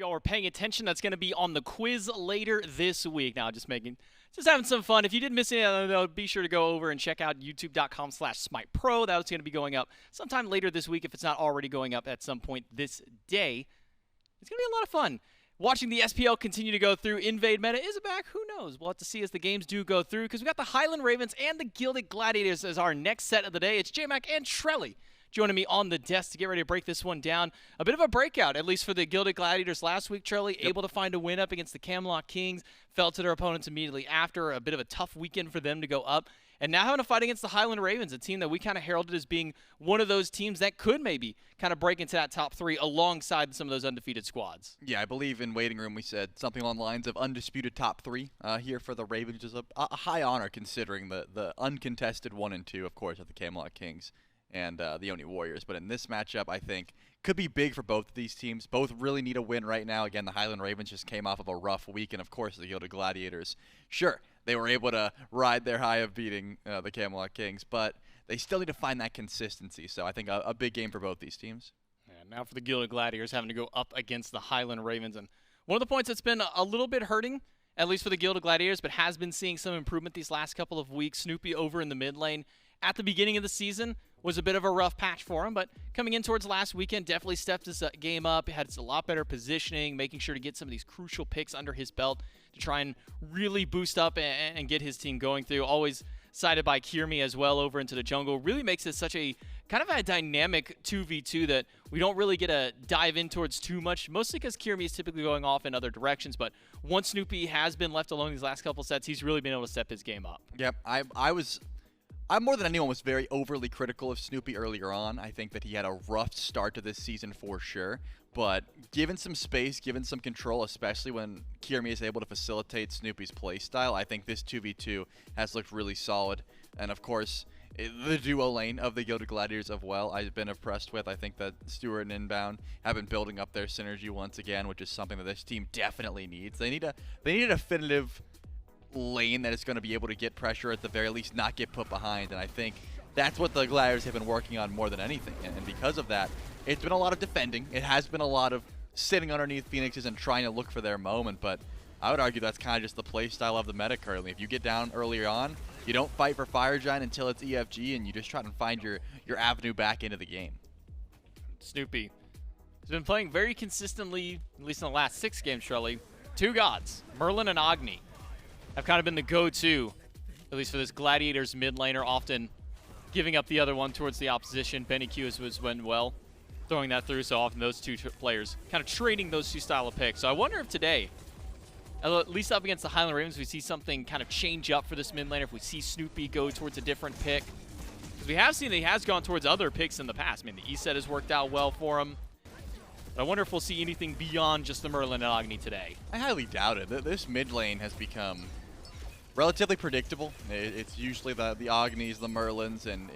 y'all were paying attention. That's going to be on the quiz later this week. Now, just having some fun. If you did miss any of that, though, be sure to go over and check out youtube.com/SMITEPro. That's going to be going up sometime later this week if it's not already going up at some point this day. It's going to be a lot of fun. Watching the SPL continue to go through. Invade meta is back. Who knows? We'll have to see as the games do go through, because we got the Highland Ravens and the Gilded Gladiators as our next set of the day. It's J-Mac and Trelly joining me on the desk to get ready to break this one down. A bit of a breakout, at least for the Gilded Gladiators last week, Trelly. Yep. Able to find a win up against the Camelot Kings. Fell to their opponents immediately after. A bit of a tough weekend for them to go up. And now having a fight against the Highland Ravens, a team that we kind of heralded as being one of those teams that could maybe kind of break into that top three alongside some of those undefeated squads. Yeah, I believe in Waiting Room we said something along the lines of undisputed top three here for the Ravens, which is a high honor considering the uncontested 1 and 2, of course, of the Camelot Kings and the Oni Warriors. But in this matchup, I think, could be big for both of these teams. Both really need a win right now. Again, the Highland Ravens just came off of a rough week, and of course, the Gilded Gladiators. Sure, they were able to ride their high of beating the Camelot Kings, but they still need to find that consistency. So I think a big game for both these teams. And now for the Gilded Gladiators having to go up against the Highland Ravens. And one of the points that's been a little bit hurting, at least for the Gilded Gladiators, but has been seeing some improvement these last couple of weeks. Snoopy over in the mid lane at the beginning of the season was a bit of a rough patch for him, but coming in towards last weekend, definitely stepped his game up. He had a lot better positioning, making sure to get some of these crucial picks under his belt to try and really boost up and get his team going through. Always sided by Kyrmi as well over into the jungle. Really makes it such a kind of a dynamic 2v2 that we don't really get to dive in towards too much, mostly because Kyrmi is typically going off in other directions. But once Snoopy has been left alone these last couple sets, he's really been able to step his game up. Yep, I more than anyone was very overly critical of Snoopy earlier on. I think that he had a rough start to this season for sure. But given some space, given some control, especially when Kyrmi is able to facilitate Snoopy's playstyle, I think this 2v2 has looked really solid. And of course, the duo lane of the Gilded Gladiators as well, I've been impressed with. I think that Stuart and Inbound have been building up their synergy once again, which is something that this team definitely needs. They need a definitive lane that is going to be able to get pressure, at the very least not get put behind, and I think that's what the Gladiators have been working on more than anything. And because of that, it's been a lot of defending. It has been a lot of sitting underneath Phoenixes and trying to look for their moment, but I would argue that's kind of just the play style of the meta currently. If you get down earlier on, you don't fight for Fire Giant until it's EFG, and you just try to find your avenue back into the game. Snoopy has been playing very consistently, at least in the last 6 games, Trelly. 2 gods, Merlin and Agni, have kind of been the go-to, at least for this Gladiators mid laner, often giving up the other one towards the opposition. Venenu was went well, throwing that through, so often those two players kind of trading those 2 style of picks. So I wonder if today, at least up against the Highland Ravens, we see something kind of change up for this mid laner, if we see Snoopy go towards a different pick. Because we have seen that he has gone towards other picks in the past. I mean, the E set has worked out well for him. But I wonder if we'll see anything beyond just the Merlin and Agni today. I highly doubt it. This mid lane has become relatively predictable. It's usually the Agnis, the Merlins, and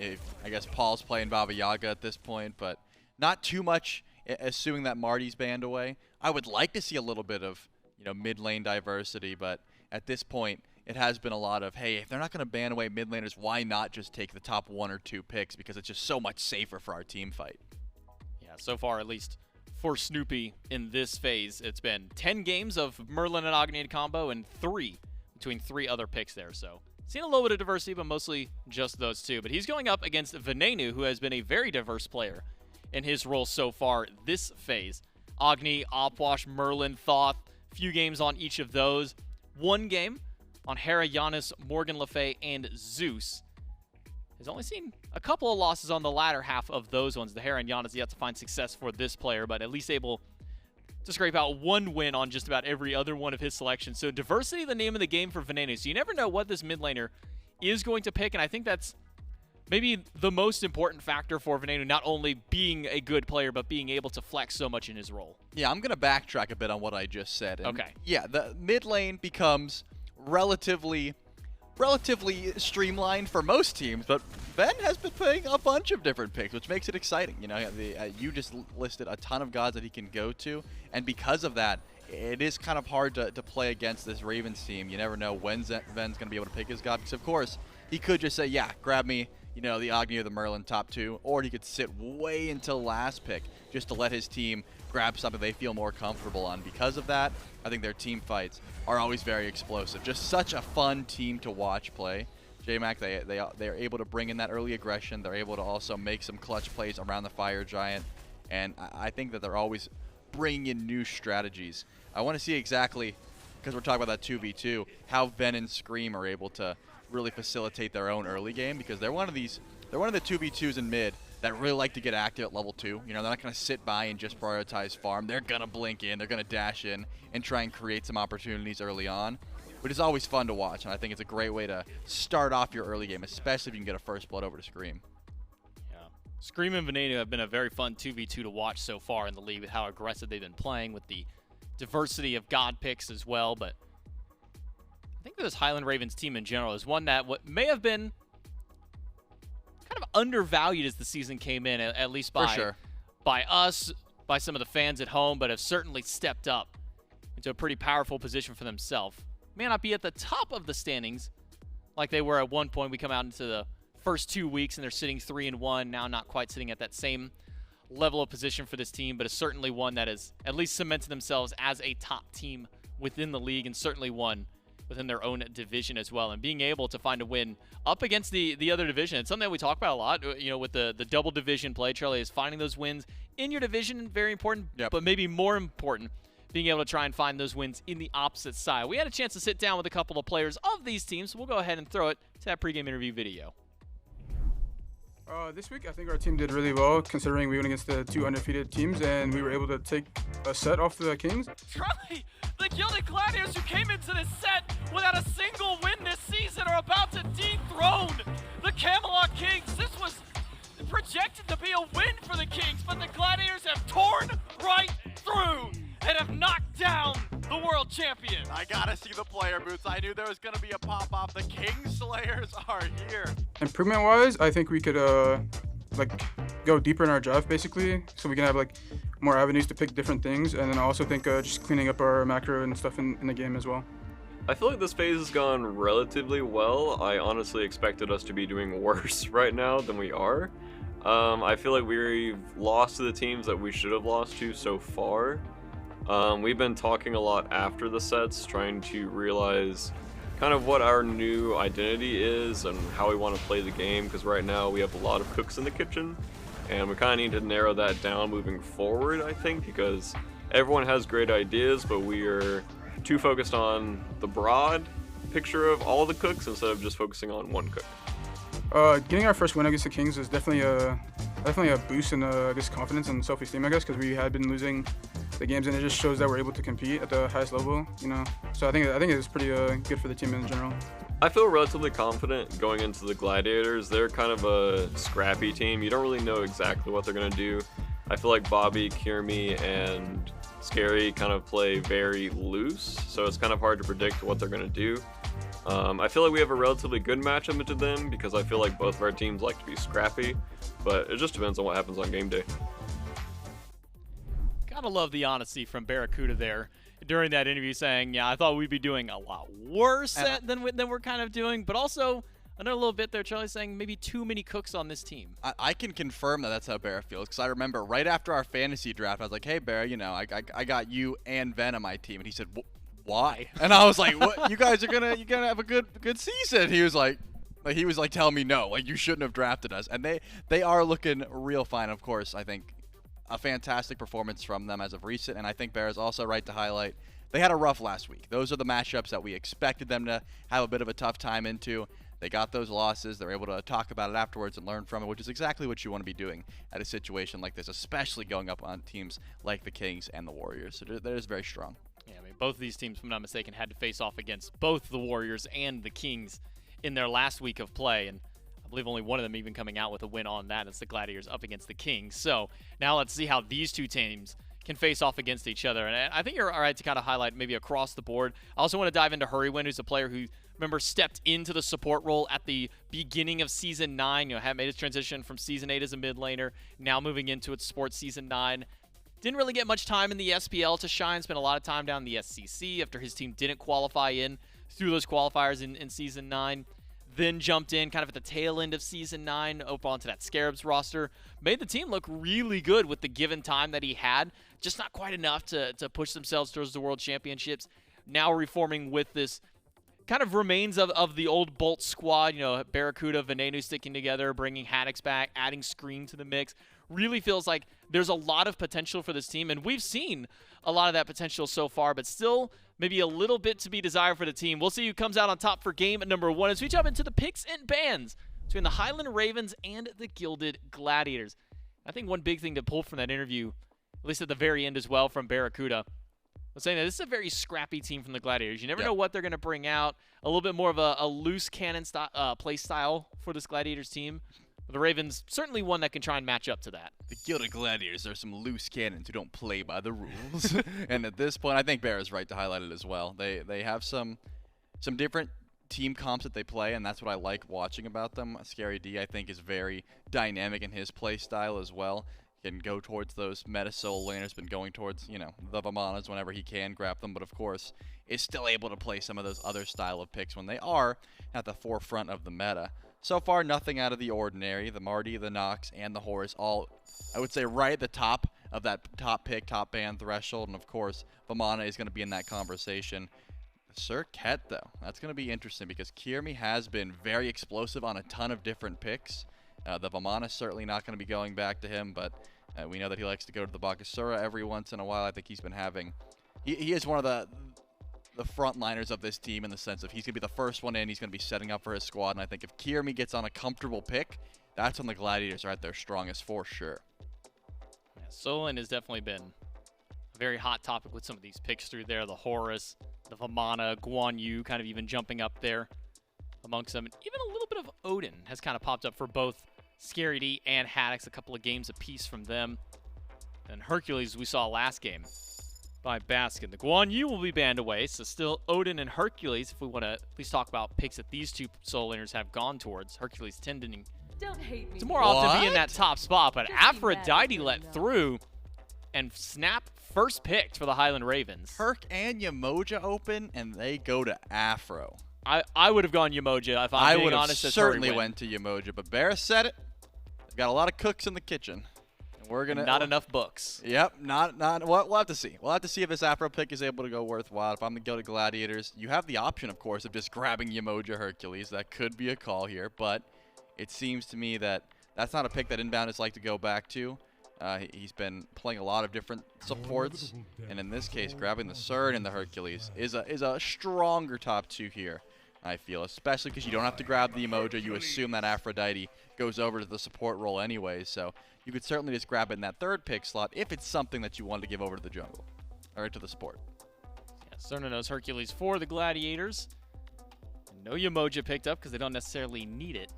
I guess Paul's playing Baba Yaga at this point, but not too much assuming that Marty's banned away. I would like to see a little bit of mid lane diversity, but at this point it has been a lot of, hey, if they're not going to ban away mid laners, why not just take the top 1 or 2 picks, because it's just so much safer for our team fight. Yeah, so far at least for Snoopy in this phase, it's been 10 games of Merlin and Agni combo and 3 between 3 other picks there. So seen a little bit of diversity, but mostly just those 2. But he's going up against Venenu, who has been a very diverse player in his role so far this phase. Agni, Opwash, Merlin, Thoth, few games on each of those. 1 game on Hera, Giannis, Morgan Le Fay, and Zeus. Has only seen a couple of losses on the latter half of those ones. The Hera and Giannis yet to find success for this player, but at least able to scrape out 1 win on just about every other one of his selections. So diversity, the name of the game for Venenu. So you never know what this mid laner is going to pick, and I think that's maybe the most important factor for Venenu, not only being a good player, but being able to flex so much in his role. Yeah, I'm going to backtrack a bit on what I just said. And okay. Yeah, the mid lane becomes relatively streamlined for most teams, but Ben has been playing a bunch of different picks, which makes it exciting. You just listed a ton of gods that he can go to, and because of that, it is kind of hard to play against this Ravens team. You never know when Ben's going to be able to pick his god, because of course, he could just say, yeah, grab me you know, the Agni or the Merlin top 2, or he could sit way until last pick just to let his team grab something they feel more comfortable on. Because of that, I think their team fights are always very explosive. Just such a fun team to watch play. JMac, they're able to bring in that early aggression. They're able to also make some clutch plays around the Fire Giant, and I think that they're always bringing in new strategies. I want to see exactly, because we're talking about that 2v2, how Ven and Scream are able to really facilitate their own early game, because they're one of the 2v2s in mid that really like to get active at level 2. You know, they're not going to sit by and just prioritize farm. They're going to blink in, they're going to dash in, and try and create some opportunities early on, which is always fun to watch, and I think it's a great way to start off your early game, especially if you can get a first blood over to Scream. Yeah, Scream and Venenu have been a very fun 2v2 to watch so far in the league with how aggressive they've been playing, with the diversity of god picks as well. But I think this Highland Ravens team in general is one that what may have been kind of undervalued as the season came in, at least by us, by some of the fans at home, but have certainly stepped up into a pretty powerful position for themselves. May not be at the top of the standings like they were at one point. We come out into the first 2 weeks and they're sitting 3-1, now not quite sitting at that same level of position for this team, but it's certainly one that has at least cemented themselves as a top team within the league, and certainly one within their own division as well. And being able to find a win up against the other division, it's something that we talk about a lot, you know, with the double division play, Charlie, is finding those wins in your division, very important, but maybe more important, being able to try and find those wins in the opposite side. We had a chance to sit down with a couple of players of these teams, so we'll go ahead and throw it to that pregame interview video. This week, I think our team did really well, considering we went against the 2 undefeated teams, and we were able to take a set off the Kings. Charlie, the Gilded Gladiators who came into this set without a single win this season are about to dethrone the Camelot Kings. This was projected to be a win for the Kings, but the Gladiators have torn right through and have knocked down the world champion. I gotta see the player boots. I knew there was gonna be a pop-off. The Kingslayers are here. Improvement-wise, I think we could like go deeper in our draft, basically, so we can have like more avenues to pick different things, and then I also think just cleaning up our macro and stuff in the game as well. I feel like this phase has gone relatively well. I honestly expected us to be doing worse right now than we are. I feel like we've lost to the teams that we should have lost to so far. We've been talking a lot after the sets, trying to realize kind of what our new identity is and how we want to play the game, because right now we have a lot of cooks in the kitchen, and we kind of need to narrow that down moving forward, I think, because everyone has great ideas, but we are too focused on the broad picture of all the cooks instead of just focusing on one cook. Getting our first win against the Kings is definitely a boost in I guess confidence and self-esteem, I guess, because we had been losing the games, and it just shows that we're able to compete at the highest level, you know. So I think it's pretty good for the team in general. I feel relatively confident going into the Gladiators. They're kind of a scrappy team. You don't really know exactly what they're gonna do. I feel like Bobby, Kyrmi, and Scary kind of play very loose, so it's kind of hard to predict what they're gonna do. I feel like we have a relatively good matchup into them because I feel like both of our teams like to be scrappy, but it just depends on what happens on game day. Gotta love the honesty from BaRRaCCuDDa there during that interview, saying, yeah, I thought we'd be doing a lot worse than we're kind of doing, but also another little bit there, Charlie, saying maybe too many cooks on this team. I can confirm that that's how Barra feels, because I remember right after our fantasy draft, I was like, hey, Barra, you know, I got you and Ven on my team, and he said, why? And I was like, what? You guys are gonna have a good season. He was like telling me no, like you shouldn't have drafted us. And they are looking real fine. Of course, I think a fantastic performance from them as of recent, and I think Bear's also right to highlight they had a rough last week. Those are the matchups that we expected them to have a bit of a tough time into. They got those losses. They're able to talk about it afterwards and learn from it, which is exactly what you want to be doing at a situation like this, especially going up on teams like the Kings and the Warriors. So that is very strong. Yeah, I mean, both of these teams, if I'm not mistaken, had to face off against both the Warriors and the Kings in their last week of play, and I believe only one of them even coming out with a win on that. It's the Gladiators up against the Kings. So now let's see how these two teams can face off against each other. And I think you're all right to kind of highlight maybe across the board. I also want to dive into Hurriwind, who's a player who, remember, stepped into the support role at the beginning of Season 9. You know, had made his transition from Season 8 as a mid laner, now moving into its Sports Season 9. Didn't really get much time in the SPL to shine. Spent a lot of time down in the SCC after his team didn't qualify in through those qualifiers in Season 9. then jumped in kind of at the tail end of Season 9 over onto that Scarabs roster. Made the team look really good with the given time that he had. Just not quite enough to push themselves towards the World Championships. Now reforming with this kind of remains of the old Bolt squad. You know, BaRRaCCuDDa, Venenu sticking together, bringing Haddix back, adding Scream to the mix. Really feels like there's a lot of potential for this team, and we've seen a lot of that potential so far, but still maybe a little bit to be desired for the team. We'll see who comes out on top for game number 1 as we jump into the picks and bans between the Highland Ravens and the Gilded Gladiators. I think one big thing to pull from that interview, at least at the very end as well from BaRRaCCuDDa, was saying that this is a very scrappy team from the Gladiators. You never know what they're going to bring out. A little bit more of a loose cannon play style for this Gladiators team. The Ravens, certainly one that can try and match up to that. The Gilded Gladiators are some loose cannons who don't play by the rules. And at this point, I think Bear is right to highlight it as well. They have some different team comps that they play, and that's what I like watching about them. ScRd, I think, is very dynamic in his play style as well. He can go towards those meta solo laners, been going towards, you know, the Vamanas whenever he can grab them, but of course is still able to play some of those other style of picks when they are at the forefront of the meta. So far, nothing out of the ordinary. The Marty, the Nox, and the Horus all, I would say, right at the top of that top pick, top ban threshold. And of course, Vamana is going to be in that conversation. Serket, though, that's going to be interesting because Kyrmi has been very explosive on a ton of different picks. The Vamana is certainly not going to be going back to him, but we know that he likes to go to the Bakasura every once in a while. I think he's been having... He is one of the frontliners of this team in the sense of he's going to be the first one in. He's going to be setting up for his squad. And I think if Kyrmi gets on a comfortable pick, that's when the Gladiators are at their strongest for sure. Yeah, Solon has definitely been a very hot topic with some of these picks through there. The Horus, the Vamana, Guan Yu kind of even jumping up there amongst them. And even a little bit of Odin has kind of popped up for both ScRd and Haddix. A couple of games apiece from them. And Hercules we saw last game by Basket. The Guan Yu will be banned away, so still Odin and Hercules, if we want to at least talk about picks that these two solo laners have gone towards. Hercules tending to more often be in that top spot, but Aphrodite let through and snap first picked for the Highland Ravens. Herc and Yamoja open, and they go to Afro. I would have gone Yamoja if I'm being honest. I certainly went to Yamoja, but Bear said it. They've got a lot of cooks in the kitchen. We're gonna not enough books. Yep, not. We'll have to see. We'll have to see if this Afro pick is able to go worthwhile. If I'm the Gilded Gladiators, you have the option, of course, of just grabbing Yamoja Hercules. That could be a call here, but it seems to me that that's not a pick that Inbound is like to go back to. He's been playing a lot of different supports, and in this case, grabbing the Cern and the Hercules is a stronger top two here. I feel, especially because you don't have to grab the Yamoja. You assume that Aphrodite goes over to the support role anyway, so you could certainly just grab it in that third pick slot if it's something that you want to give over to the jungle or to the support. Yeah, Cernunnos Hercules for the Gladiators. No Yamoja picked up because they don't necessarily need it,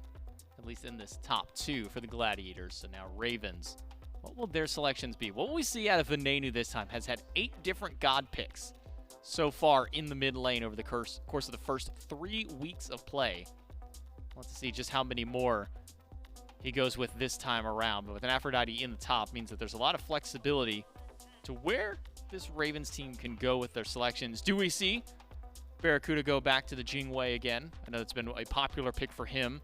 at least in this top two for the Gladiators. So now Ravens. What will their selections be? What will we see out of Venenu this time? Has had 8 different god picks so far in the mid lane over the course of the first 3 weeks of play. Let's see just how many more he goes with this time around. But with an Aphrodite in the top means that there's a lot of flexibility to where this Ravens team can go with their selections. Do we see BaRRaCCuDDa go back to the Jingwei again? I know it's been a popular pick for him,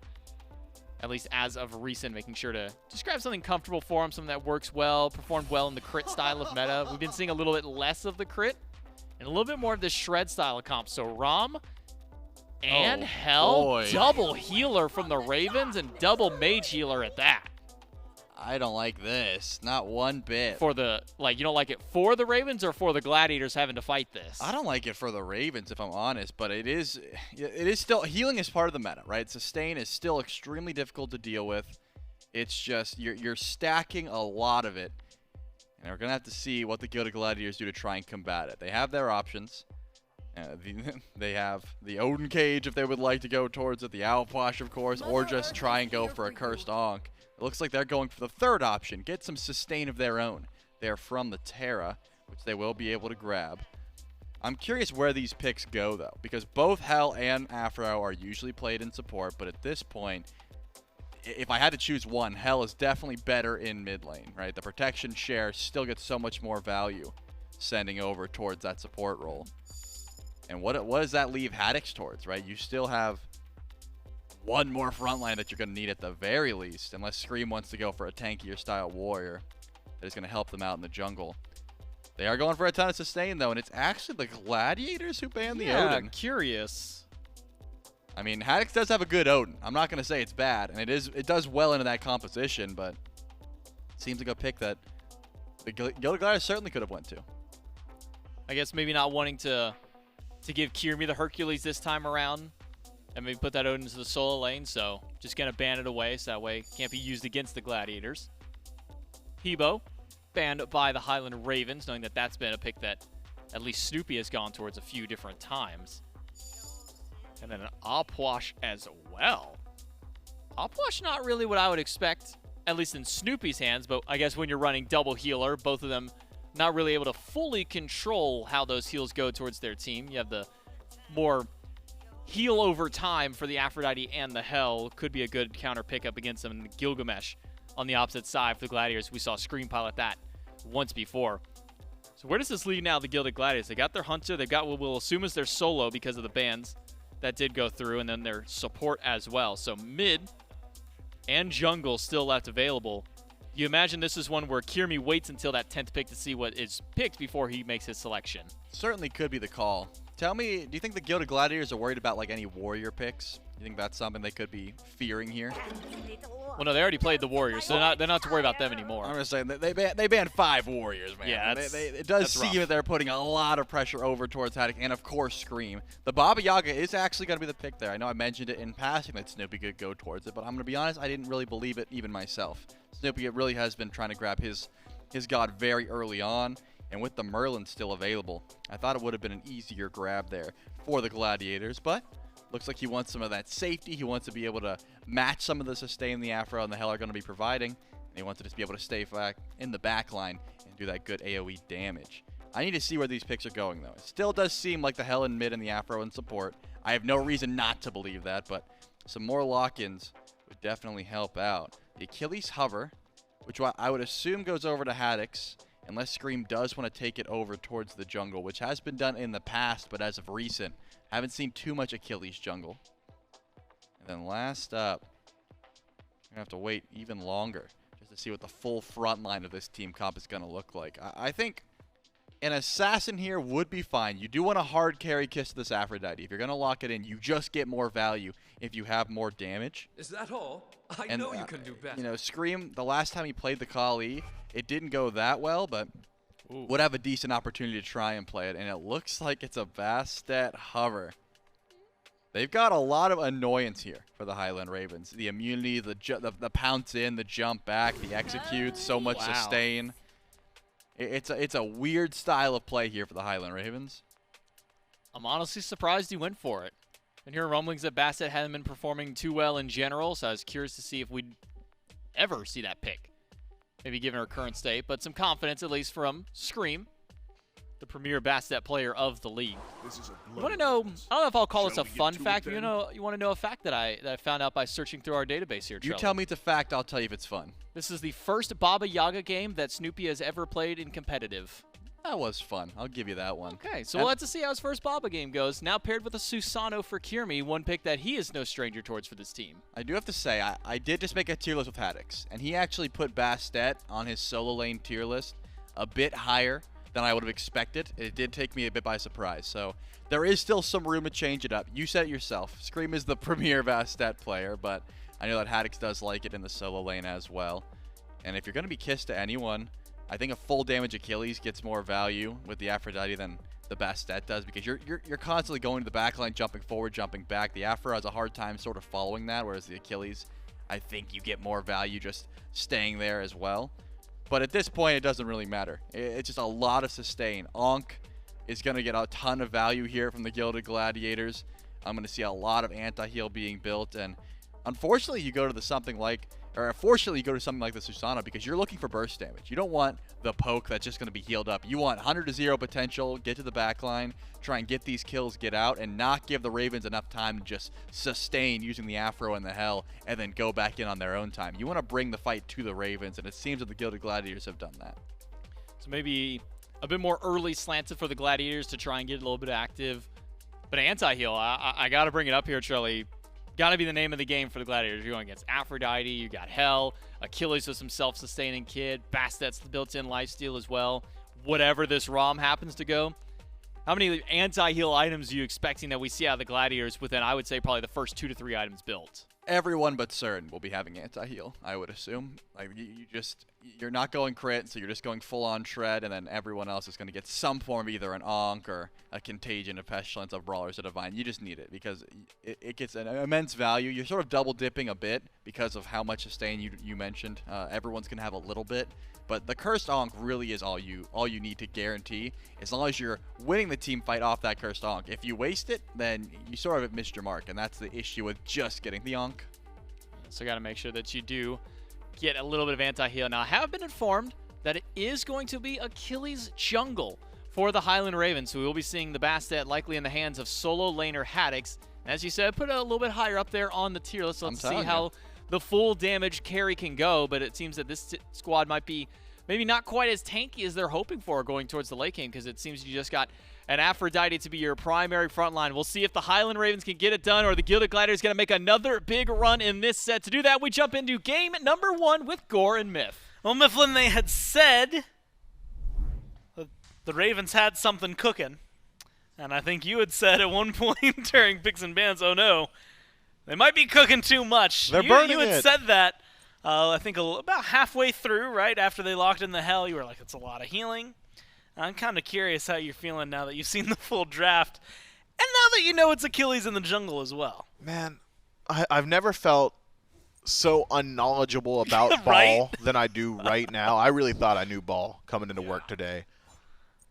at least as of recent, making sure to just grab something comfortable for him, something that works well, performed well in the crit style of meta. We've been seeing a little bit less of the crit and a little bit more of this shred style of comp. So Ram and double healer from the Ravens and double mage healer at that. I don't like this, not one bit. For the, like, you don't like it for the Ravens or for the Gladiators having to fight this? I don't like it for the Ravens, if I'm honest, but it is still, healing is part of the meta, right? Sustain is still extremely difficult to deal with. It's just, you're stacking a lot of it. And we're going to have to see what the Gilded Gladiators do to try and combat it. They have their options. They have the Odin Cage if they would like to go towards it, the Owlplash, of course, or just try and go for a Cursed Ankh. It looks like they're going for the third option, get some sustain of their own. They're from the Terra, which they will be able to grab. I'm curious where these picks go, though, because both Hell and Afro are usually played in support, but at this point, if I had to choose one, Hell is definitely better in mid lane, right? The protection share still gets so much more value sending over towards that support role. And what does that leave Haddix towards, right? You still have one more front line that you're going to need at the very least, unless Scream wants to go for a tankier style warrior that is going to help them out in the jungle. They are going for a ton of sustain, though, and it's actually the Gladiators who banned the Odin. Curious. I mean, Haddix does have a good Odin. I'm not going to say it's bad, and it does well into that composition, but it seems like a pick that the Gilded Gladiators certainly could have went to. I guess maybe not wanting to give Kyrmi the Hercules this time around, and maybe put that Odin into the solo lane, so just going to ban it away, so that way it can't be used against the Gladiators. Hebo, banned by the Highland Ravens, knowing that that's been a pick that at least Snoopy has gone towards a few different times. And then an Opwash as well. Opwash not really what I would expect, at least in Snoopy's hands, but I guess when you're running double healer, both of them not really able to fully control how those heals go towards their team. You have the more heal over time for the Aphrodite and the Hell. Could be a good counter pickup against them. And the Gilgamesh on the opposite side for the Gladiators. We saw Scream pilot that once before. So where does this leave now the Gilded Gladiators? They got their Hunter. They've got what we'll assume is their solo because of the bans that did go through, and then their support as well. So mid and jungle still left available. You imagine this is one where Kyrmi waits until that 10th pick to see what is picked before he makes his selection. Certainly could be the call. Tell me, do you think the Gilded Gladiators are worried about like any warrior picks? You think that's something they could be fearing here? Well, no, they already played the Warriors, so they're not to worry about them anymore. I'm just saying they banned 5 warriors, man. Yeah, it does seem rough. that they're putting a lot of pressure over towards Haddix, and of course Scream. The Yaga is actually going to be the pick there. I know I mentioned it in passing that Snoopy could go towards it, but I'm going to be honest, I didn't really believe it even myself. Snoopy really has been trying to grab his god very early on, and with the Merlin still available, I thought it would have been an easier grab there for the Gladiators, but looks like he wants some of that safety. He wants to be able to match some of the sustain the Aphro and the Hell are going to be providing. And he wants to just be able to stay back in the back line and do that good AoE damage. I need to see where these picks are going, though. It still does seem like the Hell in mid and the Aphro in support. I have no reason not to believe that, but some more lock-ins would definitely help out. The Achilles Hover, which I would assume goes over to Haddix, unless Scream does want to take it over towards the jungle, which has been done in the past, but as of recent, haven't seen too much Achilles jungle. And then last up, we're going to have to wait even longer just to see what the full front line of this team comp is going to look like. I think an Assassin here would be fine. You do want a hard carry kiss to this Aphrodite. If you're going to lock it in, you just get more value if you have more damage. Is that all? I know you can do better. You know, Scream, the last time he played the Kali, it didn't go that well, but would have a decent opportunity to try and play it, and it looks like it's a Bastet Hover. They've got a lot of annoyance here for the Highland Ravens. The immunity, the pounce in, the jump back, the execute, so much sustain. It's a weird style of play here for the Highland Ravens. I'm honestly surprised he went for it. And here rumblings that Bastet hadn't been performing too well in general, so I was curious to see if we'd ever see that pick. Maybe given her current state, but some confidence at least from Scream, the premier Bastet player of the league. You want to know, I don't know if I'll call this a fun fact, but you want to know a fact that I found out by searching through our database here, You Trelly. tell me it's a fact, I'll tell you if it's fun. This is the first Baba Yaga game that Snoopy has ever played in competitive. That was fun. I'll give you that one. Okay, so we'll have to see how his first Baba game goes. Now paired with a Susano for Kyrmi, one pick that he is no stranger towards for this team. I do have to say, I did just make a tier list with Haddix, and he actually put Bastet on his solo lane tier list a bit higher than I would have expected. It did take me a bit by surprise, so there is still some room to change it up. You said it yourself. Scream is the premier Bastet player, but I know that Haddix does like it in the solo lane as well. And if you're going to be kissed to anyone, I think a full damage Achilles gets more value with the Aphrodite than the Bastet does, because you're constantly going to the backline, jumping forward, jumping back. The Aphro has a hard time sort of following that, whereas the Achilles, I think you get more value just staying there as well. But at this point, it doesn't really matter. It's just a lot of sustain. Ankh is going to get a ton of value here from the Gilded Gladiators. I'm going to see a lot of anti-heal being built, and unfortunately, you go to something like the Susano because you're looking for burst damage. You don't want the poke that's just going to be healed up. You want 100-0 potential, get to the backline, try and get these kills, get out, and not give the Ravens enough time to just sustain using the Aphro and the Hell, and then go back in on their own time. You want to bring the fight to the Ravens, and it seems that the Gilded Gladiators have done that. So maybe a bit more early slanted for the Gladiators to try and get a little bit active. But anti-heal, I got to bring it up here, Charlie. got to be the name of the game for the Gladiators. You're going against Aphrodite, you got Hell, Achilles with some self-sustaining kid, Bastet's the built-in lifesteal as well. Whatever this ROM happens to go, how many anti-heal items are you expecting that we see out of the Gladiators within, I would say, probably the first 2 to 3 items built? Everyone but Cern will be having anti-heal, I would assume. Like you're not going crit, so you're just going full-on shred, and then everyone else is going to get some form of either an Onk or a Contagion, a Pestilence, a Brawlers, a Divine. You just need it because it gets an immense value. You're sort of double-dipping a bit because of how much sustain you mentioned. Everyone's going to have a little bit. But the Cursed Onk really is all you need to guarantee, as long as you're winning the team fight off that Cursed Onk. If you waste it, then you sort of have missed your mark, and that's the issue with just getting the Onk. So got to make sure that you do get a little bit of anti-heal. Now, I have been informed that it is going to be Achilles jungle for the Highland Ravens, so we will be seeing the Bastet likely in the hands of solo laner Haddix. And as you said, put it a little bit higher up there on the tier list. So let's see how the full damage carry can go, but it seems that this squad might be maybe not quite as tanky as they're hoping for going towards the late game, because it seems you just got an Aphrodite to be your primary front line. We'll see if the Highland Ravens can get it done, or the Gilded Gladiators going to make another big run in this set. To do that, we jump into game number 1 with Gore and Myth. Well, Mifflin, they had said that the Ravens had something cooking, and I think you had said at one point during Picks and Bans, oh no, they might be cooking too much. They're burning You had it. said that, I think about halfway through, right after they locked in the Hell. You were like, it's a lot of healing. I'm kind of curious how you're feeling now that you've seen the full draft, and now that you know it's Achilles in the jungle as well. Man, I've never felt so unknowledgeable about Right? ball than I do right now. I really thought I knew ball coming into work today.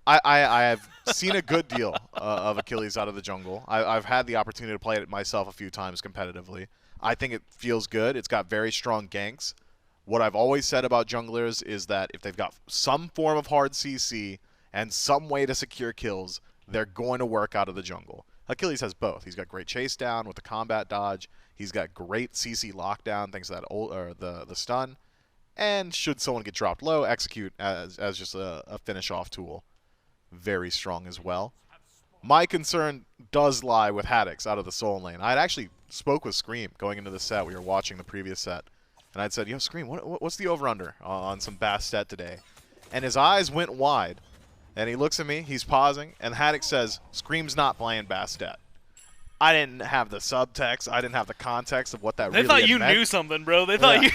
I have seen a good deal of Achilles out of the jungle. I've had the opportunity to play it myself a few times competitively. I think it feels good. It's got very strong ganks. What I've always said about junglers is that if they've got some form of hard CC and some way to secure kills, they're going to work out of the jungle. Achilles has both. He's got great chase down with the combat dodge. He's got great CC lockdown thanks to that the stun. And should someone get dropped low, execute as just a finish off tool. Very strong as well. My concern does lie with Haddix out of the soul lane. I had actually spoke with Screammmmm going into the set. We were watching the previous set. And I'd said, yo, Screammmmm, what's the over-under on some Bastet today? And his eyes went wide. And he looks at me, he's pausing, and Haddix says, Screammm's not playing Bastet. I didn't have the subtext. I didn't have the context of what that really They thought you meant. knew something, bro. They thought you.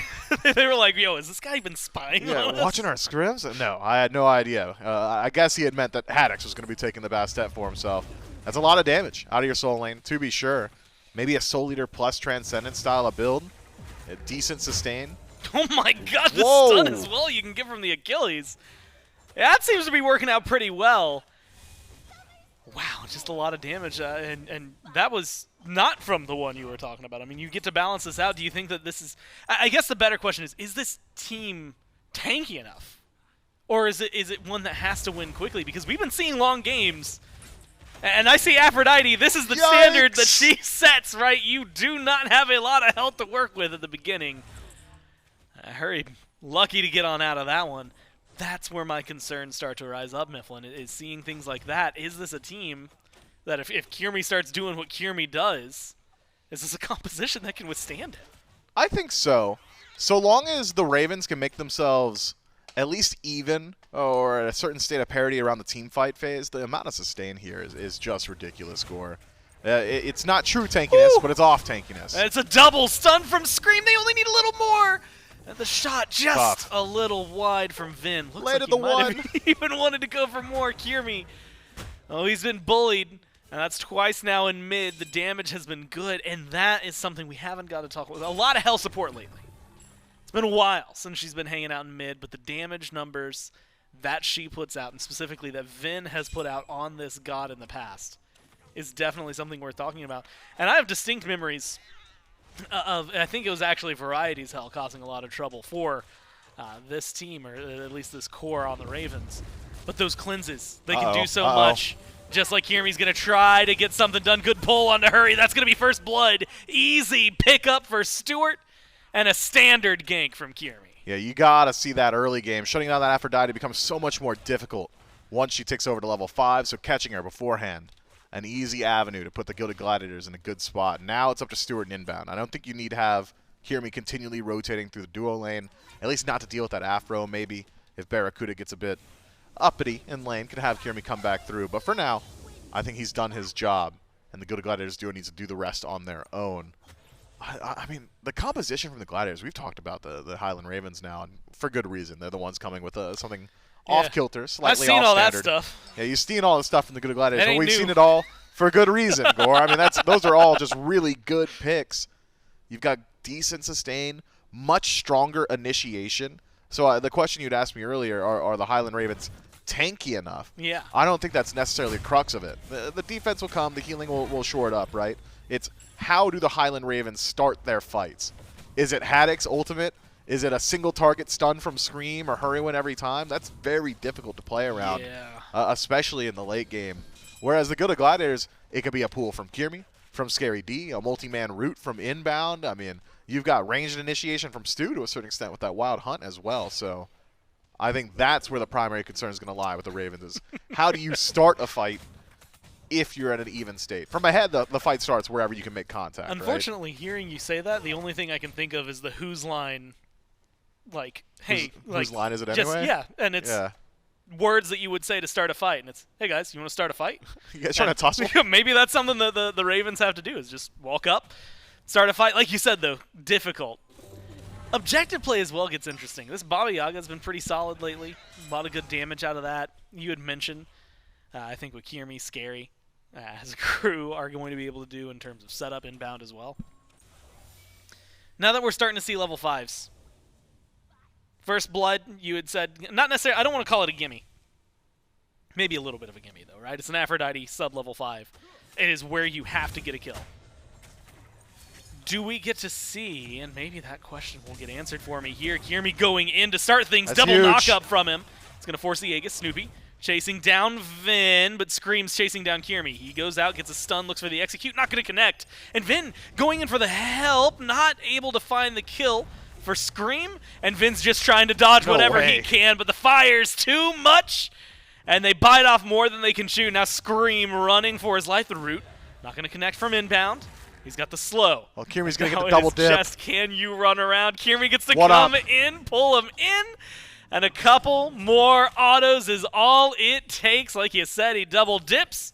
They were like, "Yo, is this guy even spying on us?" Watching our scrims? No, I had no idea. I guess he had meant that Haddix was going to be taking the Bastet for himself. That's a lot of damage out of your soul lane, to be sure. Maybe a Soul Leader plus Transcendence style of build. A decent sustain. Oh my God, the Whoa. stun as well you can get from the Achilles. Yeah, that seems to be working out pretty well. Wow, just a lot of damage, and that was not from the one you were talking about. I mean, you get to balance this out. Do you think that this is... I guess the better question is this team tanky enough? Or is it one that has to win quickly? Because we've been seeing long games, and I see Aphrodite, this is the standard that she sets, right? You do not have a lot of health to work with at the beginning. Hurried, lucky to get on out of that one. That's where my concerns start to rise up, Mifflin, is seeing things like that. Is this a team that if Kyrmi starts doing what Kyrmi does, is this a composition that can withstand it? I think so. So long as the Ravens can make themselves at least even or at a certain state of parity around the team fight phase, the amount of sustain here is just ridiculous, Gore. It's not true tankiness, but it's off tankiness. And it's a double stun from Screammmmm. They only need a little more. And the shot just a little wide from Vin. Looks Later like the he might one. have even wanted to go for more. Kyrmi. Oh, he's been bullied. And that's twice now in mid. The damage has been good. And that is something we haven't got to talk about. A lot of health support lately. It's been a while since she's been hanging out in mid. But the damage numbers that she puts out, and specifically that Vin has put out on this god in the past, is definitely something worth talking about. And I have distinct memories of, I think it was actually Variety's Hell causing a lot of trouble for this team, or at least this core on the Ravens. But those cleanses, they can do so much. Just like Kyrmi's going to try to get something done. Good pull onto Hurry. That's going to be first blood. Easy pickup for Stuart, and a standard gank from Kyrmi. Yeah, you got to see that early game. Shutting down that Aphrodite becomes so much more difficult once she ticks over to level 5, so catching her beforehand an easy avenue to put the Gilded Gladiators in a good spot. Now it's up to Stuart and Inbound. I don't think you need to have Kyrmi continually rotating through the duo lane, at least not to deal with that Afro. Maybe if BaRRaCCuDDa gets a bit uppity in lane, can have Kyrmi come back through. But for now, I think he's done his job, and the Gilded Gladiators duo needs to do the rest on their own. I mean, the composition from the Gladiators, we've talked about the Highland Ravens now, and for good reason. They're the ones coming with something off-kilter, slightly I've seen all that off-standard. stuff. Yeah, you've seen all the stuff from the Gilded Gladiators, That but ain't we've new. seen it all for good reason, Gore. I mean, those are all just really good picks. You've got decent sustain, much stronger initiation. So the question you'd asked me earlier, are the Highland Ravens tanky enough? Yeah. I don't think that's necessarily the crux of it. The defense will come, the healing will shore it up, right? It's how do the Highland Ravens start their fights? Is it Haddix ultimate? Is it a single target stun from Scream or Hurriwind every time? That's very difficult to play around, especially in the late game. Whereas the Gilded Gladiators, it could be a pool from Kyrmi, from Scary D, a multi-man route from Inbound. I mean, you've got ranged initiation from Stu to a certain extent with that Wild Hunt as well. So I think that's where the primary concern is going to lie with the Ravens is how do you start a fight if you're at an even state? From ahead, the fight starts wherever you can make contact. Unfortunately, hearing you say that, the only thing I can think of is the who's line. Like, hey, whose line is it just, anyway? Yeah, and it's words that you would say to start a fight, and it's, hey guys, you want to start a fight? You guys trying to tussle? Maybe that's something that the Ravens have to do is just walk up, start a fight. Like you said, though, difficult. Objective play as well gets interesting. This BaRRaCCuDDa has been pretty solid lately. A lot of good damage out of that. You had mentioned, I think with Kyrmi, Scary, as a crew are going to be able to do in terms of setup inbound as well. Now that we're starting to see level 5s. First Blood, you had said, not necessarily, I don't want to call it a gimme. Maybe a little bit of a gimme, though, right? It's an Aphrodite sub-level 5. It is where you have to get a kill. Do we get to see, and maybe that question will get answered for me here, Kyrmi going in to start things, That's double huge. knock-up from him. It's going to force the Yaga, Snoopy. Chasing down Vin, but Scream's chasing down Kyrmi. He goes out, gets a stun, looks for the execute, not going to connect. And Vin going in for the help, not able to find the kill for Scream, and Vin's just trying to dodge whatever he can, but the fire's too much, and they bite off more than they can chew. Now Scream running for his life. The root, not going to connect from Inbound. He's got the slow. Well, Kyrmi's going to Now get the double it is dip. just, can you run around? Kyrmi gets to What come up? in, pull him in, and a couple more autos is all it takes. Like you said, he double dips,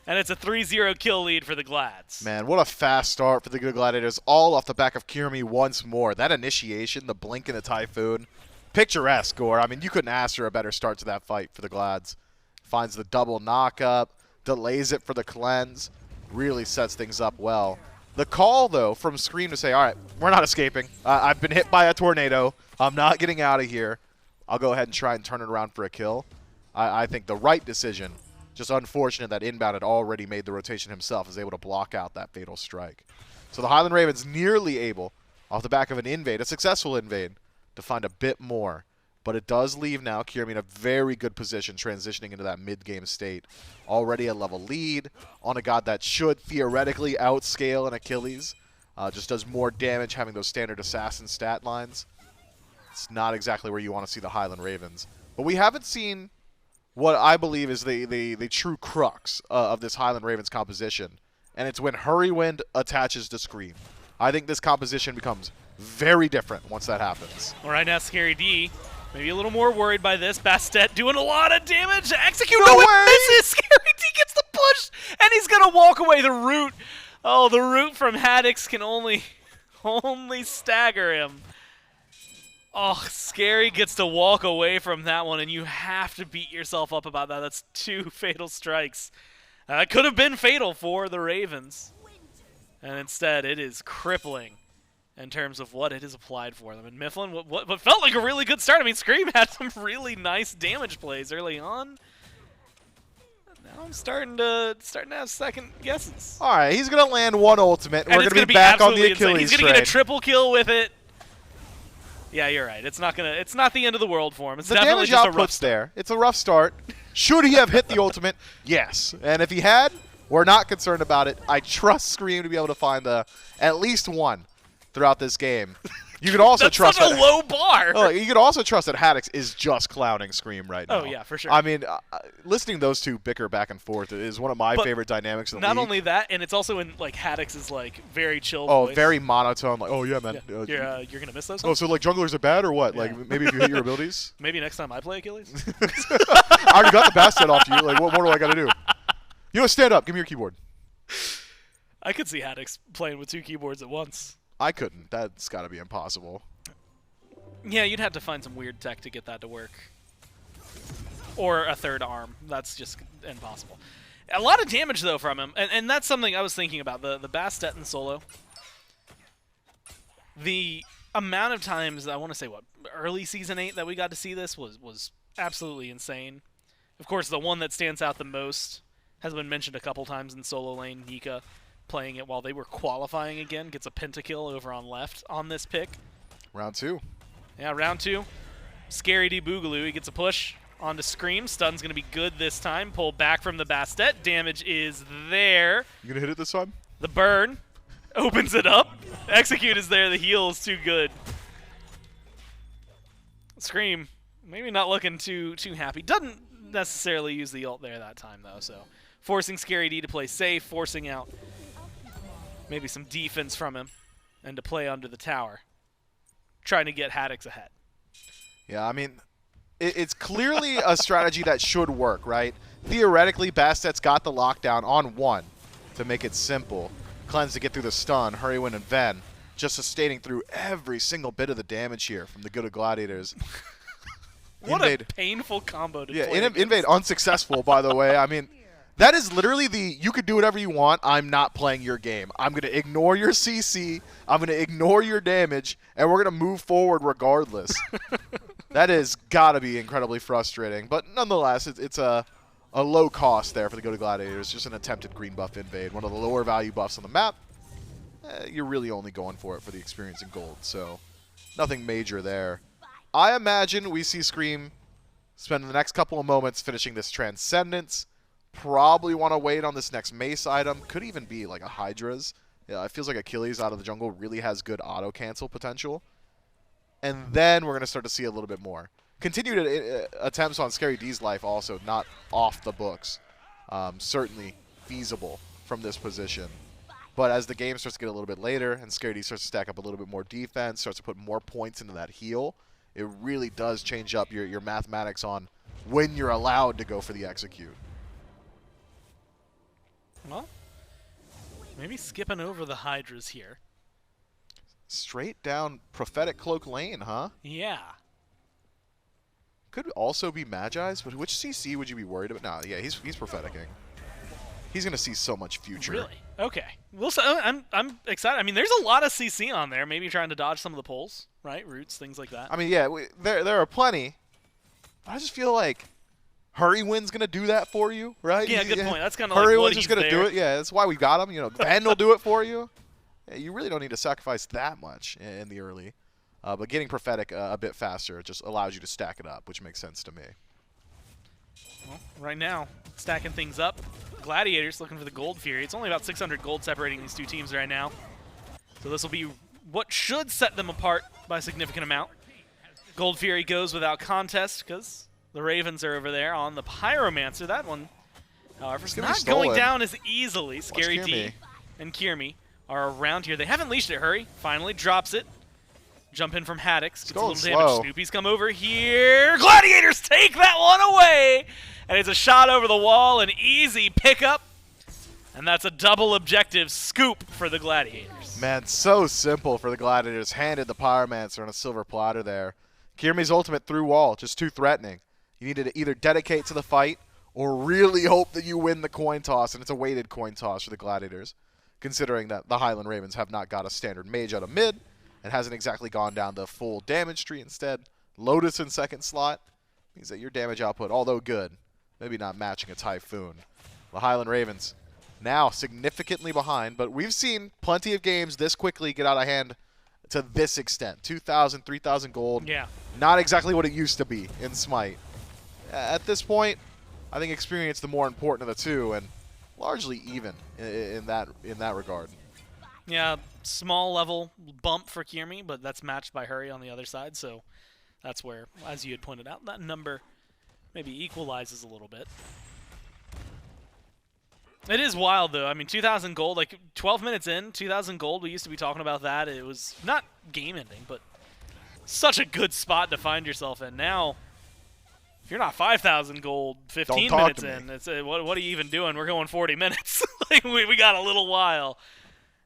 and it's a 3-0 kill lead for the Glads. Man, what a fast start for the Gilded Gladiators, all off the back of Kyrmi once more. That initiation, the blink and the typhoon, picturesque, Gore. I mean, you couldn't ask for a better start to that fight for the Glads. Finds the double knock-up, delays it for the cleanse, really sets things up well. The call, though, from Scream to say, all right, we're not escaping. I've been hit by a tornado. I'm not getting out of here. I'll go ahead and try and turn it around for a kill. I think the right decision. Just unfortunate that Inbound had already made the rotation himself, is able to block out that fatal strike. So the Highland Ravens nearly able, off the back of an invade, a successful invade, to find a bit more. But it does leave now Kyrmi in a very good position transitioning into that mid-game state. Already a level lead on a god that should theoretically outscale an Achilles. Just does more damage having those standard assassin stat lines. It's not exactly where you want to see the Highland Ravens. But we haven't seen what I believe is the true crux of this Highland Ravens composition. And it's when Hurriwind attaches to Scream. I think this composition becomes very different once that happens. All right, now Scary D, maybe a little more worried by this. Bastet doing a lot of damage. Execute, No no, way! it misses. Scary D gets the push, and he's going to walk away. The root, oh, the root from Haddix can only stagger him. Oh, Scary gets to walk away from that one, and you have to beat yourself up about that. That's 2 fatal strikes. That could have been fatal for the Ravens. And instead, it is crippling in terms of what it has applied for them. And Mifflin, what felt like a really good start. I mean, Scream had some really nice damage plays early on. Now I'm starting to have second guesses. All right, he's going to land one ultimate, and And we're it's going to be gonna back on the absolutely insane. Achilles He's gonna get a train. triple kill with it. Yeah, you're right. It's not the end of the world for him. It's The definitely damage just a rough output's there. It's a rough start. Should he have hit the ultimate? Yes. And if he had, we're not concerned about it. I trust Scream to be able to find at least one throughout this game. You could also That's trust such a that, low bar. Oh, you could also trust that Haddix is just clowning Screammmmm right now. Oh, yeah, for sure. I mean, listening to those two bicker back and forth is one of my favorite dynamics in the league. Not only that, and it's also in like Haddix's like very chill Oh, voice. very monotone. Like, oh yeah, man. Yeah. You're gonna miss those. Oh, so like junglers are bad or what? Like maybe if you hit your abilities. Maybe next time I play Achilles. I already got the Bastet off you. Like, what more do I got to do? You know, stand up. Give me your keyboard. I could see Haddix playing with 2 keyboards at once. I couldn't. That's got to be impossible. Yeah, you'd have to find some weird tech to get that to work. Or a third arm. That's just impossible. A lot of damage, though, from him. And that's something I was thinking about. The Bastet in solo. The amount of times, I want to say, what, early Season 8 that we got to see this was absolutely insane. Of course, the one that stands out the most has been mentioned a couple times in solo lane. Nika playing it while they were qualifying again. Gets a pentakill over on left on this pick. Round 2. Yeah, round 2. Scary D Boogaloo. He gets a push onto Scream. Stun's going to be good this time. Pull back from the Bastet. Damage is there. You going to hit it this time? The burn opens it up. Execute is there. The heal is too good. Scream, maybe not looking too happy. Doesn't necessarily use the ult there that time, though. So forcing Scary D to play safe. Forcing out maybe some defense from him and to play under the tower. Trying to get Haddix ahead. Yeah, I mean, it's clearly a strategy that should work, right? Theoretically, Bastet's got the lockdown on 1 to make it simple. Cleanse to get through the stun, Hurriwind and Ven, just sustaining through every single bit of the damage here from the Gilded Gladiators. What a painful combo to play. Invade unsuccessful, by the way. I mean, that is literally you could do whatever you want. I'm not playing your game. I'm going to ignore your CC. I'm going to ignore your damage, and we're going to move forward regardless. That has got to be incredibly frustrating. But nonetheless, it's a low cost there for the Gilded Gladiators. Just an attempted green buff invade. One of the lower value buffs on the map. You're really only going for it for the experience in gold. So nothing major there. I imagine we see Scream spend the next couple of moments finishing this Transcendence. Probably want to wait on this next mace item. Could even be like a hi-rez. Yeah, it feels like Achilles out of the jungle really has good auto-cancel potential. And then we're going to start to see a little bit more. Continued attempts on Scary D's life also not off the books. Certainly feasible from this position. But as the game starts to get a little bit later and Scary D starts to stack up a little bit more defense, starts to put more points into that heal, it really does change up your mathematics on when you're allowed to go for the execute. Well, maybe skipping over the hi-rez here. Straight down Prophetic Cloak lane, huh? Yeah. Could also be Magi's, but which CC would you be worried about? Nah, yeah, he's propheticing. He's gonna see so much future. Really? Okay. Well, so I'm excited. I mean, there's a lot of CC on there. Maybe trying to dodge some of the pulls, right? Roots, things like that. I mean, yeah, there are plenty. I just feel like Hurriwind's gonna do that for you, right? Yeah, good point. That's kind of like Hurriwind's just gonna do it. Yeah, that's why we got him. You know, Van will do it for you. Yeah, you really don't need to sacrifice that much in the early. But getting Prophetic a bit faster just allows you to stack it up, which makes sense to me. Well, right now, stacking things up. Gladiators looking for the Gold Fury. It's only about 600 gold separating these two teams right now. So this will be what should set them apart by a significant amount. Gold Fury goes without contest because the Ravens are over there on the Pyromancer. That one, however, is not going down as easily. Scary D and Kyrmi are around here. They haven't leashed it. Hurry. Finally drops it. Jump in from Haddix. Gets a little damage. Snoopy's come over here. Gladiators take that one away. And it's a shot over the wall. An easy pickup. And that's a double objective scoop for the Gladiators. Man, so simple for the Gladiators. Handed the Pyromancer on a silver platter there. Kyrmi's ultimate through wall. Just too threatening. You needed to either dedicate to the fight or really hope that you win the coin toss. And it's a weighted coin toss for the Gladiators, considering that the Highland Ravens have not got a standard mage out of mid. And hasn't exactly gone down the full damage tree. Instead, Lotus in second slot means that your damage output, although good, maybe not matching a Typhoon. The Highland Ravens now significantly behind, but we've seen plenty of games this quickly get out of hand to this extent. 2,000, 3,000 gold. Yeah. Not exactly what it used to be in SMITE. At this point, I think experience the more important of the two, and largely even in that regard. Yeah, small level bump for Kyrmi, but that's matched by Hurry on the other side, so that's where, as you had pointed out, that number maybe equalizes a little bit. It is wild, though. I mean, 2,000 gold, like 12 minutes in, 2,000 gold, we used to be talking about that. It was not game-ending, but such a good spot to find yourself in. Now, if you're not 5,000 gold 15 minutes in, it's what are you even doing? We're going 40 minutes. Like, we got a little while.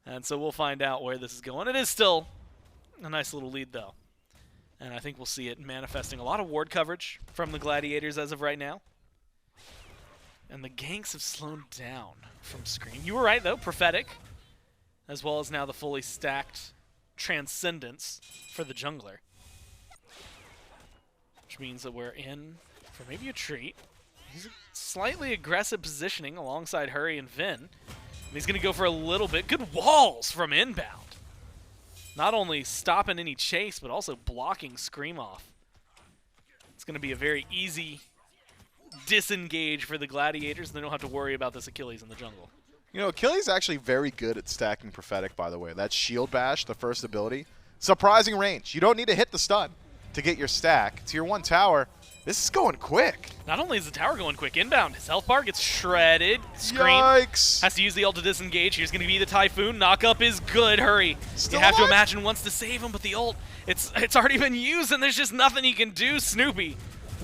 And so we'll find out where this is going. It is still a nice little lead, though. And I think we'll see it manifesting a lot of ward coverage from the Gladiators as of right now. And the ganks have slowed down from Scream. You were right, though. Prophetic, as well as now the fully stacked Transcendence for the jungler. Which means that we're in for maybe a treat. He's a slightly aggressive positioning alongside Hurry and Vin. And he's going to go for a little bit. Good walls from Inbound. Not only stopping any chase, but also blocking Scream off. It's going to be a very easy disengage for the Gladiators. They don't have to worry about this Achilles in the jungle. You know, Achilles is actually very good at stacking Prophetic, by the way. That Shield Bash, the first ability, surprising range. You don't need to hit the stun to get your stack. Tier 1 tower, this is going quick. Not only is the tower going quick, Inbound, his health bar gets shredded. Scream Yikes. has to use the ult to disengage. Here's going to be the Typhoon. Knockup is good. Hurry. Still you have to alive? imagine wants to save him, but the ult, it's already been used, and there's just nothing he can do. Snoopy,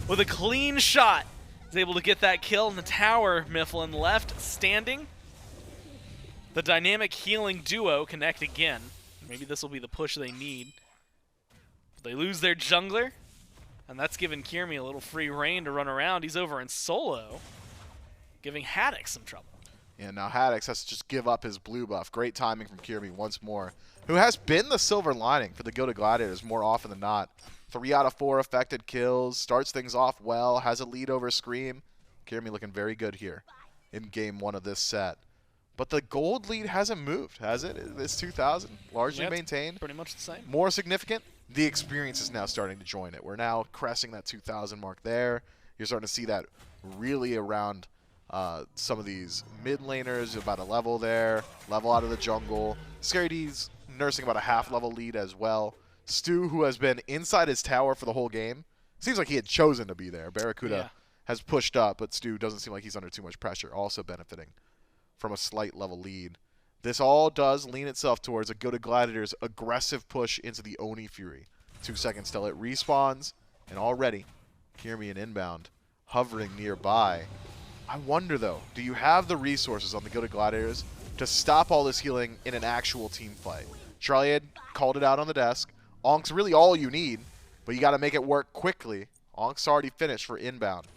with a clean shot, is able to get that kill in the tower. Mifflin left standing. The dynamic healing duo connect again. Maybe this will be the push they need. They lose their jungler, and that's giving Kyrmi a little free reign to run around. He's over in solo, giving Haddix some trouble. Yeah, now Haddix has to just give up his blue buff. Great timing from Kyrmi once more, who has been the silver lining for the Gilded Gladiators more often than not. 3 out of 4 affected kills, starts things off well, has a lead over Scream. Kyrmi looking very good here in game 1 of this set. But the gold lead hasn't moved, has it? It's 2,000, largely maintained. Pretty much the same. More significant, the experience is now starting to join it. We're now cresting that 2,000 mark there. You're starting to see that really around some of these mid laners, about a level there, level out of the jungle. Scary D's nursing about a half-level lead as well. Stu, who has been inside his tower for the whole game, seems like he had chosen to be there. BaRRaCCuDDa has pushed up, but Stu doesn't seem like he's under too much pressure, also benefiting from a slight level lead. This all does lean itself towards a Gilded Gladiators aggressive push into the Oni Fury. 2 seconds till it respawns, and already Kyrmi and Inbound hovering nearby. I wonder though, do you have the resources on the Gilded Gladiators to stop all this healing in an actual team fight? Charlie had called it out on the desk. Onk's really all you need, but you got to make it work quickly. Onk's already finished for Inbound.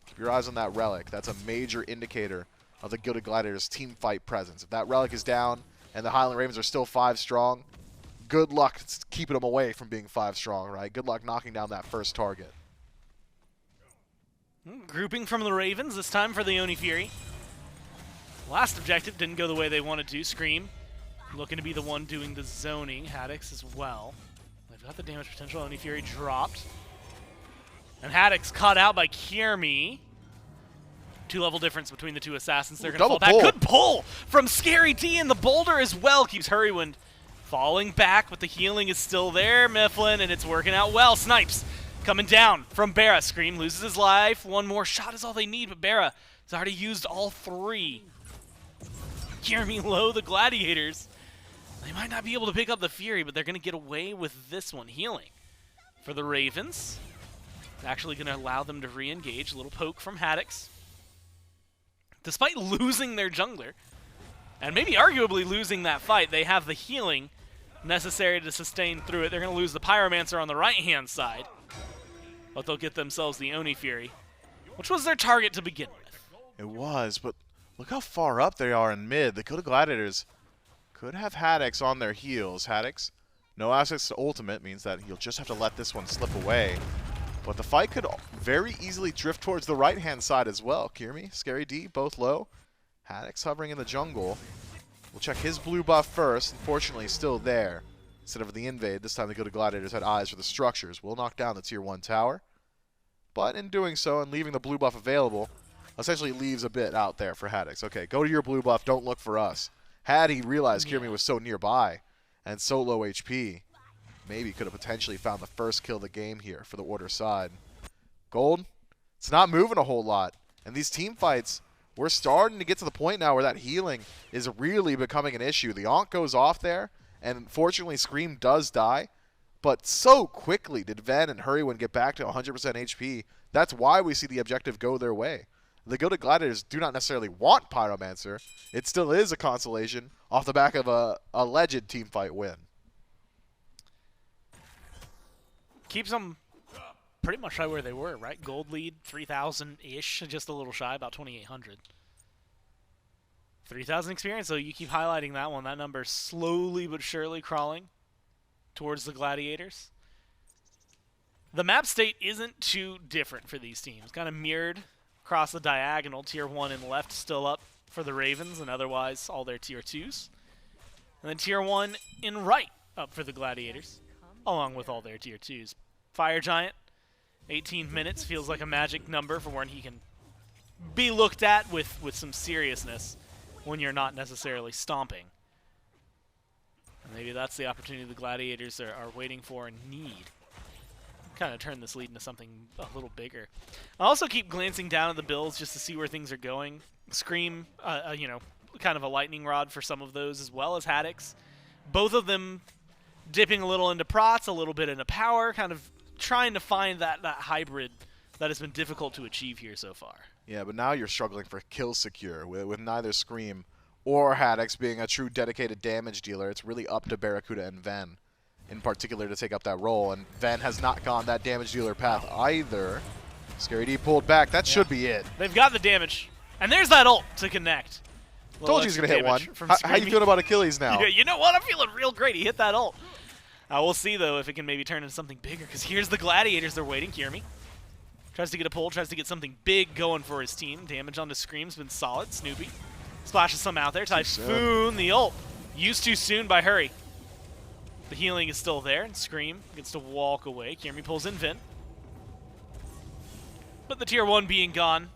Keep your eyes on that relic. That's a major indicator of the Gilded Gladiators team fight presence. If that relic is down and the Highland Ravens are still 5 strong, good luck keeping them away from being 5 strong, right? Good luck knocking down that first target. Grouping from the Ravens, this time for the Oni Fury. Last objective didn't go the way they wanted to. Scream looking to be the one doing the zoning. Haddix as well. They've got the damage potential. Oni Fury dropped. And Haddix caught out by Kyrmi. 2-level difference between the two assassins. They're going to fall back. Good pull from Scary D, and the boulder as well keeps Hurriwind falling back, but the healing is still there, Mifflin, and it's working out well. Snipes coming down from BaRRa. Scream loses his life. One more shot is all they need, but BaRRa has already used all 3. Kyrmi low, the Gladiators. They might not be able to pick up the Fury, but they're going to get away with this one. Healing for the Ravens. It's actually going to allow them to re-engage. A little poke from Haddix. Despite losing their jungler, and maybe arguably losing that fight, they have the healing necessary to sustain through it. They're going to lose the Pyromancer on the right-hand side, but they'll get themselves the Oni Fury, which was their target to begin with. It was, but look how far up they are in mid. The Gilded Gladiators could have Haddix on their heels. Haddix, no access to ultimate, means that he'll just have to let this one slip away. But the fight could very easily drift towards the right-hand side as well. Kyrmi, Scary D, both low. Haddix hovering in the jungle. We'll check his blue buff first. Unfortunately, he's still there. Instead of the invade, this time the Gilded Gladiators had eyes for the structures. Will knock down the Tier 1 tower. But in doing so and leaving the blue buff available, essentially leaves a bit out there for Haddix. Okay, go to your blue buff. Don't look for us. Had he realized Kyrmi was so nearby and so low HP, maybe could have potentially found the first kill of the game here for the Order side. Gold, it's not moving a whole lot. And these team fights, we're starting to get to the point now where that healing is really becoming an issue. The Ankh goes off there, and fortunately Scream does die. But so quickly did Ven and Hurriwind get back to 100% HP. That's why we see the objective go their way. The Gilded Gladiators do not necessarily want Pyromancer. It still is a consolation off the back of a alleged team fight win. Keeps them pretty much right where they were, right? Gold lead, 3,000-ish, just a little shy, about 2,800. 3,000 experience, so you keep highlighting that one. That number slowly but surely crawling towards the Gladiators. The map state isn't too different for these teams. Kind of mirrored across the diagonal. Tier 1 in left still up for the Ravens, and otherwise all their Tier 2s. And then Tier 1 in right up for the Gladiators, along with all their Tier 2s. Fire Giant, 18 minutes feels like a magic number for when he can be looked at with some seriousness when you're not necessarily stomping. And maybe that's the opportunity the Gladiators are waiting for and need. Kind of turn this lead into something a little bigger. I also keep glancing down at the builds just to see where things are going. Scream, you know, kind of a lightning rod for some of those, as well as Haddix. Both of them dipping a little into prots, a little bit into power, kind of trying to find that hybrid that has been difficult to achieve here so far. Yeah, but now you're struggling for kill secure with neither Scream or Haddix being a true dedicated damage dealer. It's really up to BaRRaCCuDDa and Ven in particular to take up that role, and Ven has not gone that damage dealer path either. ScRd pulled back. That should be it. They've got the damage, and there's that ult to connect. Told you he's going to hit one. How you feeling about Achilles now? Yeah, you know what? I'm feeling real great. He hit that ult. We'll see, though, if it can maybe turn into something bigger, because here's the Gladiators. They're waiting. Kyrmi tries to get a pull, tries to get something big going for his team. Damage onto Scream's been solid. Snoopy splashes some out there. Typhoon, the ult. Used too soon by Hurry. The healing is still there, and Scream gets to walk away. Kyrmi pulls in Vin. But the Tier 1 being gone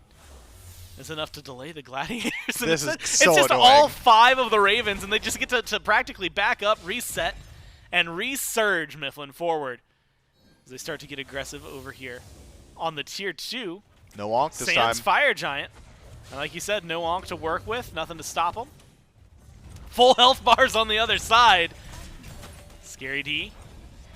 is enough to delay the Gladiators. This is so it's just annoying. all 5 of the Ravens, and they just get to practically back up, reset, and resurge Mifflin forward as they start to get aggressive over here. On the Tier 2, no Ankh this Sans time. Fire Giant. And like you said, no Ankh to work with, nothing to stop him. Full health bars on the other side. ScRd,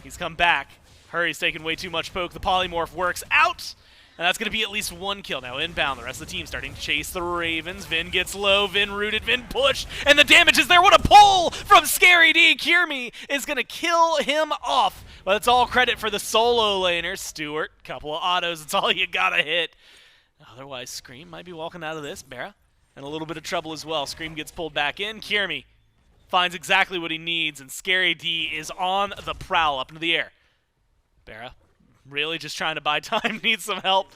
he's come back. Hurry's taking way too much poke. The polymorph works out, and that's going to be at least 1 kill. Now inbound, the rest of the team starting to chase the Ravens. Vin gets low, Vin rooted, Vin pushed, and the damage is there. What a pull from ScRd. Kyrmi is going to kill him off, but it's all credit for the solo laner. Stuart, couple of autos, it's all you got to hit. Otherwise, Scream might be walking out of this. BaRRa in a little bit of trouble as well. Scream gets pulled back in. Kyrmi finds exactly what he needs, and ScRd is on the prowl up into the air. BaRRa really just trying to buy time, needs some help.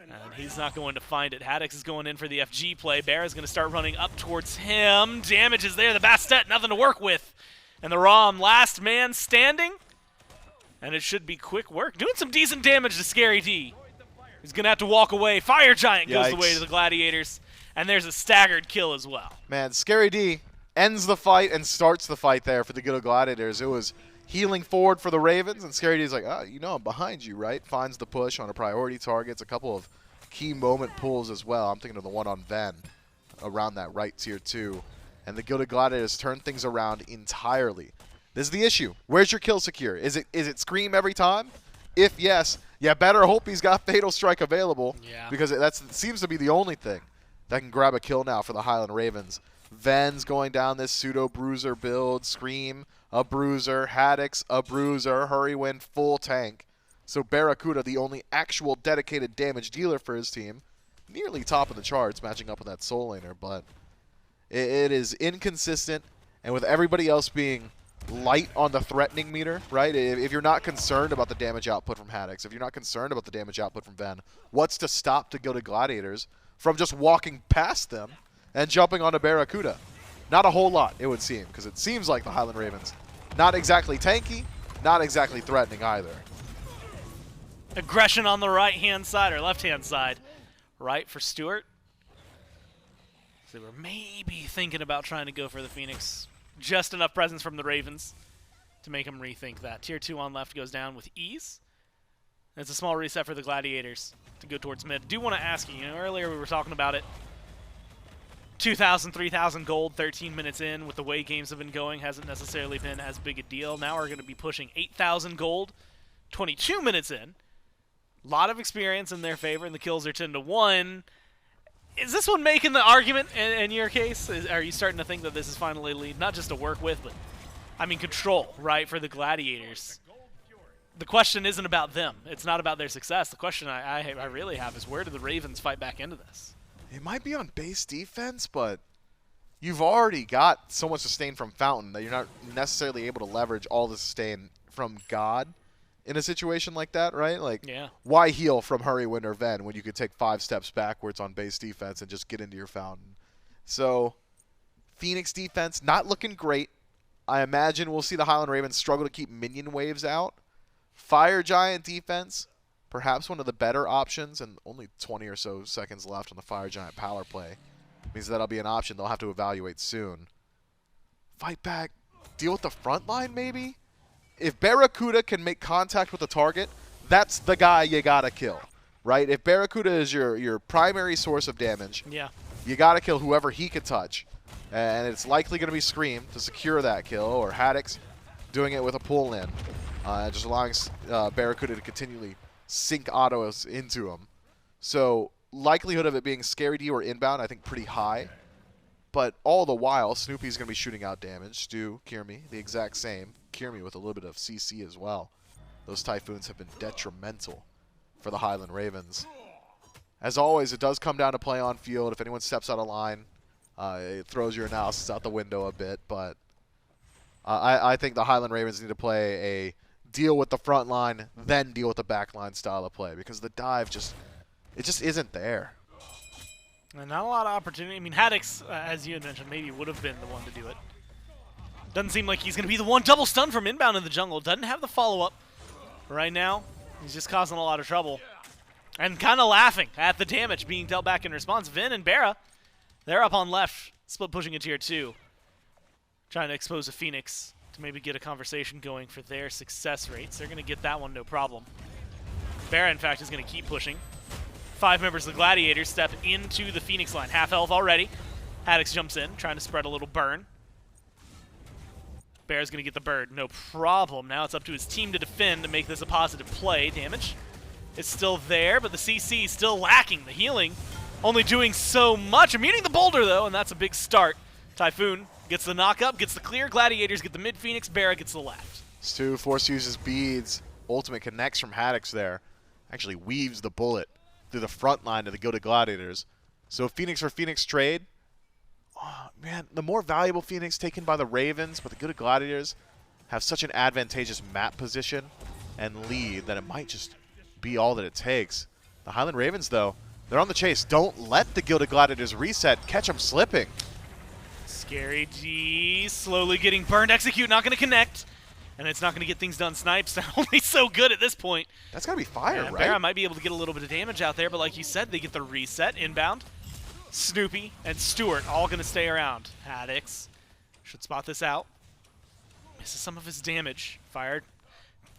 And he's not going to find it. Haddix is going in for the FG play. BaRRa's going to start running up towards him. Damage is there. The Bastet, nothing to work with. And the Ram, last man standing. And it should be quick work. Doing some decent damage to ScRd. He's going to have to walk away. Fire Giant goes the way to the Gladiators. And there's a staggered kill as well. Man, ScRd ends the fight and starts the fight there for the Gilded Gladiators. It was healing forward for the Ravens, and ScRd is like, oh, you know I'm behind you, right? Finds the push on a priority target. A couple of key moment pulls as well. I'm thinking of the one on Ven around that right Tier 2. And the Gilded Gladiators turn things around entirely. This is the issue. Where's your kill secure? Is it Scream every time? If yes, you better hope he's got Fatal Strike available, because that seems to be the only thing that can grab a kill now for the Highland Ravens. Ven's going down this pseudo bruiser build. Scream, a bruiser. Haddix, a bruiser. Hurriwind, full tank. So BaRRaCCuDDa, the only actual dedicated damage dealer for his team, nearly top of the charts, matching up with that soul laner, but it is inconsistent, and with everybody else being light on the threatening meter, right? If you're not concerned about the damage output from Haddix, if you're not concerned about the damage output from Ven, what's to stop the Gilded Gladiators from just walking past them and jumping onto BaRRaCCuDDa? Not a whole lot, it would seem, because it seems like the Highland Ravens, not exactly tanky, not exactly threatening either. Aggression on the right-hand side, or left-hand side. Right for Stuart. They were maybe thinking about trying to go for the Phoenix. Just enough presence from the Ravens to make them rethink that. Tier 2 on left goes down with ease. It's a small reset for the Gladiators to go towards mid. Do want to ask you, earlier we were talking about it. 2,000, 3,000 gold, 13 minutes in. With the way games have been going, hasn't necessarily been as big a deal. Now we're going to be pushing 8,000 gold, 22 minutes in. A lot of experience in their favor, and the kills are 10-1. Is this one making the argument in your case? Are you starting to think that this is finally a lead, not just to work with, but, I mean, control, right, for the Gladiators? The question isn't about them. It's not about their success. The question I really have is, where do the Ravens fight back into this? It might be on base defense, but you've already got so much sustain from Fountain that you're not necessarily able to leverage all the sustain from God in a situation like that, right? Like, yeah. Why heal from Hurriwind or Ven when you could take 5 steps backwards on base defense and just get into your Fountain? So, Phoenix defense not looking great. I imagine we'll see the Highland Ravens struggle to keep minion waves out. Fire Giant defense, perhaps one of the better options, and only 20 or so seconds left on the Fire Giant power play. Means that'll be an option they'll have to evaluate soon. Fight back, deal with the front line maybe? If BaRRaCCuDDa can make contact with the target, that's the guy you gotta kill, right? If BaRRaCCuDDa is your primary source of damage, yeah, you gotta kill whoever he can touch. And it's likely gonna be Scream to secure that kill, or Haddix doing it with a pull-in. Just allowing BaRRaCCuDDa to continually sink autos into him. So likelihood of it being Scary D or Inbound, I think pretty high. But all the while, Snoopy's going to be shooting out damage. Stu, Kyrmi, the exact same. Kyrmi with a little bit of CC as well. Those Typhoons have been detrimental for the Highland Ravens. As always, it does come down to play on field. If anyone steps out of line, it throws your analysis out the window a bit. But I think the Highland Ravens need to play a deal with the front line, then deal with the back line style of play, because the dive just isn't there. And not a lot of opportunity. I mean, Haddix, as you had mentioned, maybe would have been the one to do it. Doesn't seem like he's going to be the one. Double stun from Inbound in the jungle. Doesn't have the follow-up right now. He's just causing a lot of trouble. And kind of laughing at the damage being dealt back in response. Vin and BaRRa, they're up on left, split pushing a tier 2. Trying to expose a Phoenix to maybe get a conversation going for their success rates. They're going to get that one, no problem. BaRRa, in fact, is going to keep pushing. 5 members of the Gladiators step into the Phoenix line. Half health already. Haddix jumps in, trying to spread a little burn. BaRRa's going to get the bird, no problem. Now it's up to his team to defend to make this a positive play. Damage is still there, but the CC is still lacking. The healing only doing so much. Muting the boulder, though, and that's a big start. Typhoon gets the knock-up, gets the clear. Gladiators get the mid-Phoenix. BaRRa gets the left. Stu force uses beads. Ultimate connects from Haddix there. Actually weaves the bullet through the front line of the Gilded Gladiators. So Phoenix for Phoenix trade. Oh, man, the more valuable Phoenix taken by the Ravens, but the Gilded Gladiators have such an advantageous map position and lead that it might just be all that it takes. The Highland Ravens, though, they're on the chase. Don't let the Gilded Gladiators reset. Catch them slipping. Scary D slowly getting burned. Execute not going to connect. And it's not going to get things done. Snipes only so good at this point. That's got to be fire, right? BaRRa might be able to get a little bit of damage out there, but like you said, they get the reset. Inbound. Snoopy and Stuart all going to stay around. Haddix should spot this out. Misses some of his damage. Fired.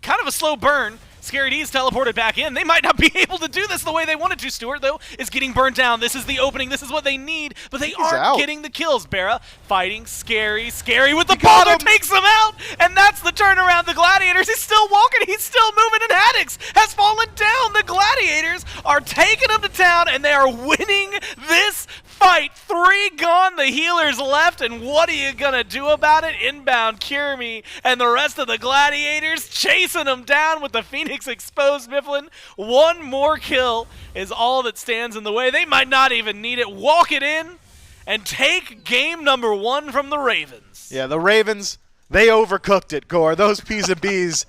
Kind of a slow burn. Scary D is teleported back in. They might not be able to do this the way they wanted to. Stuart, though, is getting burned down. This is the opening. This is what they need, but they aren't getting the kills. BaRRa fighting Scary. Scary with the bother takes them out, and that's the turnaround. The Gladiators, he's still walking. He's still moving, and Haddix has fallen down. The Gladiators are taking him to town, and they are winning this fight. 3 gone, the healers left, and what are you gonna do about it? Inbound Kyrmi and the rest of the Gladiators chasing them down with the Phoenix exposed Mifflin. 1 more kill is all that stands in the way. They might not even need it. Walk it in and take game number 1 from the Ravens. Yeah, the Ravens, they overcooked it, Gore. Those P's and B's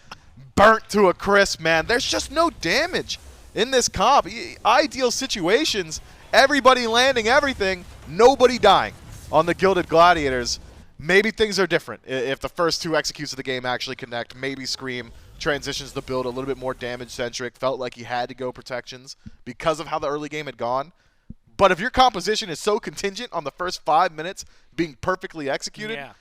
burnt to a crisp, man. There's just no damage in this comp. Ideal situations, everybody landing everything, nobody dying on the Gilded Gladiators. Maybe things are different if the first 2 executes of the game actually connect. Maybe Scream transitions the build a little bit more damage-centric. Felt like he had to go protections because of how the early game had gone. But if your composition is so contingent on the first 5 minutes being perfectly executed, Yeah.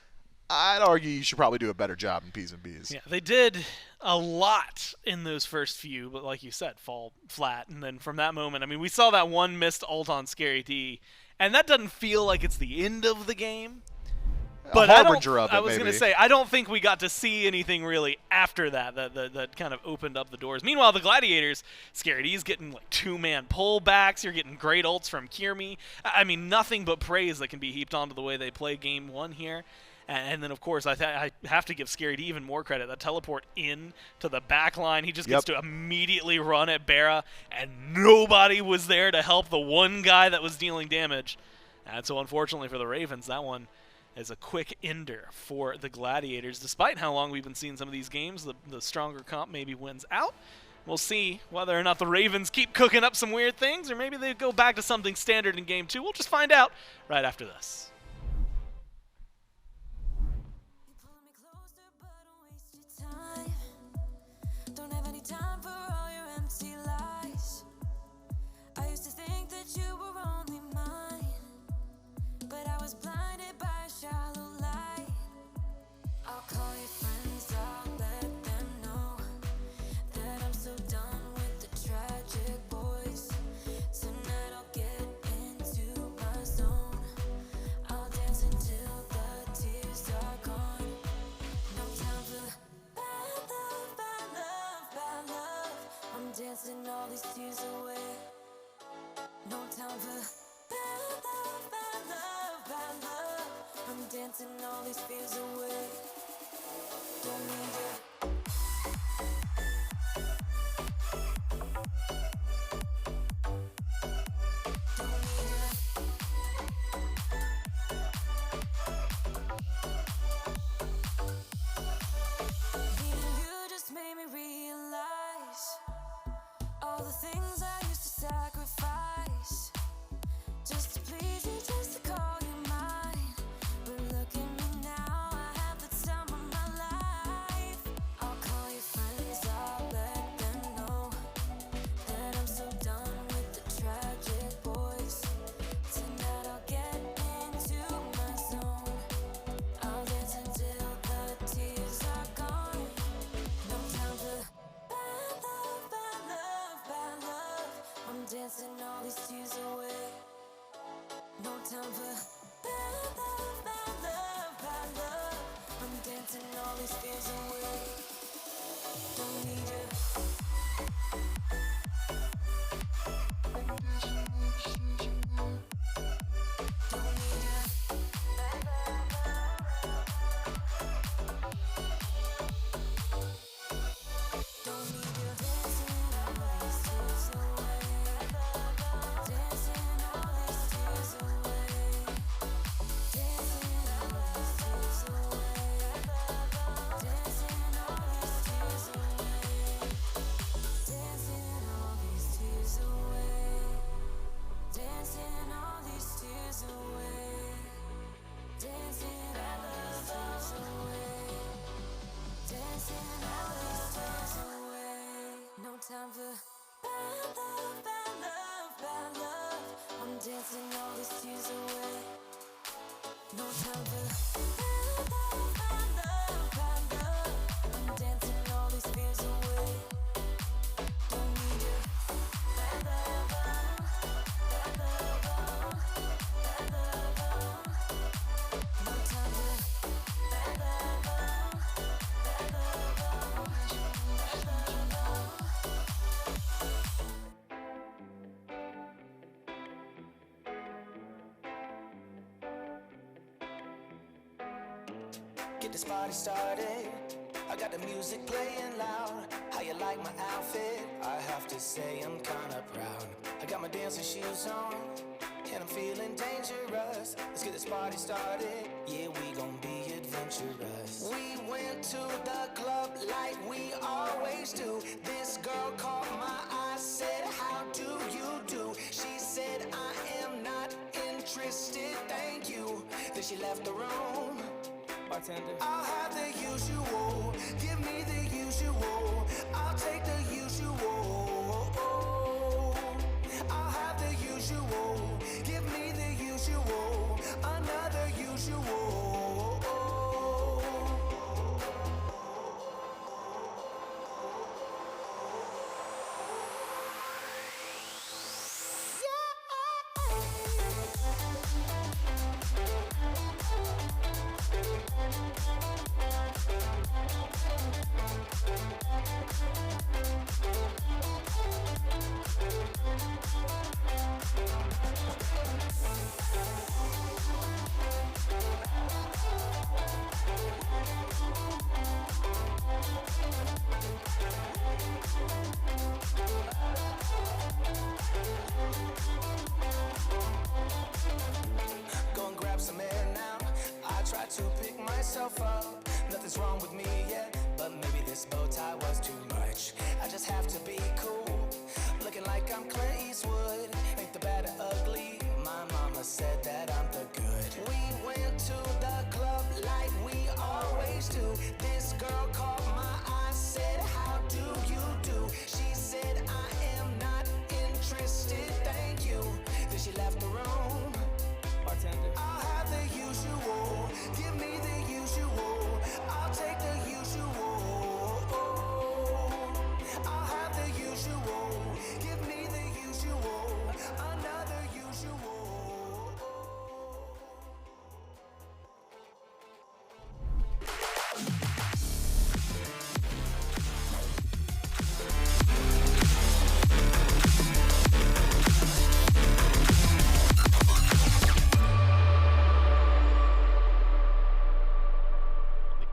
I'd argue you should probably do a better job in P's and B's. Yeah, they did a lot in those first few, but like you said, fall flat. And then from that moment, I mean, we saw that one missed ult on Scary D, and that doesn't feel like it's the end of the game. But a harbinger of it, I was going to maybe. say, I don't think we got to see anything really after that kind of opened up the doors. Meanwhile, the Gladiators, Scary D's getting like 2-man pullbacks. You're getting great ults from Kyrmi. I mean, nothing but praise that can be heaped onto the way they play game one here. And then, of course, I have to give Scary D even more credit. That teleport in to the back line, he just gets to immediately run at BaRRa, and nobody was there to help the one guy that was dealing damage. And so, unfortunately for the Ravens, that one is a quick ender for the Gladiators. Despite how long we've been seeing some of these games, the stronger comp maybe wins out. We'll see whether or not the Ravens keep cooking up some weird things, or maybe they go back to something standard in Game 2. We'll just find out right after this. Dancing all these tears away. No time for bad love, bad love, bad love. I'm dancing all these fears away. Don't need it. All the things I used to sacrifice just to please you, just to call you mine. But look at me now, I have the time of my life. I'll call your friends, I'll let them know that I'm so done with the tragic boys. Tonight I'll get into my zone. I'll dance until the tears are gone. No time for bad love, bad love, bad love. I'm dancing all these tears away. No time for bad love, bad love, bad love. I'm dancing all these fears away. Don't need you. Time for bad love, bad love, bad love. I'm dancing all these tears away. No time for bad love, bad love, bad love. I'm dancing all these fears away. Don't need you. Bad love, bad love, bad love. No time for bad love, bad love. Get this party started. I got the music playing loud. How you like my outfit? I have to say I'm kinda proud. I got my dancing shoes on, and I'm feeling dangerous. Let's get this party started. Yeah, we gon' be adventurous. We went to the club like we always do. This girl caught my eye, said, how do you do? She said, I am not interested, thank you. Then she left the room. Bartender. I'll have the usual. Give me the usual. I'll take the usual. I'll have the usual. another usual. Go and grab some air now. I try to pick myself up. Nothing's wrong with me yet, but maybe this bow tie was too much. I just have to be cool, looking like I'm Clint Eastwood. Ain't the bad or ugly. My mama said that I'm the good. We went to the club like we always do. This girl caught my eye, said, "How do you do?" She said, "I am not interested, thank you." Then she left the room. Bartender, I'll have the usual. Give me the usual. I'll take the usual. I'll have the usual. Give me the usual. Another usual.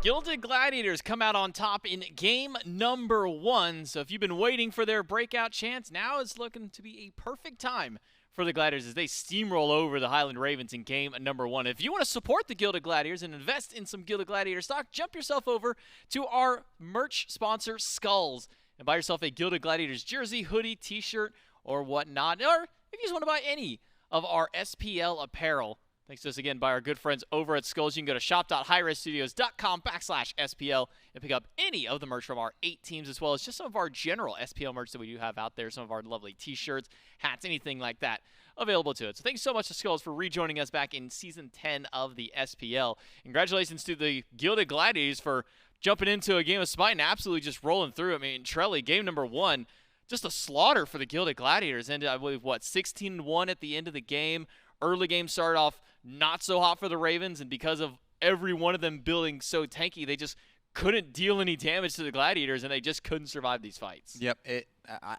Gilded Gladiators come out on top in game number 1. So if you've been waiting for their breakout chance, now is looking to be a perfect time for the Gladiators as they steamroll over the Highland Ravens in game number 1. If you want to support the Gilded Gladiators and invest in some Gilded Gladiator stock, jump yourself over to our merch sponsor, Skulls, and buy yourself a Gilded Gladiators jersey, hoodie, t-shirt, or whatnot. Or if you just want to buy any of our SPL apparel, thanks to us again by our good friends over at Skulls. You can go to shop.hi-rezstudios.com/SPL and pick up any of the merch from our 8 teams, as well as just some of our general SPL merch that we do have out there, some of our lovely t-shirts, hats, anything like that available to it. So thanks so much to Skulls for rejoining us back in Season 10 of the SPL. Congratulations to the Gilded Gladiators for jumping into a game of SMITE and absolutely just rolling through. I mean, Trelly, game number 1, just a slaughter for the Gilded Gladiators. Ended, I believe, 16-1 at the end of the game. Early game started off not so hot for the Ravens, and because of every one of them building so tanky, they just couldn't deal any damage to the Gladiators, and they just couldn't survive these fights. Yep.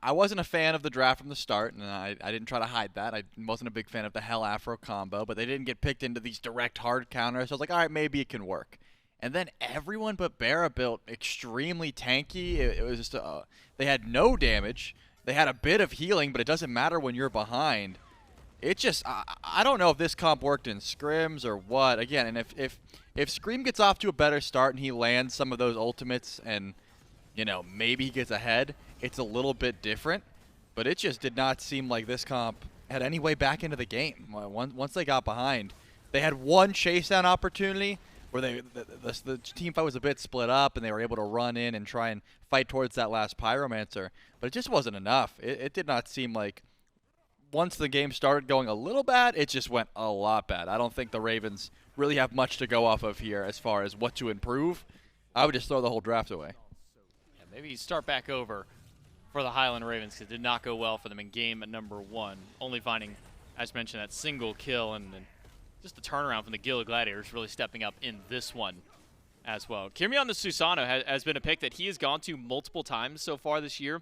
I wasn't a fan of the draft from the start, and I didn't try to hide that. I wasn't a big fan of the Hell Afro combo, but they didn't get picked into these direct hard counters, so I was like, all right, maybe it can work. And then everyone but BaRRa built extremely tanky. It was just they had no damage. They had a bit of healing, but it doesn't matter when you're behind. It just, I don't know if this comp worked in scrims or what. Again, and if Scream gets off to a better start and he lands some of those ultimates and, you know, maybe he gets ahead, it's a little bit different. But it just did not seem like this comp had any way back into the game. Once they got behind, they had one chase down opportunity where the team fight was a bit split up and they were able to run in and try and fight towards that last Pyromancer. But it just wasn't enough. It did not seem like, once the game started going a little bad, it just went a lot bad. I don't think the Ravens really have much to go off of here as far as what to improve. I would just throw the whole draft away. Yeah, maybe you start back over for the Highland Ravens, because it did not go well for them in game number 1. Only finding, as mentioned, that single kill, and just the turnaround from the Gilded Gladiators really stepping up in this one as well. Kyrmi on the Susano has been a pick that he has gone to multiple times so far this year,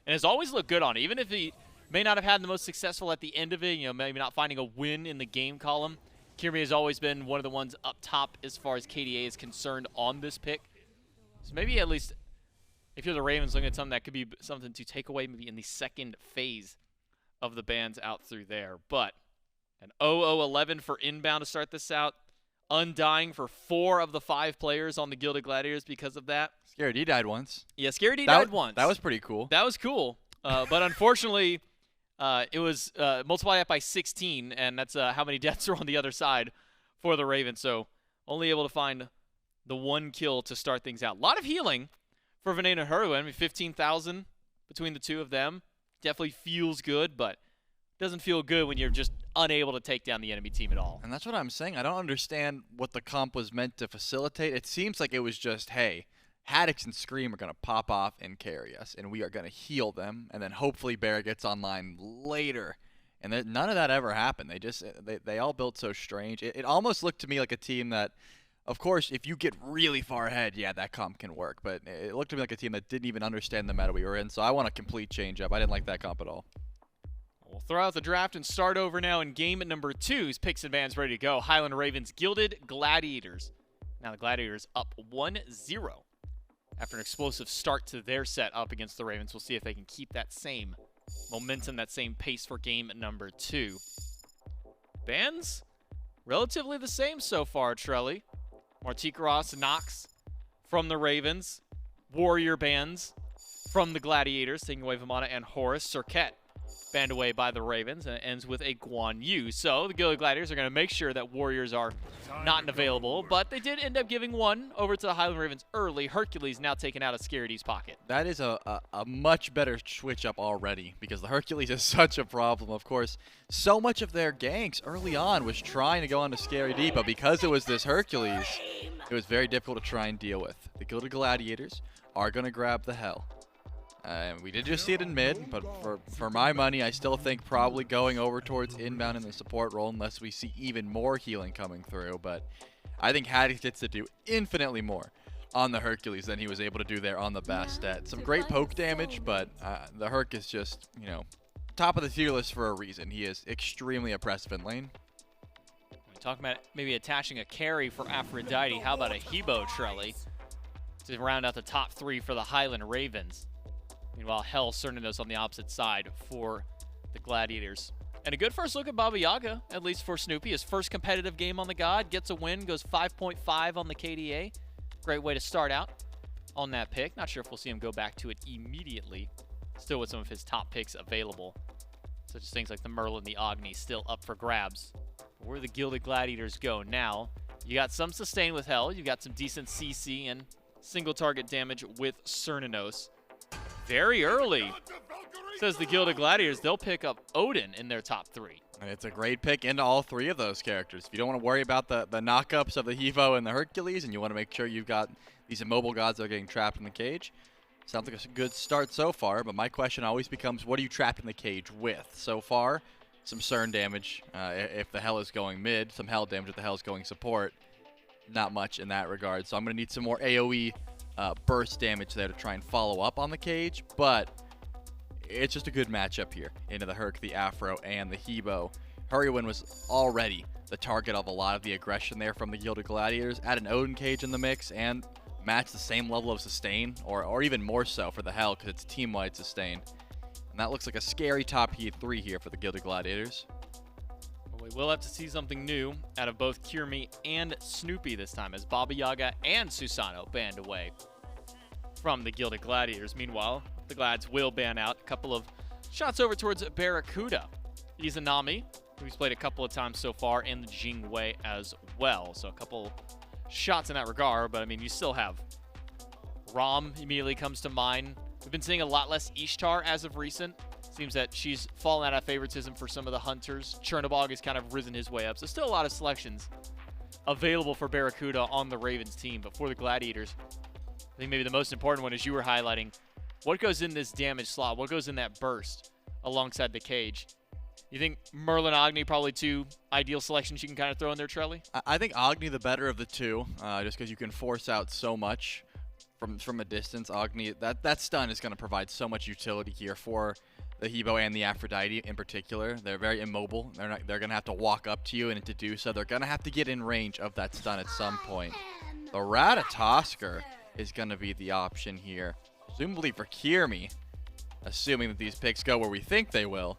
and has always looked good on it, even if he may not have had the most successful at the end of it, you know, maybe not finding a win in the game column. Kyrmi has always been one of the ones up top as far as KDA is concerned on this pick. So maybe at least if you're the Ravens looking at something that could be something to take away maybe in the second phase of the bans out through there. But an 0-0-11 for Inbound to start this out. Undying for 4 of the 5 players on the Gilded Gladiators because of that. Scary D died once. Yeah, Scary D died once. That was pretty cool. That was cool. But unfortunately, it was multiply that by 16, and that's how many deaths are on the other side for the Ravens. So only able to find the 1 kill to start things out. A lot of healing for Venenu and Hurriwind. I mean, 15,000 between the two of them. Definitely feels good, but doesn't feel good when you're just unable to take down the enemy team at all. And that's what I'm saying. I don't understand what the comp was meant to facilitate. It seems like it was just, hey, Haddix and Scream are going to pop off and carry us, and we are going to heal them, and then hopefully BaRRa gets online later. And none of that ever happened. They all built so strange. It almost looked to me like a team that, of course, if you get really far ahead, yeah, that comp can work. But it looked to me like a team that didn't even understand the meta we were in, so I want a complete change-up. I didn't like that comp at all. We'll throw out the draft and start over now in game number 2's picks and bans ready to go. Highland Ravens, Gilded Gladiators. Now the Gladiators up 1-0 after an explosive start to their set up against the Ravens. We'll see if they can keep that same momentum, that same pace for game number 2. Bans, relatively the same so far, Trelly. Martikaros, Nox from the Ravens. Warrior bans from the Gladiators, taking away Vamana and Horus. Serket banned away by the Ravens, and it ends with a Guan Yu. So the Gilded Gladiators are going to make sure that Warriors are not available, but they did end up giving one over to the Highland Ravens early. Hercules now taken out of Scaredy's pocket. That is a much better switch up already, because the Hercules is such a problem. Of course, so much of their ganks early on was trying to go on to Scaredy, but because it was this Hercules, it was very difficult to try and deal with. The Gilded Gladiators are going to grab the Hell. We did just see it in mid, but for my money, I still think probably going over towards inbound in the support role unless we see even more healing coming through. But I think Haddix gets to do infinitely more on the Hercules than he was able to do there on the Bastet. Some great poke damage, but the Herc is just, you know, top of the tier list for a reason. He is extremely oppressive in lane. We talk about maybe attaching a carry for Aphrodite. How about a Hebo, Trelly, to round out the top 3 for the Highland Ravens? Meanwhile, Hell, Cernunnos on the opposite side for the Gladiators. And a good first look at Yaga, at least for Snoopy. His first competitive game on the God, gets a win, goes 5.5 on the KDA. Great way to start out on that pick. Not sure if we'll see him go back to it immediately. Still with some of his top picks available, such as things like the Merlin, the Agni, still up for grabs. But where the Gilded Gladiators go now, you got some sustain with Hell, you got some decent CC and single target damage with Cernunnos. Very early, says the Gilded Gladiators, they'll pick up Odin in their top 3. And it's a great pick into all 3 of those characters. If you don't want to worry about the knockups of the Hevo and the Hercules, and you want to make sure you've got these immobile gods that are getting trapped in the cage, sounds like a good start so far, but my question always becomes, what are you trapped in the cage with? So far, some Cern damage if the Hell is going mid, some Hell damage if the Hell is going support. Not much in that regard, so I'm going to need some more AoE burst damage there to try and follow up on the cage, but it's just a good matchup here into the Herc, the Afro, and the Hebo. Hurriwind was already the target of a lot of the aggression there from the Gilded Gladiators. Add an Odin cage in the mix and match the same level of sustain, or even more so for the Hell because it's team-wide sustain. And that looks like a scary top heat 3 here for the Gilded Gladiators. We will have to see something new out of both Kyrmi and Snoopy this time, as Yaga and Susano banned away from the Gilded Gladiators. Meanwhile, the Glads will ban out a couple of shots over towards BaRRaCCuDDa. Izanami, who's played a couple of times so far, and the Jingwei as well. So a couple shots in that regard, but I mean, you still have Ram immediately comes to mind. We've been seeing a lot less Ishtar as of recent. Seems that she's fallen out of favoritism for some of the hunters. Chernobog has kind of risen his way up. So still a lot of selections available for BaRRaCCuDDa on the Ravens team. But for the Gladiators, I think maybe the most important one, as you were highlighting, what goes in this damage slot? What goes in that burst alongside the cage? You think Merlin, Agni, probably 2 ideal selections you can kind of throw in there, Trelly? I think Agni the better of the 2, just because you can force out so much from a distance. Agni, that stun is going to provide so much utility here for the Hebo and the Aphrodite in particular. They're very immobile. They're going to have to walk up to you, and to do so, they're going to have to get in range of that stun at some point. The Ratatoskr is going to be the option here, presumably for Kyrmi, assuming that these picks go where we think they will.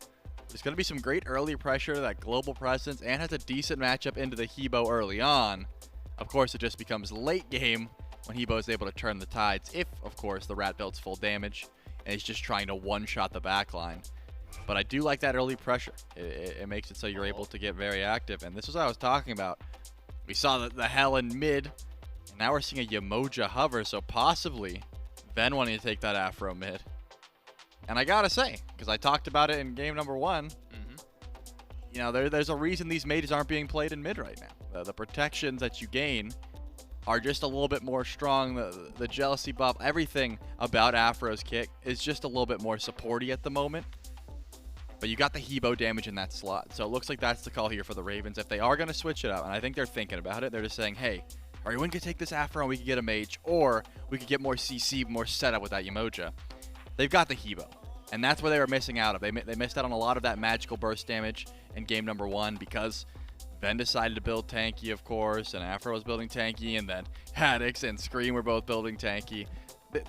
There's going to be some great early pressure, that global presence, and has a decent matchup into the Hebo early on. Of course, it just becomes late game when Hebo is able to turn the tides, if, of course, the Rat builds full damage and he's just trying to one-shot the backline. But I do like that early pressure. It makes it so you're able to get very active, and this is what I was talking about. We saw the Hell in mid, and now we're seeing a Yamoja hover, so possibly Ven wanting to take that Afro mid. And I gotta say, because I talked about it in game number 1, you know, there's a reason these mages aren't being played in mid right now. The protections that you gain are just a little bit more strong. The jealousy buff, everything about Afro's kick is just a little bit more supporty at the moment. But you got the Hebo damage in that slot. So it looks like that's the call here for the Ravens. If they are going to switch it up, and I think they're thinking about it, they're just saying, hey, Hurriwind could take this Afro and we could get a mage, or we could get more CC, more setup with that Yamoja. They've got the Hebo. And that's where they were missing out of. They missed out on a lot of that magical burst damage in game number 1 because Ven decided to build tanky, of course, and Afro was building tanky, and then Haddix and Scream were both building tanky.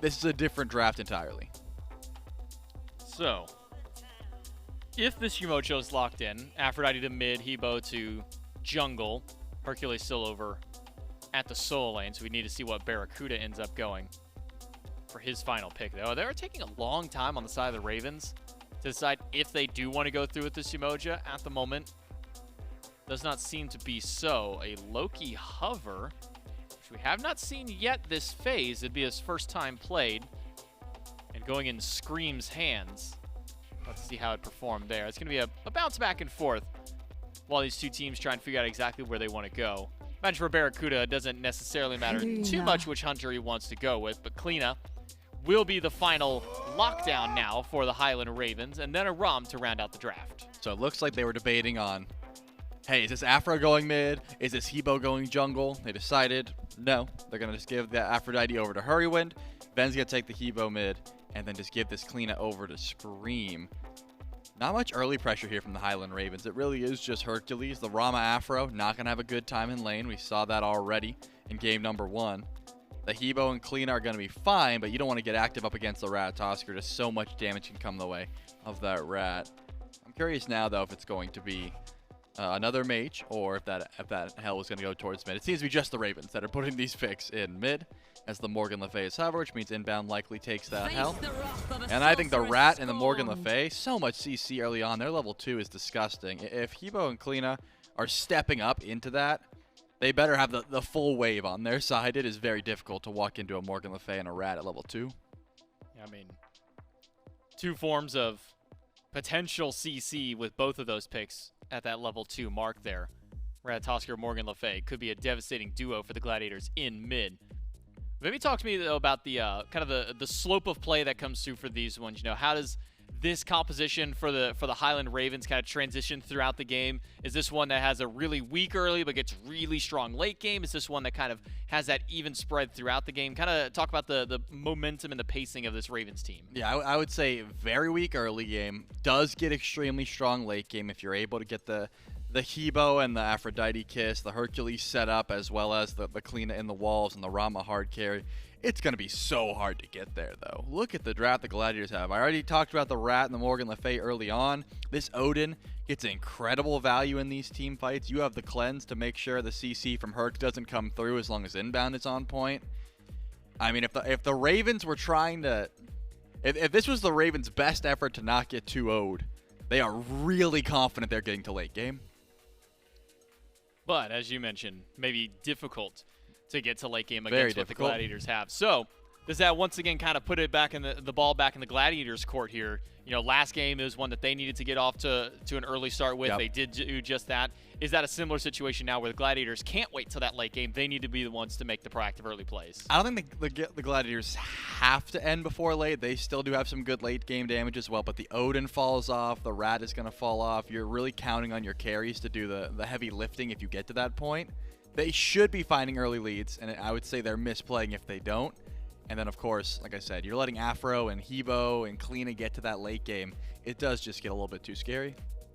This is a different draft entirely. So, if this Yamoja is locked in, Aphrodite to mid, Hebo to jungle, Hercules still over at the solo lane, so we need to see what BaRRaCCuDDa ends up going for his final pick, though. They were taking a long time on the side of the Ravens to decide if they do want to go through with this Yamoja. At the moment, does not seem to be so. A Loki hover, which we have not seen yet this phase. It'd be his first time played, and going in Scream's hands. Let's see how it performed there. It's going to be a bounce back and forth while these two teams try and figure out exactly where they want to go. Imagine for BaRRaCCuDDa, it doesn't necessarily matter too much which hunter he wants to go with, but Cliodhna will be the final lockdown now for the Highland Ravens, and then a Ram to round out the draft. So it looks like they were debating on, hey, is this Afro going mid? Is this Hebo going jungle? They decided, no, they're going to just give the Aphrodite over to Hurriwind. Ven's going to take the Hebo mid, and then just give this Cliodhna over to Scream. Not much early pressure here from the Highland Ravens. It really is just Hercules. The Rama Afro not going to have a good time in lane. We saw that already in game number 1. The Hebo and Cliodhna are going to be fine, but you don't want to get active up against the Ratatoskr. Just so much damage can come the way of that Rat. I'm curious now, though, if it's going to be another mage, or if that hell was going to go towards mid. It seems to be just the Ravens that are putting these picks in mid, as the Morgan Le Fay is hover, which means Inbound likely takes that hell. And I think the Rat and the Morgan Le Fay, so much CC early on. Their level 2 is disgusting. If Hebo and Cliodhna are stepping up into that, they better have the full wave on their side. It is very difficult to walk into a Morgan Le Fay and a Rat at level 2. Yeah, I mean, two forms of potential CC with both of those picks at that level 2 mark there. Ratatoskr, Morgan Le Fay could be a devastating duo for the Gladiators in mid. Maybe talk to me, though, about the kind of the slope of play that comes through for these ones. You know, how does this composition for the Highland Ravens kind of transition throughout the game? Is this one that has a really weak early but gets really strong late game? Is this one that kind of has that even spread throughout the game? Kind of talk about the momentum and the pacing of this Ravens team. Yeah, I would say very weak early game. Does get extremely strong late game if you're able to get the Hebo and the Aphrodite kiss, the Hercules setup, as well as the Cliodhna in the walls and the Rama hard carry. It's going to be so hard to get there, though. Look at the draft the Gladiators have. I already talked about the Rat and the Morgan Le Fay early on. This Odin gets incredible value in these team fights. You have the cleanse to make sure the CC from Herc doesn't come through as long as Inbound is on point. I mean, if the Ravens were trying to... If this was the Ravens' best effort to not get 2-0'd, they are really confident they're getting to late game. But, as you mentioned, maybe difficult to get to late game Very against what difficult. the Gladiators have. So, does that once again kind of put it back in the ball back in the Gladiators' court here? You know, last game is one that they needed to get off to an early start with. Yep. They did do just that. Is that a similar situation now where the Gladiators can't wait till that late game? They need to be the ones to make the proactive early plays. I don't think the Gladiators have to end before late. They still do have some good late game damage as well, but the Odin falls off, the Rat is going to fall off. You're really counting on your carries to do the heavy lifting if you get to that point. They should be finding early leads, and I would say they're misplaying if they don't. And then, of course, like I said, you're letting Afro and Hebo and Cliodhna get to that late game. It does just get a little bit too scary.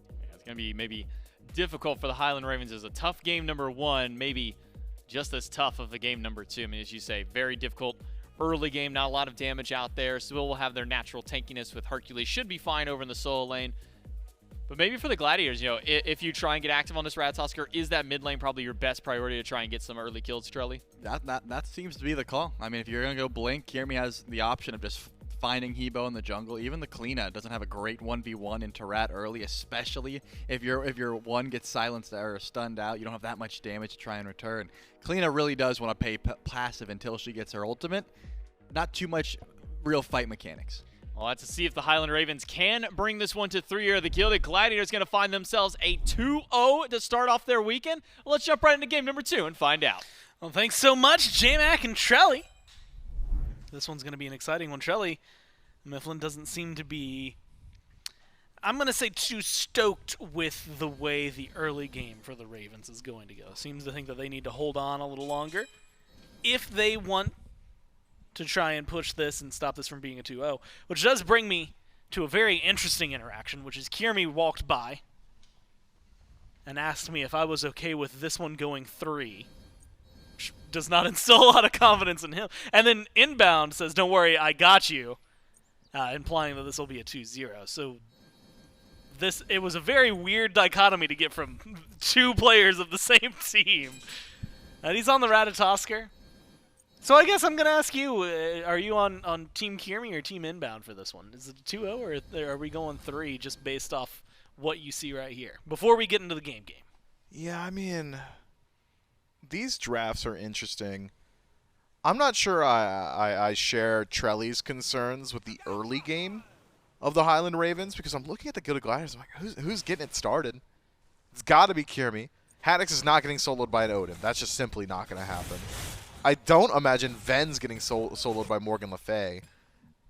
Yeah, it's going to be maybe difficult for the Highland Ravens. As a tough game number 1, maybe just as tough of a game number 2. I mean, as you say, very difficult early game, not a lot of damage out there. Still will have their natural tankiness with Hercules. Should be fine over in the solo lane. But maybe for the Gladiators, you know, if you try and get active on this Ratatoskr, is that mid lane probably your best priority to try and get some early kills, Trelly? That seems to be the call. I mean, if you're going to go Blink, Kyrmi has the option of just finding Hebo in the jungle. Even the Cliodhna doesn't have a great 1v1 into Rat early, especially if your one gets silenced or stunned out. You don't have that much damage to try and return. Cliodhna really does want to pay passive until she gets her ultimate. Not too much real fight mechanics. We'll have to see if the Highland Ravens can bring this one to 3, or the Gilded Gladiators going to find themselves a 2-0 to start off their weekend. Well, let's jump right into game number 2 and find out. Well, thanks so much, J-Mac and Trelly. This one's going to be an exciting one. Trelly, Mifflin doesn't seem to be, I'm going to say, too stoked with the way the early game for the Ravens is going to go. Seems to think that they need to hold on a little longer if they want to try and push this and stop this from being a 2-0, which does bring me to a very interesting interaction, which is Kyrmi walked by and asked me if I was okay with this one going 3, which does not instill a lot of confidence in him. And then Inbowned says, don't worry, I got you, implying that this will be a 2-0. So it was a very weird dichotomy to get from 2 players of the same team. And he's on the Ratatoskr. So I guess I'm going to ask you, are you on Team Kyrmi or Team Inbound for this one? Is it a 2-0 or are we going 3 just based off what you see right here before we get into the game? Yeah, I mean, these drafts are interesting. I'm not sure I share Trelly's concerns with the early game of the Highland Ravens, because I'm looking at the Gilded Gladiators. I'm like, who's getting it started? It's got to be Kyrmi. Haddix is not getting soloed by an Odin. That's just simply not going to happen. I don't imagine Ven's getting soloed by Morgan Le Fay.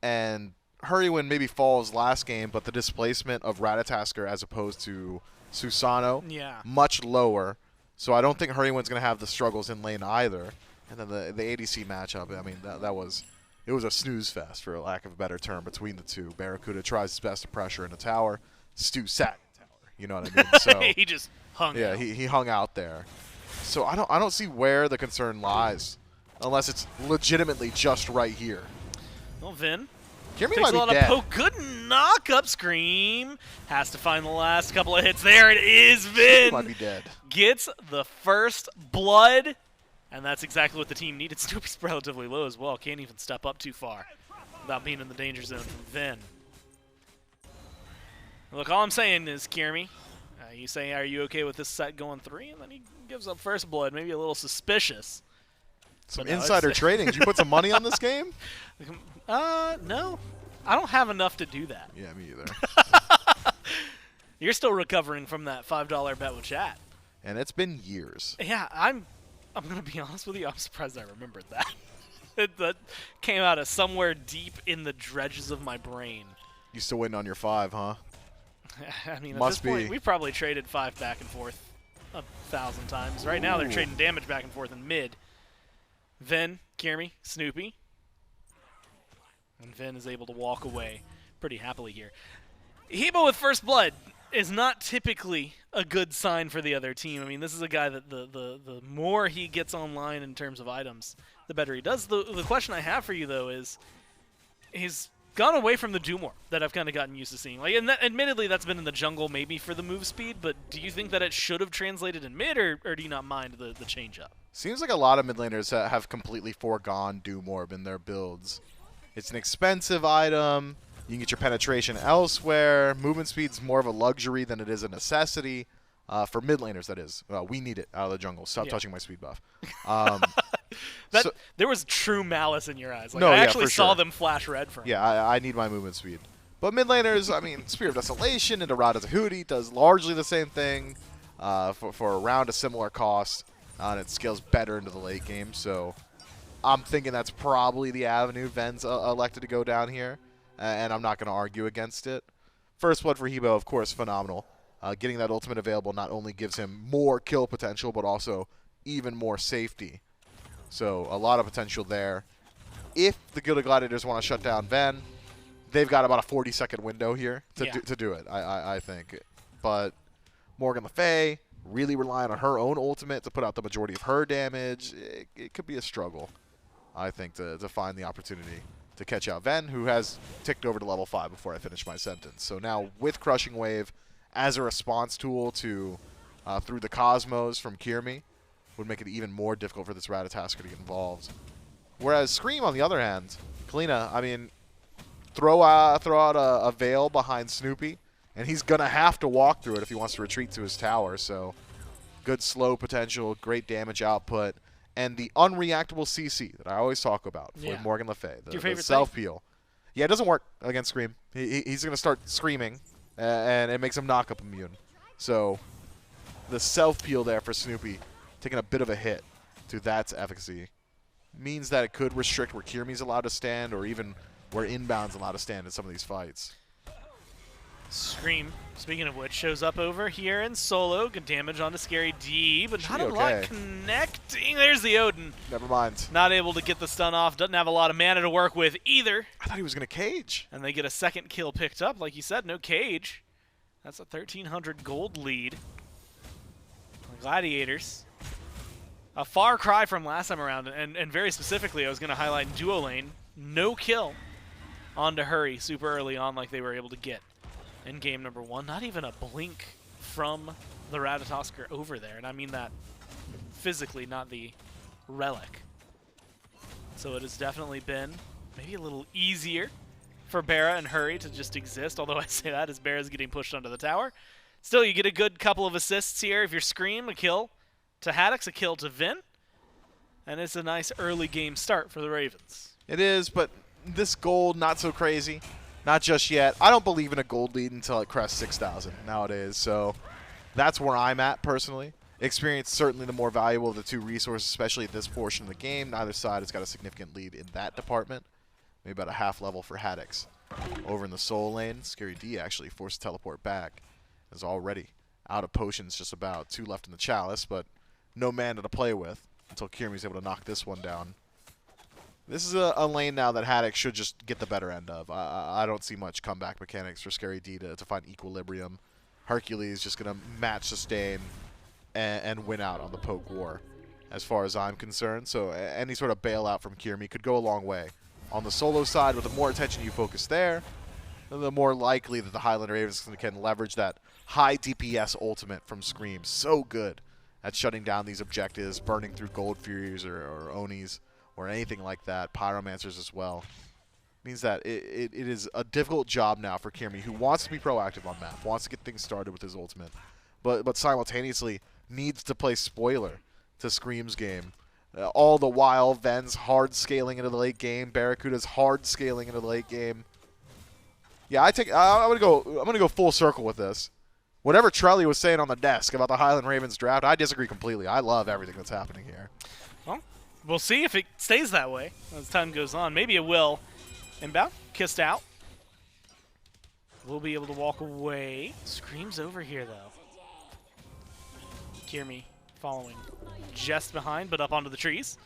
And Hurriwind maybe falls last game, but the displacement of Ratatoskr as opposed to Susano, much lower. So I don't think Hurriwind's going to have the struggles in lane either. And then the ADC matchup, I mean, it was a snooze fest, for lack of a better term, between the two. BaRRaCCuDDa tries his best to pressure in the tower. Stu sat in the tower. You know what I mean? So he just hung out. He hung out there. So I don't see where the concern lies, unless it's legitimately just right here. Well, Vin Kyrmi takes might a lot be dead. of poke. Good knock up. Scream has to find the last couple of hits. There it is. Vin might be dead. Gets the first blood. And that's exactly what the team needed. Snoopy's relatively low as well. Can't even step up too far without being in the danger zone from Vin. Look, all I'm saying is, Kyrmi, you say, are you okay with this set going 3? And then he gives up first blood. Maybe a little suspicious. Some insider trading. Did you put some money on this game? No. I don't have enough to do that. Yeah, me either. You're still recovering from that $5 bet with chat. And it's been years. Yeah, I'm going to be honest with you. I'm surprised I remembered that. That came out of somewhere deep in the dredges of my brain. You still waiting on your 5, huh? I mean, Must at this point, be. we've probably traded 5 back and forth 1,000 times. Right now, they're trading damage back and forth in mid. Vin, Kyrmi, Snoopy. And Vin is able to walk away pretty happily here. Hebo with first blood is not typically a good sign for the other team. I mean, this is a guy that the more he gets online in terms of items, the better he does. The question I have for you, though, is he's gone away from the do more that I've kind of gotten used to seeing. Like, and admittedly, that's been in the jungle maybe for the move speed, but do you think that it should have translated in mid, or do you not mind the change up? Seems like a lot of mid laners have completely foregone Doom Orb in their builds. It's an expensive item. You can get your penetration elsewhere. Movement speed's more of a luxury than it is a necessity. For mid laners, that is. We need it out of the jungle. Stop touching my speed buff. There was true malice in your eyes. Like, no, I actually saw sure. them flash red for him. Yeah, I need my movement speed. But mid laners, I mean, Spear of Desolation into Ratatoskr does largely the same thing for around a similar cost. And it scales better into the late game. So I'm thinking that's probably the avenue Ven's elected to go down here. And I'm not going to argue against it. First blood for Hebo, of course, phenomenal. Getting that ultimate available not only gives him more kill potential, but also even more safety. So a lot of potential there. If the Gilded Gladiators want to shut down Ven, they've got about a 40-second window here to do it, I think. But Morgan Le Fay really relying on her own ultimate to put out the majority of her damage. It could be a struggle, I think, to find the opportunity to catch out Ven, who has ticked over to level 5 before I finish my sentence. So now with Crushing Wave as a response tool to through the Cosmos from Kyrmi would make it even more difficult for this Ratatoskr to get involved. Whereas Scream, on the other hand, Cliodhna, I mean, throw out a veil behind Snoopy, and he's going to have to walk through it if he wants to retreat to his tower. So good slow potential, great damage output, and the unreactable CC that I always talk about for Morgan Le Fay, the self-peel. Yeah, it doesn't work against Scream. He's going to start screaming, and it makes him knock-up immune. So the self-peel there for Snoopy, taking a bit of a hit to that's efficacy, means that it could restrict where Kyrmi's allowed to stand or even where Inbound's allowed to stand in some of these fights. Scream, speaking of which, shows up over here in solo. Good damage onto Scary D, but not a lot connecting. There's the Odin. Never mind. Not able to get the stun off. Doesn't have a lot of mana to work with either. I thought he was going to cage. And they get a second kill picked up. Like you said, no cage. That's a 1,300 gold lead. The Gladiators. A far cry from last time around, and very specifically, I was going to highlight in duo lane. No kill onto Hurry super early on like they were able to get in game number 1. Not even a blink from the Ratatoskr over there, and I mean that physically, not the relic. So it has definitely been maybe a little easier for BaRRa and Hurry to just exist, although I say that as BaRRa's getting pushed onto the tower. Still, you get a good couple of assists here. If you're Scream, a kill to Haddix, a kill to Vin, and it's a nice early game start for the Ravens. It is, but this gold, not so crazy. Not just yet. I don't believe in a gold lead until it crests 6,000 nowadays, so that's where I'm at personally. Experience certainly the more valuable of the two resources, especially at this portion of the game. Neither side has got a significant lead in that department. Maybe about a half level for Haddix. Over in the soul lane, Scary D actually forced to teleport back. Is already out of potions, just about 2 left in the chalice, but no mana to play with until Kyrmi's able to knock this one down. This is a lane now that Haddix should just get the better end of. I don't see much comeback mechanics for Scary D to find equilibrium. Hercules just going to match sustain and win out on the poke war as far as I'm concerned. So any sort of bailout from Kyrmi could go a long way. On the solo side, with the more attention you focus there, the more likely that the Highland Ravens can leverage that high DPS ultimate from Scream. So good at shutting down these objectives, burning through Gold Furies or Onis, or anything like that, Pyromancers as well. Means that it is a difficult job now for Kyrmi, who wants to be proactive on map, wants to get things started with his ultimate, but simultaneously needs to play spoiler to Scream's game. All the while, Ven's hard scaling into the late game, BaRRaCCuDDa's hard scaling into the late game. Yeah, I'm gonna go full circle with this. Whatever Trelly was saying on the desk about the Highland Ravens draft, I disagree completely. I love everything that's happening here. Well, we'll see if it stays that way as time goes on. Maybe it will. Inbound, kissed out. We'll be able to walk away. Scream's over here, though. Kyrmi following just behind, but up onto the trees.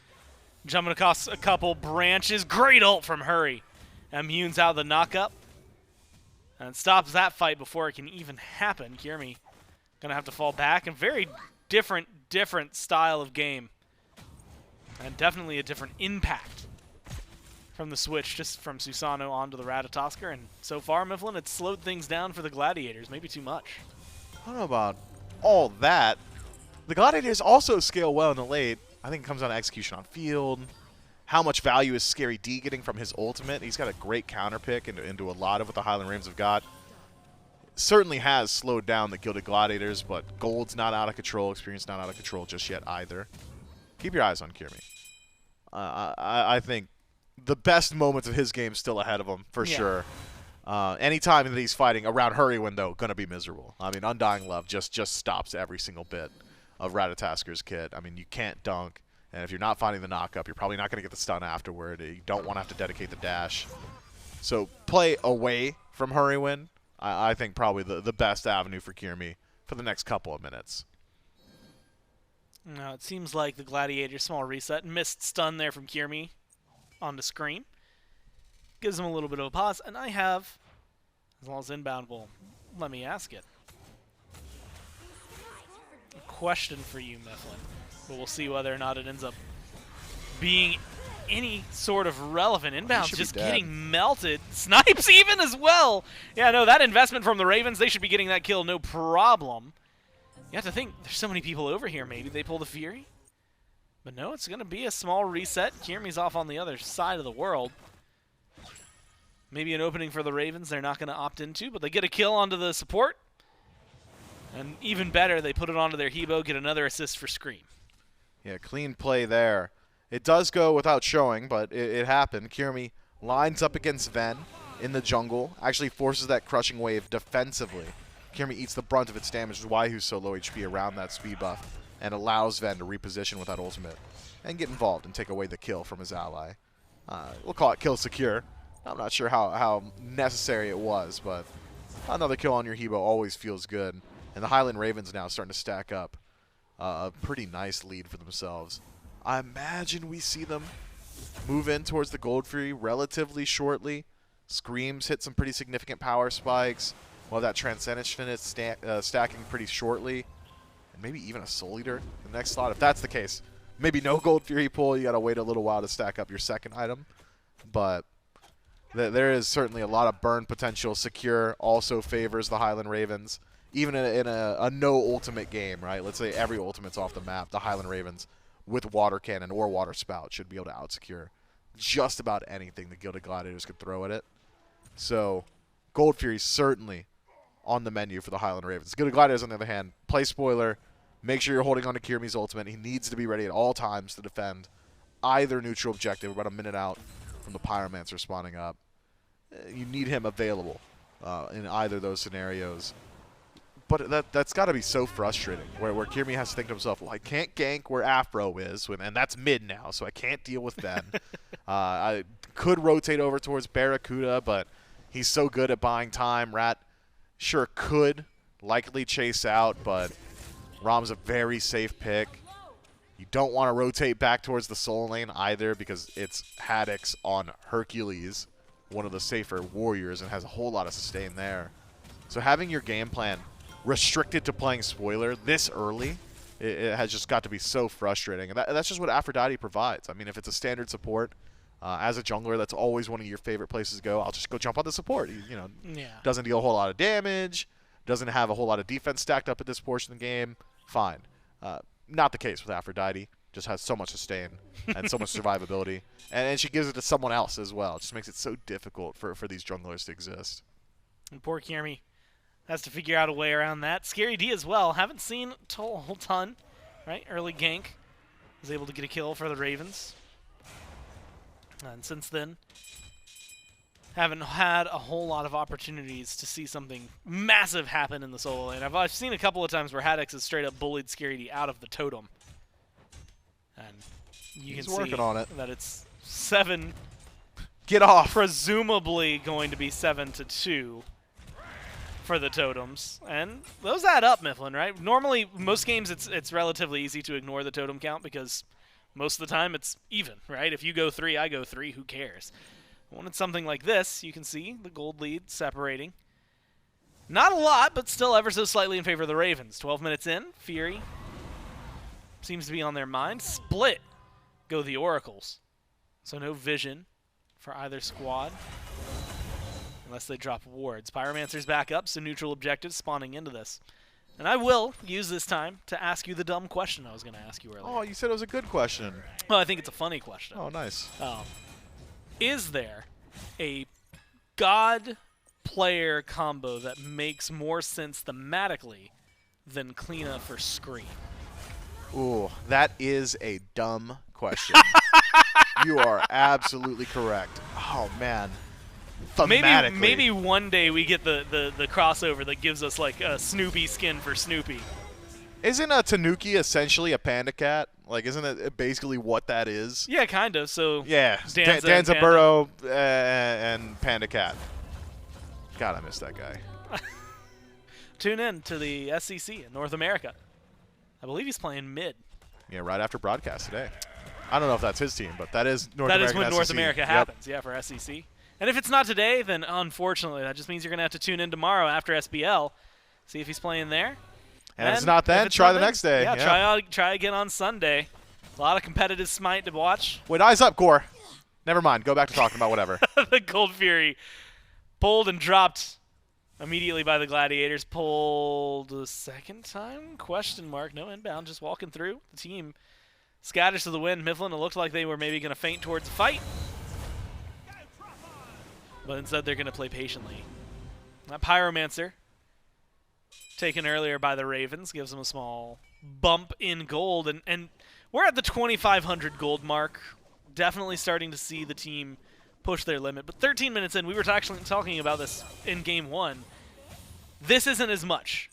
Jumping across a couple branches. Great ult from Hurry. Immunes out the knockup. And stops that fight before it can even happen. Kyrmi gonna have to fall back. And very different style of game. And definitely a different impact from the switch, just from Susano onto the Ratatoskr. And so far, Mifflin, it's slowed things down for the Gladiators. Maybe too much. I don't know about all that. The Gladiators also scale well in the late. I think it comes down to execution on field. How much value is Scary D getting from his ultimate? He's got a great counter pick into a lot of what the Highland Ravens have got. Certainly has slowed down the Gilded Gladiators, but Gold's not out of control. Experience not out of control just yet either. Keep your eyes on Kyrmi. I think the best moments of his game still ahead of him, for sure. Anytime that he's fighting around Hurriwind, though, going to be miserable. I mean, Undying Love just stops every single bit of Ratatoskr's kit. I mean, you can't dunk. And if you're not finding the knock-up, you're probably not going to get the stun afterward. You don't want to have to dedicate the dash. So play away from Hurriwind, I think probably the best avenue for Kyrmi for the next couple of minutes. Now it seems like the Gladiator small reset. Missed stun there from Kyrmi onto Scream. Gives him a little bit of a pause. And I have, as long as Inbound will let me ask it, a question for you, Mifflin. But we'll see whether or not it ends up being any sort of relevant. Inbound's just getting melted. Snipes even as well. Yeah, no, that investment from the Ravens, they should be getting that kill no problem. You have to think, there's so many people over here. Maybe they pull the Fury. But no, it's going to be a small reset. Kyrmi's off on the other side of the world. Maybe an opening for the Ravens they're not going to opt into, but they get a kill onto the support. And even better, they put it onto their Hebo, get another assist for Scream. Yeah, clean play there. It does go without showing, but it happened. Kyrmi lines up against Ven in the jungle, actually forces that crushing wave defensively. Kyrmi eats the brunt of its damage, which is why he's so low HP around that speed buff, and allows Ven to reposition with that ultimate and get involved and take away the kill from his ally. We'll call it kill secure. I'm not sure how necessary it was, but another kill on your Hebo always feels good. And the Highland Ravens now starting to stack up a pretty nice lead for themselves. I imagine we see them move in towards the Gold Fury relatively shortly. Screams hit some pretty significant power spikes. We'll have that Transcendence finish stacking pretty shortly. And maybe even a Soul Eater in the next slot. If that's the case, maybe no Gold Fury pull. You got to wait a little while to stack up your second item. But there is certainly a lot of burn potential. Secure also favors the Highland Ravens. Even in a no ultimate game, right? Let's say every ultimate's off the map. The Highland Ravens with Water Cannon or Water Spout should be able to outsecure just about anything the Gilded Gladiators could throw at it. So Gold Fury certainly on the menu for the Highland Ravens. Gilded Gladiators, on the other hand, play spoiler. Make sure you're holding on to Kyrmi's ultimate. He needs to be ready at all times to defend either neutral objective. We're about a minute out from the Pyromancer spawning up. You need him available in either of those scenarios. But that's got to be so frustrating, where Kyrmi has to think to himself, well, I can't gank where Afro is, and that's mid now, so I can't deal with Ben. I could rotate over towards BaRRaCCuDDa, but he's so good at buying time. Rat sure could likely chase out, but Ram's a very safe pick. You don't want to rotate back towards the Soul Lane either, because it's Haddix on Hercules, one of the safer warriors, and has a whole lot of sustain there. So having your game plan restricted to playing spoiler this early, it has just got to be so frustrating. And that's just what Aphrodite provides. I mean, if it's a standard support, as a jungler, that's always one of your favorite places to go. I'll just go jump on the support. Doesn't deal a whole lot of damage, doesn't have a whole lot of defense stacked up at this portion of the game. Fine. Not the case with Aphrodite. Just has so much sustain and so much survivability. And she gives it to someone else as well. It just makes it so difficult for these junglers to exist. And poor Kyrmi has to figure out a way around that. ScRd as well. Haven't seen a whole ton, right? Early gank. Was able to get a kill for the Ravens. And since then, haven't had a whole lot of opportunities to see something massive happen in the solo lane. I've seen a couple of times where Haddix has straight up bullied ScRd out of the totem. And you can see on it. that it's 7. Get off. Presumably going to be 7-2 for the totems. And those add up, Mifflin, right? Normally, most games it's relatively easy to ignore the totem count because most of the time it's even, right? If you go 3, I go 3, who cares? When it's something like this, you can see the gold lead separating. Not a lot, but still ever so slightly in favor of the Ravens. 12 minutes in, Fury seems to be on their mind. Split go the Oracles. So no vision for either squad unless they drop wards. Pyromancer's back up, so neutral objectives spawning into this. And I will use this time to ask you the dumb question I was going to ask you earlier. Oh, you said it was a good question. Well, I think it's a funny question. Oh, nice. Is there a god player combo that makes more sense thematically than Cliodhna for Scream? Ooh, that is a dumb question. You are absolutely correct. Oh, man. Thematically. Maybe one day we get the crossover that gives us like a Snoopy skin for Snoopy. Isn't a Tanuki essentially a panda cat? Like, isn't it basically what that is? Yeah, kind of. So yeah, Danza Burrow and Panda Cat. God, I miss that guy. Tune in to the SEC in North America. I believe he's playing mid. Yeah, right after broadcast today. I don't know if that's his team, but that is North America. That is when SEC. North America happens, yeah, for SEC. And if it's not today, then unfortunately, that just means you're going to have to tune in tomorrow after SBL, see if he's playing there. And if it's not then, try the next day. Yeah, try again on Sunday. A lot of competitive Smite to watch. Wait, eyes up, Core. Never mind. Go back to talking about whatever. The Gold Fury pulled and dropped immediately by the Gladiators. Pulled a second time? Question mark. No inbound, just walking through. The team scatters to the wind. Mifflin, it looked like they were maybe going to feint towards the fight. But instead, they're going to play patiently. That Pyromancer, taken earlier by the Ravens, gives them a small bump in gold. And we're at the 2,500 gold mark. Definitely starting to see the team push their limit. But 13 minutes in, we were actually talking about this in Game 1. This isn't as much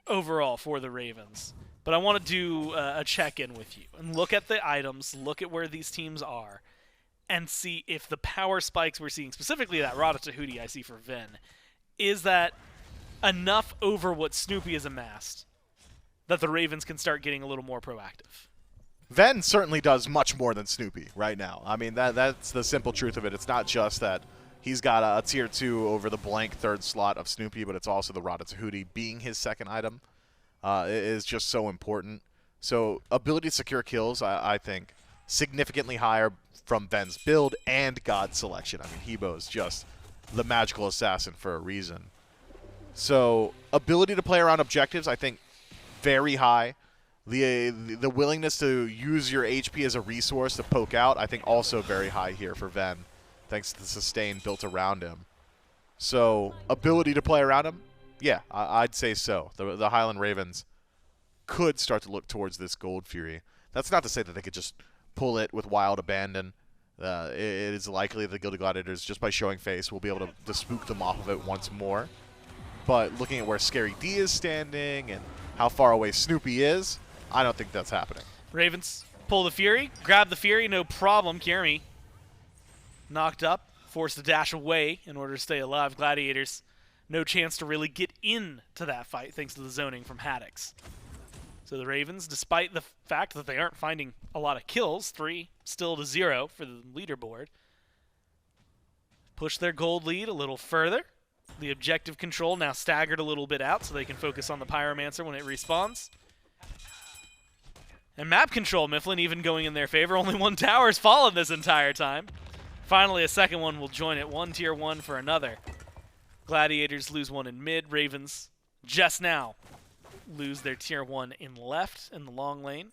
overall for the Ravens. But I want to do a check-in with you and look at the items, look at where these teams are, and see if the power spikes we're seeing, specifically that Ratatoskr I see for Ven, is that enough over what Snoopy has amassed that the Ravens can start getting a little more proactive? Ven certainly does much more than Snoopy right now. I mean, that's the simple truth of it. It's not just that he's got a tier 2 over the blank third slot of Snoopy, but it's also the Ratatoskr being his second item is just so important. So ability to secure kills, I think, significantly higher from Ven's build and God selection. I mean, Hebo's just the magical assassin for a reason. So ability to play around objectives, I think, very high. The willingness to use your HP as a resource to poke out, I think also very high here for Ven, thanks to the sustain built around him. So ability to play around him, yeah, I'd say so. The Highland Ravens could start to look towards this Gold Fury. That's not to say that they could just pull it with wild abandon. It is likely the Gilded Gladiators, just by showing face, will be able to spook them off of it once more. But looking at where Scary D is standing and how far away Snoopy is, I don't think that's happening. Ravens pull the Fury, grab the Fury, no problem. Kyrmi knocked up, forced to dash away in order to stay alive. Gladiators, no chance to really get into that fight thanks to the zoning from Haddix. So the Ravens, despite the fact that they aren't finding a lot of kills, 3 still to 0 for the leaderboard, push their gold lead a little further. The objective control now staggered a little bit out so they can focus on the Pyromancer when it respawns. And map control, Mifflin, even going in their favor. Only 1 tower's fallen this entire time. Finally, a second one will join it. 1 tier 1 for another. Gladiators lose 1 in mid. Ravens just now lose their tier 1 in left in the long lane.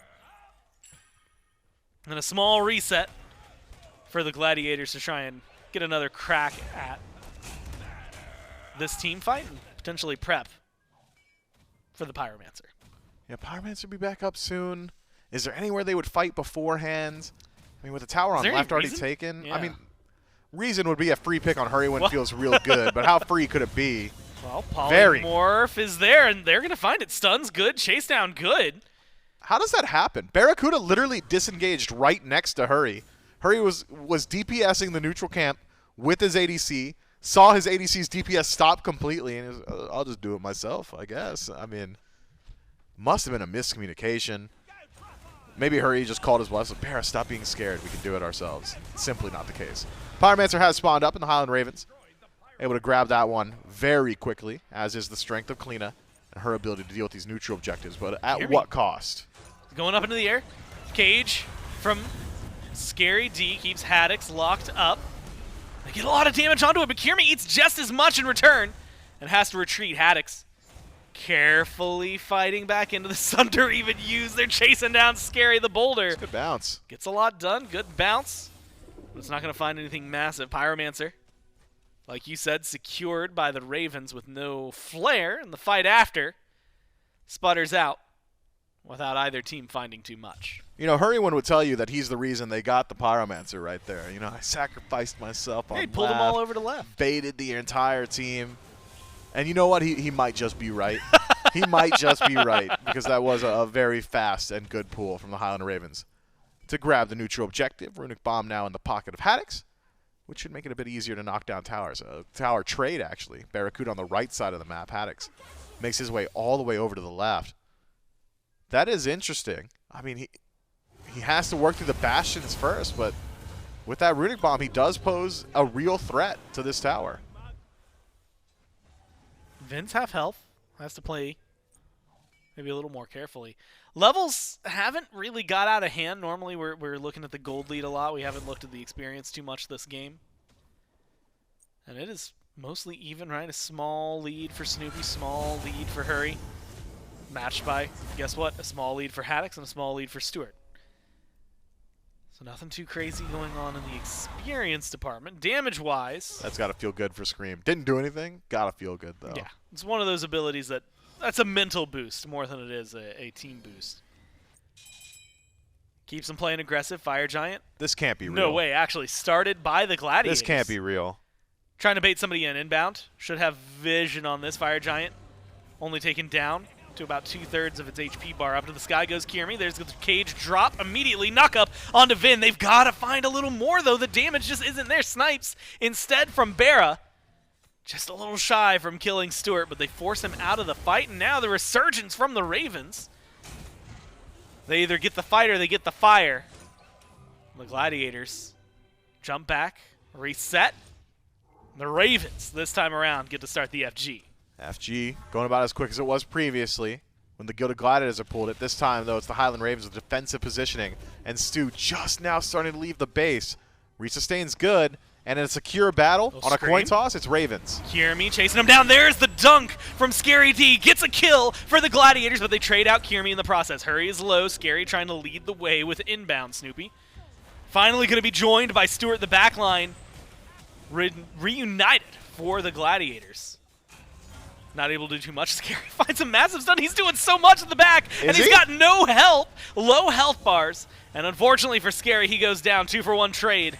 And a small reset for the Gladiators to try and get another crack at this team fight and potentially prep for the Pyromancer. Yeah, Pyromancer will be back up soon. Is there anywhere they would fight beforehand? I mean, with the tower on left already taken, yeah. I mean, reason would be a free pick on Hurriwind feels real good, but how free could it be? Well, Polymorph is there, and they're going to find it. Stuns good, chase down good. How does that happen? BaRRaCCuDDa literally disengaged right next to Hurry. Hurry was DPSing the neutral camp with his ADC, saw his ADC's DPS stop completely, and he was, I'll just do it myself, I guess. I mean, must have been a miscommunication. Maybe Hurry just called his bluff. Barra, stop being scared. We can do it ourselves. Simply not the case. Pyromancer has spawned up in the Highland Ravens. Able to grab that one very quickly, as is the strength of Cliodhna and her ability to deal with these neutral objectives. But at what cost? Going up into the air. Cage from Scary D keeps Haddix locked up. They get a lot of damage onto it, but Kyrmi eats just as much in return and has to retreat. Haddix carefully fighting back into the Sunder, even use. They're chasing down Scary the Boulder. Good bounce. Gets a lot done. Good bounce. But it's not going to find anything massive. Pyromancer, like you said, secured by the Ravens with no flare, and the fight after sputters out without either team finding too much. You know, Hurriwind would tell you that he's the reason they got the Pyromancer right there. You know, I sacrificed myself on he pulled them all over to left. Baited the entire team. And you know what? He might just be right. He might just be right, because that was a very fast and good pull from the Highland Ravens to grab the neutral objective. Runic Bomb now in the pocket of Haddix, which should make it a bit easier to knock down towers. A tower trade, actually. BaRRaCCuDDa on the right side of the map. Haddix makes his way all the way over to the left. That is interesting. I mean, he has to work through the bastions first, but with that Runic Bomb, he does pose a real threat to this tower. Vince half health, has to play maybe a little more carefully. Levels haven't really got out of hand. Normally we're looking at the gold lead a lot. We haven't looked at the experience too much this game. And it is mostly even, right? A small lead for Snoopy, small lead for Hurry. Matched by, guess what? A small lead for Haddix and a small lead for Stuart. So nothing too crazy going on in the experience department. Damage-wise, that's got to feel good for Scream. Didn't do anything. Got to feel good, though. Yeah, it's one of those abilities that's a mental boost more than it is a team boost. Keeps him playing aggressive. Fire Giant. This can't be real. No way. Actually started by the Gladiators. This can't be real. Trying to bait somebody in inbound. Should have vision on this. Fire Giant only taken down to about 2/3 of its HP bar. Up to the sky goes Kyrmi. There's the cage drop. Immediately knock up onto Vin. They've got to find a little more, though. The damage just isn't there. Snipes instead from BaRRa. Just a little shy from killing Stuart, but they force him out of the fight, and now the resurgence from the Ravens. They either get the fight or they get the fire. The Gladiators jump back, reset. The Ravens, this time around, get to start the FG. FG going about as quick as it was previously when the Gilded Gladiators are pulled it. This time, though, it's the Highland Ravens with defensive positioning, and Stu just now starting to leave the base. Resustain's good. And in a secure battle on a coin toss, it's Ravens. Kyrmi chasing him down. There's the dunk from Scary D. Gets a kill for the Gladiators, but they trade out Kyrmi in the process. Hurry is low. Scary trying to lead the way with inbound Snoopy. Finally going to be joined by Stuart, the backline. Reunited for the Gladiators. Not able to do too much. Scary finds a massive stun. He's doing so much in the back, and he's got no health. Low health bars. And unfortunately for Scary, he goes down. 2-for-1 trade.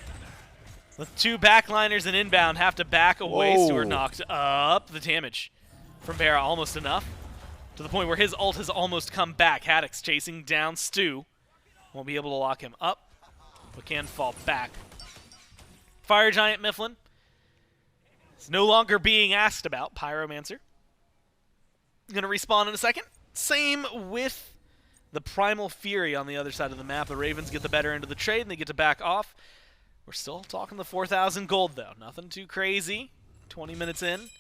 With two backliners and inbound, have to back away. Whoa. Stuart knocked up. The damage from BaRRa almost enough. To the point where his ult has almost come back. Haddix chasing down Stu. Won't be able to lock him up, but can fall back. Fire Giant Mifflin is no longer being asked about. Pyromancer. Going to respawn in a second. Same with the Primal Fury on the other side of the map. The Ravens get the better end of the trade, and they get to back off. We're still talking the 4,000 gold, though. Nothing too crazy. 20 minutes in.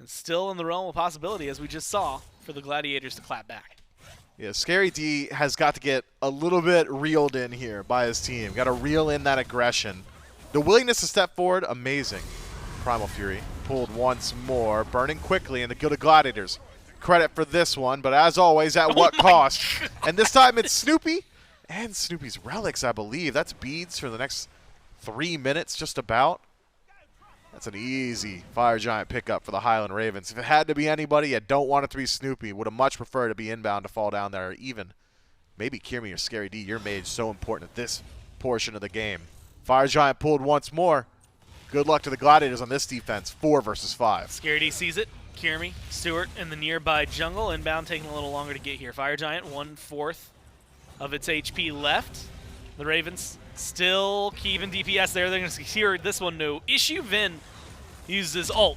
And still in the realm of possibility, as we just saw, for the Gladiators to clap back. Yeah, Scary D has got to get a little bit reeled in here by his team. Got to reel in that aggression. The willingness to step forward, amazing. Primal Fury pulled once more, burning quickly, and the Gilded Gladiators. Credit for this one, but as always, at what cost? And this time it's Snoopy and Snoopy's relics, I believe. That's beads for the next 3 minutes, just about. That's an easy Fire Giant pickup for the Highland Ravens. If it had to be anybody, you don't want it to be Snoopy. Would have much preferred to be inbound to fall down there, or even maybe Kyrmi or Scary D. Your mage so important at this portion of the game. Fire Giant pulled once more. Good luck to the Gladiators on this defense. 4 versus 5. Scary D sees it. Kyrmi, Stuart in the nearby jungle. Inbound taking a little longer to get here. Fire Giant, 1/4 of its HP left. The Ravens still keeping DPS there. They're going to secure this one, no issue. Vin uses ult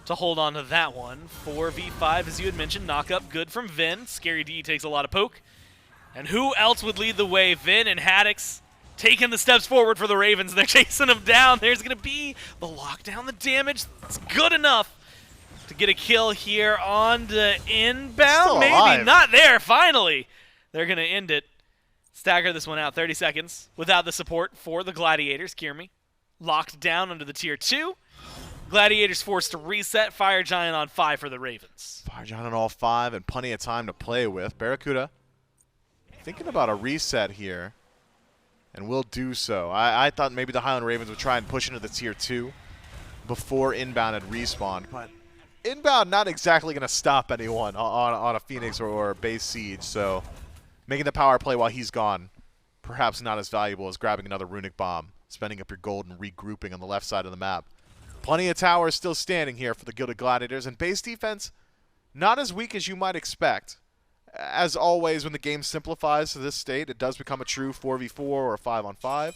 to hold on to that one. 4v5, as you had mentioned. Knock up good from Vin. Scary D takes a lot of poke. And who else would lead the way? Vin and Haddix taking the steps forward for the Ravens. They're chasing them down. There's going to be the lockdown. The damage, it's good enough to get a kill here on the inbound. Still Maybe alive. not there. Finally, they're going to end it. Stagger this one out, 30 seconds without the support for the Gladiators. Kyrmi locked down under the tier 2. Gladiators forced to reset. Fire Giant on 5 for the Ravens. Fire Giant on all 5 and plenty of time to play with. BaRRaCCuDDa thinking about a reset here, and will do so. I thought maybe the Highland Ravens would try and push into the tier 2 before inbound had respawned, but inbound not exactly going to stop anyone on a Phoenix or base siege, so making the power play while he's gone, perhaps not as valuable as grabbing another runic bomb, spending up your gold and regrouping on the left side of the map. Plenty of towers still standing here for the Gilded Gladiators, and base defense not as weak as you might expect. As always, when the game simplifies to this state, it does become a true 4v4 or a 5-on-5,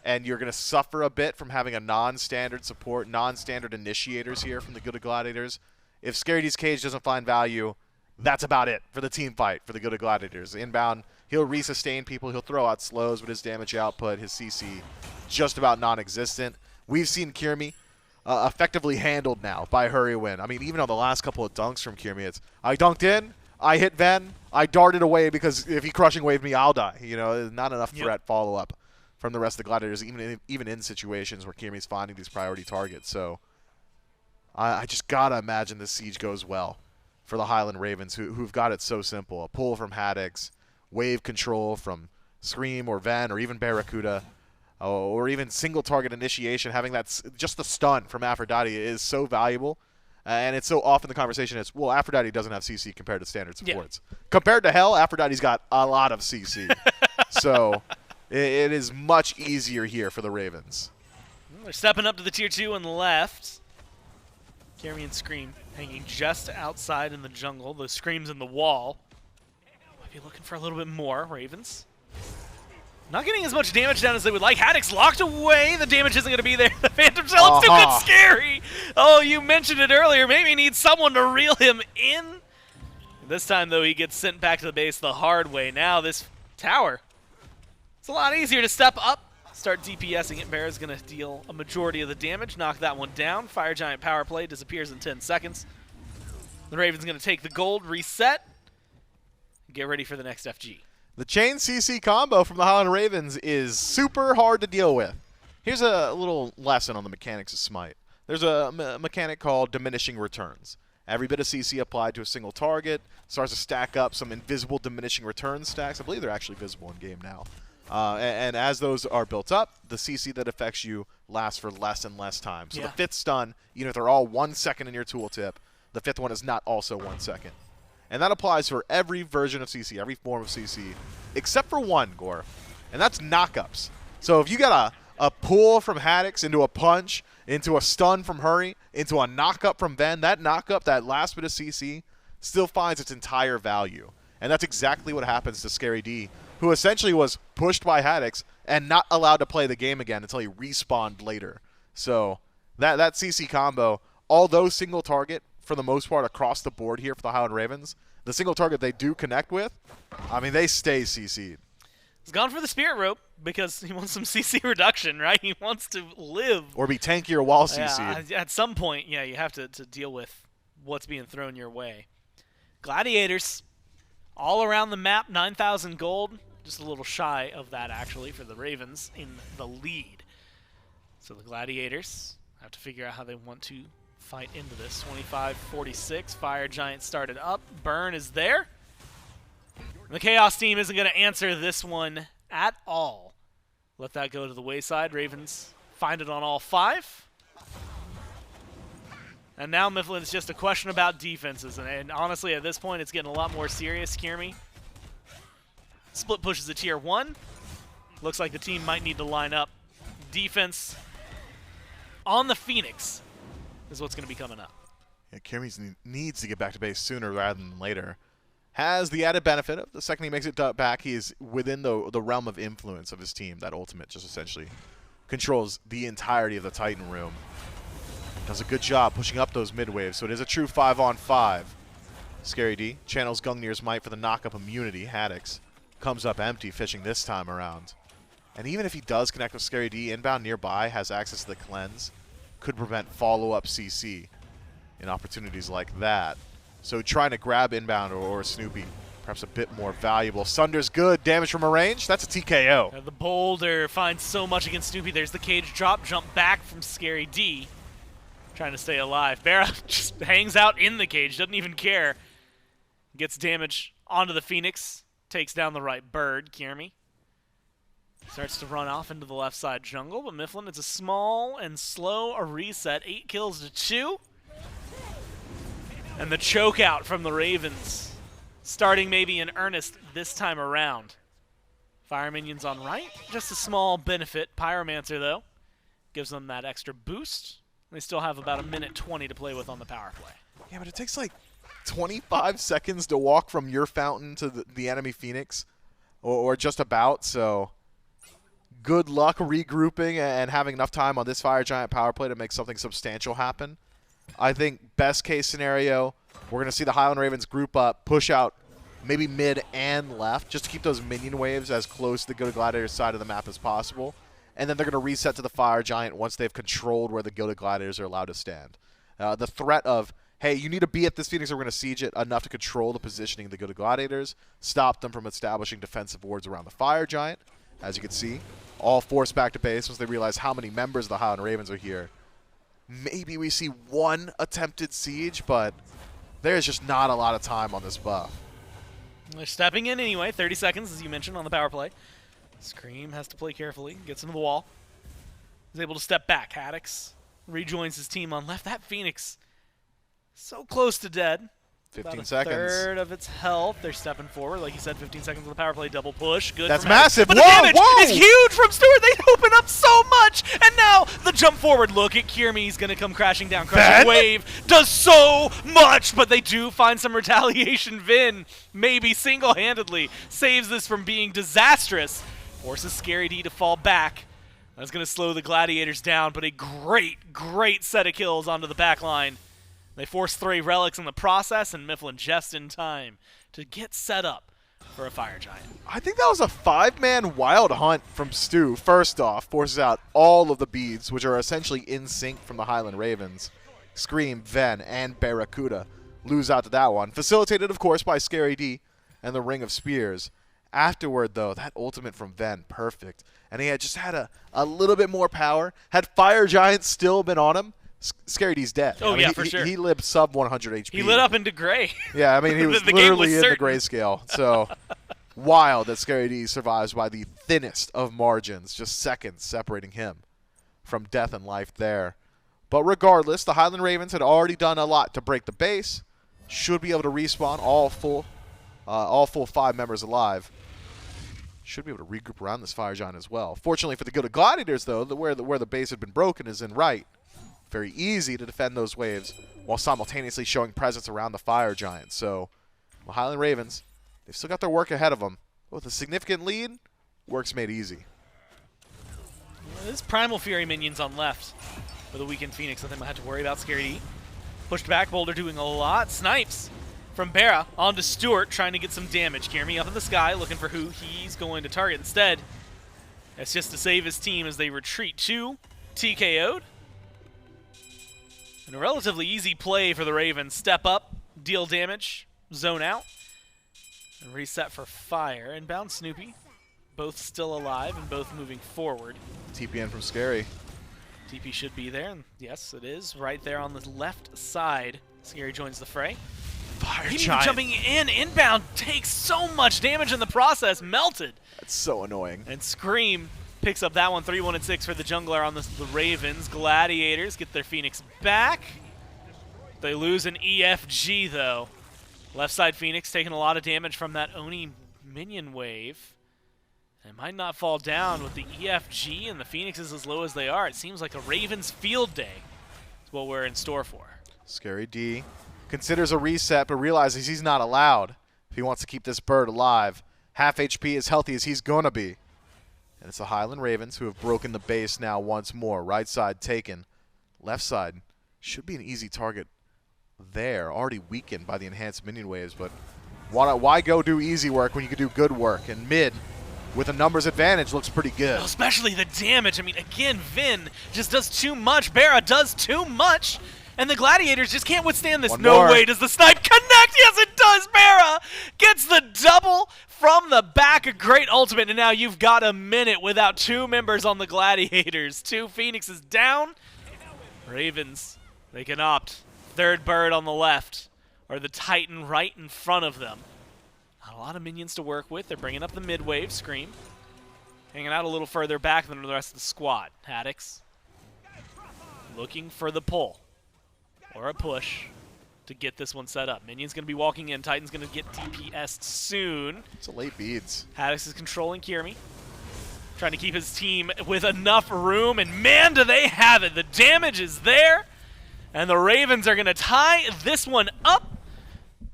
and you're going to suffer a bit from having a non-standard support, non-standard initiators here from the Gilded Gladiators. If Scary D's cage doesn't find value, that's about it for the team fight for the Gilded Gladiators. Inbound, he'll resustain people, he'll throw out slows with his damage output, his CC just about non-existent. We've seen Kyrmi effectively handled now by Hurriwind. I mean, even on the last couple of dunks from Kyrmi, it's, I dunked in, I hit Ven, I darted away because if he crushing waved me, I'll die. You know, there's not enough threat follow-up from the rest of the Gladiators, even in situations where Kyrmi's finding these priority targets. So I just got to imagine this siege goes well for the Highland Ravens, who've got it so simple. A pull from Haddix, wave control from Scream or Ven or even BaRRaCCuDDa, or even single target initiation. Having that, just the stun from Aphrodite is so valuable. And it's so often the conversation is, well, Aphrodite doesn't have CC compared to standard supports. Yeah. Compared to Hell, Aphrodite's got a lot of CC. So it is much easier here for the Ravens. They're stepping up to the tier 2 on the left. Kyrmi and Scream hanging just outside in the jungle. The Scream's in the wall. Might be looking for a little bit more, Ravens. Not getting as much damage down as they would like. Haddix locked away. The damage isn't going to be there. The Phantom Shell is too good, scary. Oh, you mentioned it earlier. Maybe he needs someone to reel him in. This time, though, he gets sent back to the base the hard way. Now this tower, it's a lot easier to step up. Start DPSing it. BaRRa's going to deal a majority of the damage. Knock that one down. Fire Giant power play disappears in 10 seconds. The Ravens going to take the gold, reset, get ready for the next FG. The chain CC combo from the Highland Ravens is super hard to deal with. Here's a little lesson on the mechanics of SMITE. There's a mechanic called diminishing returns. Every bit of CC applied to a single target starts to stack up some invisible diminishing return stacks. I believe they're actually visible in game now. And as those are built up, the CC that affects you lasts for less and less time. So the 5th stun, even if they're all 1 second in your tooltip, the 5th one is not also 1 second. And that applies for every version of CC, every form of CC, except for one, Gore. And that's knockups. So if you got a pull from Haddix into a punch, into a stun from Hurry, into a knockup from Ven, that knockup, that last bit of CC, still finds its entire value. And that's exactly what happens to SCaryD, who essentially was pushed by Haddix and not allowed to play the game again until he respawned later. So that CC combo, although single target, for the most part across the board here for the Highland Ravens, the single target they do connect with, I mean, they stay CC'd. He's gone for the Spirit Rope because he wants some CC reduction, right? He wants to live. Or be tankier while CC'd. At some point, yeah, you have to deal with what's being thrown your way. Gladiators, all around the map, 9,000 gold. Just a little shy of that, actually, for the Ravens in the lead. So the Gladiators have to figure out how they want to fight into this. 25-46, Fire Giant started up. Burn is there. The Chaos team isn't going to answer this one at all. Let that go to the wayside. Ravens find it on all 5. And now Mifflin is just a question about defenses. And honestly, at this point, it's getting a lot more serious. Kyrmi split pushes a tier 1. Looks like the team might need to line up. Defense on the Phoenix is what's going to be coming up. Yeah, Kyrmi needs to get back to base sooner rather than later. Has the added benefit of the second he makes it back, he is within the realm of influence of his team. That ultimate just essentially controls the entirety of the Titan room. Does a good job pushing up those mid waves, so it is a true 5-on-5. SCaryD channels Gungnir's might for the knock-up immunity. Haddix comes up empty, fishing this time around. And even if he does connect with SCaryD, Inbound nearby has access to the cleanse. Could prevent follow-up CC in opportunities like that. So trying to grab Inbound or Snoopy, perhaps a bit more valuable. Sunder's good. Damage from a range. That's a TKO. The boulder finds so much against Snoopy. There's the cage drop, jump back from SCaryD. Trying to stay alive. BaRRa just hangs out in the cage, doesn't even care. Gets damage onto the Phoenix. Takes down the right bird, Kyrmi. Starts to run off into the left side jungle, but Mifflin, it's a small and slow reset. 8 kills to 2. And the choke out from the Ravens. Starting maybe in earnest this time around. Fire minions on right. Just a small benefit. Pyromancer, though, gives them that extra boost. They still have about 1:20 to play with on the power play. Yeah, but it takes like 25 seconds to walk from your fountain to the enemy Phoenix. Or just about, so good luck regrouping and having enough time on this Fire Giant power play to make something substantial happen. I think best case scenario, we're going to see the Highland Ravens group up, push out maybe mid and left, just to keep those minion waves as close to the Gilded Gladiators side of the map as possible. And then they're going to reset to the Fire Giant once they've controlled where the Gilded Gladiators are allowed to stand. The threat of, hey, you need to be at this Phoenix, or we're going to siege it enough to control the positioning of the Gilded Gladiators, stop them from establishing defensive wards around the Fire Giant. As you can see, all forced back to base once they realize how many members of the Highland Ravens are here. Maybe we see one attempted siege, but there's just not a lot of time on this buff. They're stepping in anyway. 30 seconds, as you mentioned, on the power play. Scream has to play carefully. Gets into the wall. Is able to step back. Haddix rejoins his team on left. That Phoenix, so close to dead. 15 about seconds. A third of its health. They're stepping forward. Like you said, 15 seconds of the power play, double push. Good. That's from Haddix. massive. But the Whoa, damage whoa! is huge from Stuart. They open up so much. And now the jump forward look at Kyrmi. He's going to come crashing down. Crushing Wave does so much, but they do find some retaliation. Vin, maybe single-handedly, saves this from being disastrous. Forces ScRyD to fall back. That's going to slow the Gladiators down, but a great set of kills onto the back line. They force 3 relics in the process, and Mifflin just in time to get set up for a Fire Giant. I think that was a 5-man wild hunt from Stu. First off, forces out all of the beads, which are essentially in sync from the Highland Ravens. Scream, Ven, and BaRRaCCuDDa lose out to that one. Facilitated, of course, by ScRyD and the Ring of Spears. Afterward, though, that ultimate from Ven, perfect. And he had just had a little bit more power. Had Fire Giant still been on him, ScRyD's dead. Oh, I mean, yeah, for sure. He lived sub 100 HP. He lit up into gray. Yeah, I mean, he was The game was literally in the certain. grayscale. So wild that ScRyD survives by the thinnest of margins, just seconds separating him from death and life there. But regardless, the Highland Ravens had already done a lot to break the base. Should be able to respawn all full 5 members alive. Should be able to regroup around this Fire Giant as well. Fortunately for the Gilded Gladiators, though, where the base had been broken is in right. Very easy to defend those waves while simultaneously showing presence around the Fire Giant. So the Highland Ravens, they've still got their work ahead of them. With a significant lead, work's made easy. This Primal Fury minions on left for the weakened Phoenix. Nothing I had to worry about. ScRyD pushed back. Boulder doing a lot. Snipes from BaRRa onto Stuart, trying to get some damage. Kyrmi up in the sky, looking for who he's going to target. Instead, it's just to save his team as they retreat to TKO'd. And a relatively easy play for the Ravens. Step up, deal damage, zone out, and reset for fire. Inbound Snoopy, both still alive and both moving forward. TPN from Scary. TP should be there, and yes, it is. Right there on the left side. Scary joins the fray. Fire Even Giant. jumping in, Inbound takes so much damage in the process, melted. That's so annoying. And Scream picks up that one, 3-1-6 for the jungler on the Ravens. Gladiators get their Phoenix back. They lose an EFG, though. Left side Phoenix taking a lot of damage from that Oni minion wave. It might not fall down with the EFG and the Phoenixes as low as they are. It seems like a Ravens field day is what we're in store for. ScRyD considers a reset, but realizes he's not allowed if he wants to keep this bird alive. Half HP, as healthy as he's going to be. And it's the Highland Ravens who have broken the base now once more. Right side taken. Left side should be an easy target there. Already weakened by the enhanced minion waves, but why go do easy work when you can do good work? And mid, with a numbers advantage, looks pretty good. Especially the damage. I mean, again, Vin just does too much. BaRRa does too much. And the Gladiators just can't withstand this. One No more. way does the snipe connect. Yes, it does. BaRRa gets the double from the back. A great ultimate. And now you've got a minute without 2 members on the Gladiators. 2 Phoenixes down. Ravens, they can opt. Third bird on the left, or the Titan right in front of them. Not a lot of minions to work with. They're bringing up the mid wave. Scream hanging out a little further back than the rest of the squad. Haddix looking for the pull or a push to get this one set up. Minion's going to be walking in. Titan's going to get DPS'd soon. It's a late beads. Haddix is controlling Kyrmi, trying to keep his team with enough room, and man, do they have it. The damage is there, and the Ravens are going to tie this one up.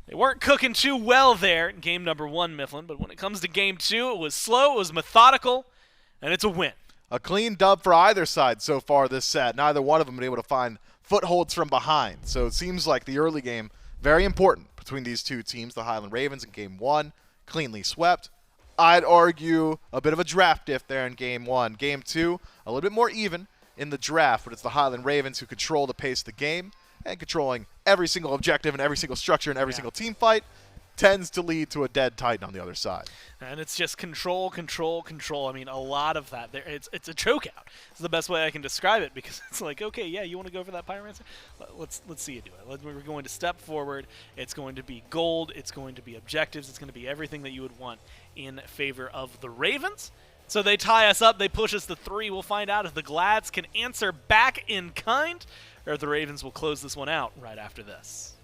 They weren't cooking too well there in game number 1, Mifflin, but when it comes to game 2, it was slow, it was methodical, and it's a win. A clean dub for either side so far this set. Neither one of them been able to find footholds from behind. So it seems like the early game, very important between these two teams. The Highland Ravens in game 1, cleanly swept. I'd argue a bit of a draft diff there in game 1. Game 2, a little bit more even in the draft, but it's the Highland Ravens who control the pace of the game, and controlling every single objective and every single structure and every single team fight tends to lead to a dead Titan on the other side. And it's just control, control, control. I mean, a lot of that. It's a chokeout. It's the best way I can describe it, because it's like, okay, yeah, you want to go for that Pyromancer? Let's see you do it. We're going to step forward. It's going to be gold. It's going to be objectives. It's going to be everything that you would want in favor of the Ravens. So they tie us up. They push us to 3. We'll find out if the Glads can answer back in kind, or if the Ravens will close this one out right after this.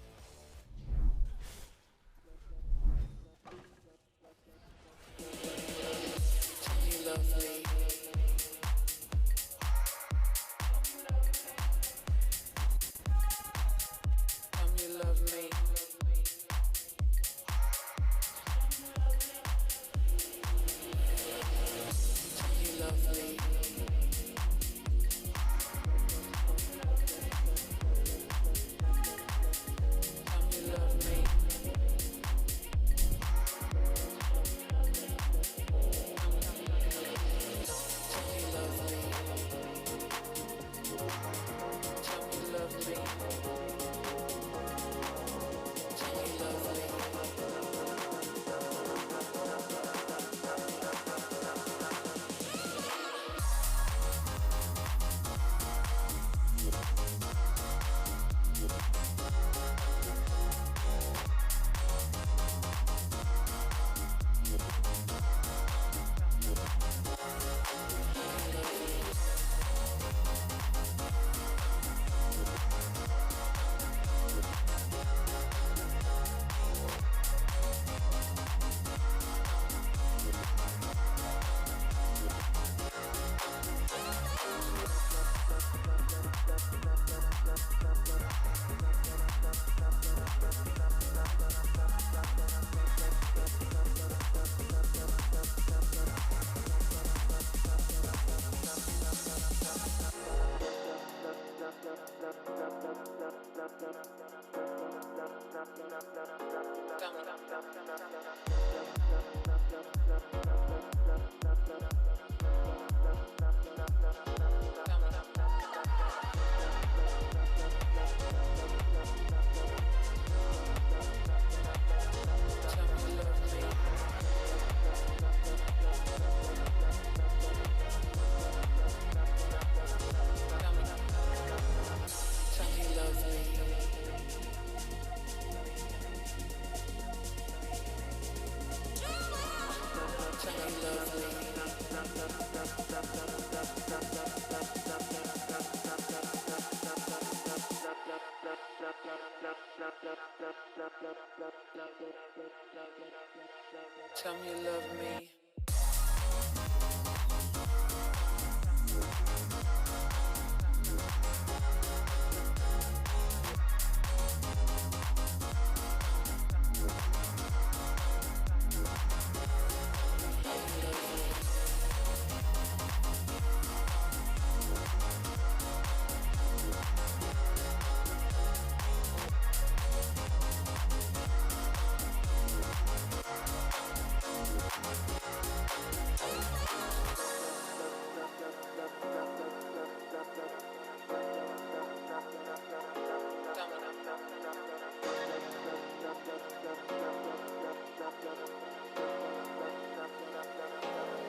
Tell me you love me.